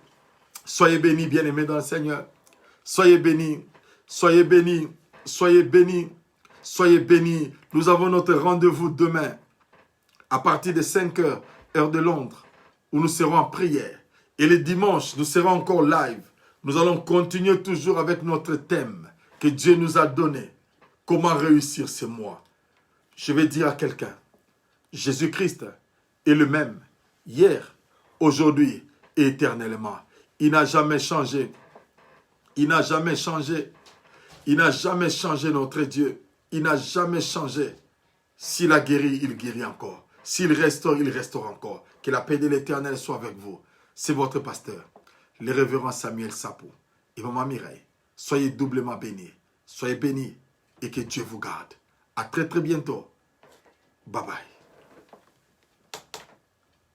soyez bénis, bien-aimés dans le Seigneur. Soyez bénis, soyez bénis, soyez bénis, soyez bénis. Nous avons notre rendez-vous demain à partir de 5 heures, heure de Londres, où nous serons en prière. Et le dimanche, nous serons encore live. Nous allons continuer toujours avec notre thème que Dieu nous a donné. Comment réussir ce mois? Je vais dire à quelqu'un, Jésus-Christ est le même, hier, aujourd'hui et éternellement. Il n'a jamais changé. Il n'a jamais changé. Il n'a jamais changé notre Dieu. Il n'a jamais changé. S'il a guéri, il guérit encore. S'il restaure, il restaure encore. Que la paix de l'Éternel soit avec vous. C'est votre pasteur, le révérend Samuel Sapou et maman Mireille. Soyez doublement bénis. Soyez bénis et que Dieu vous garde. À très très bientôt. Bye bye.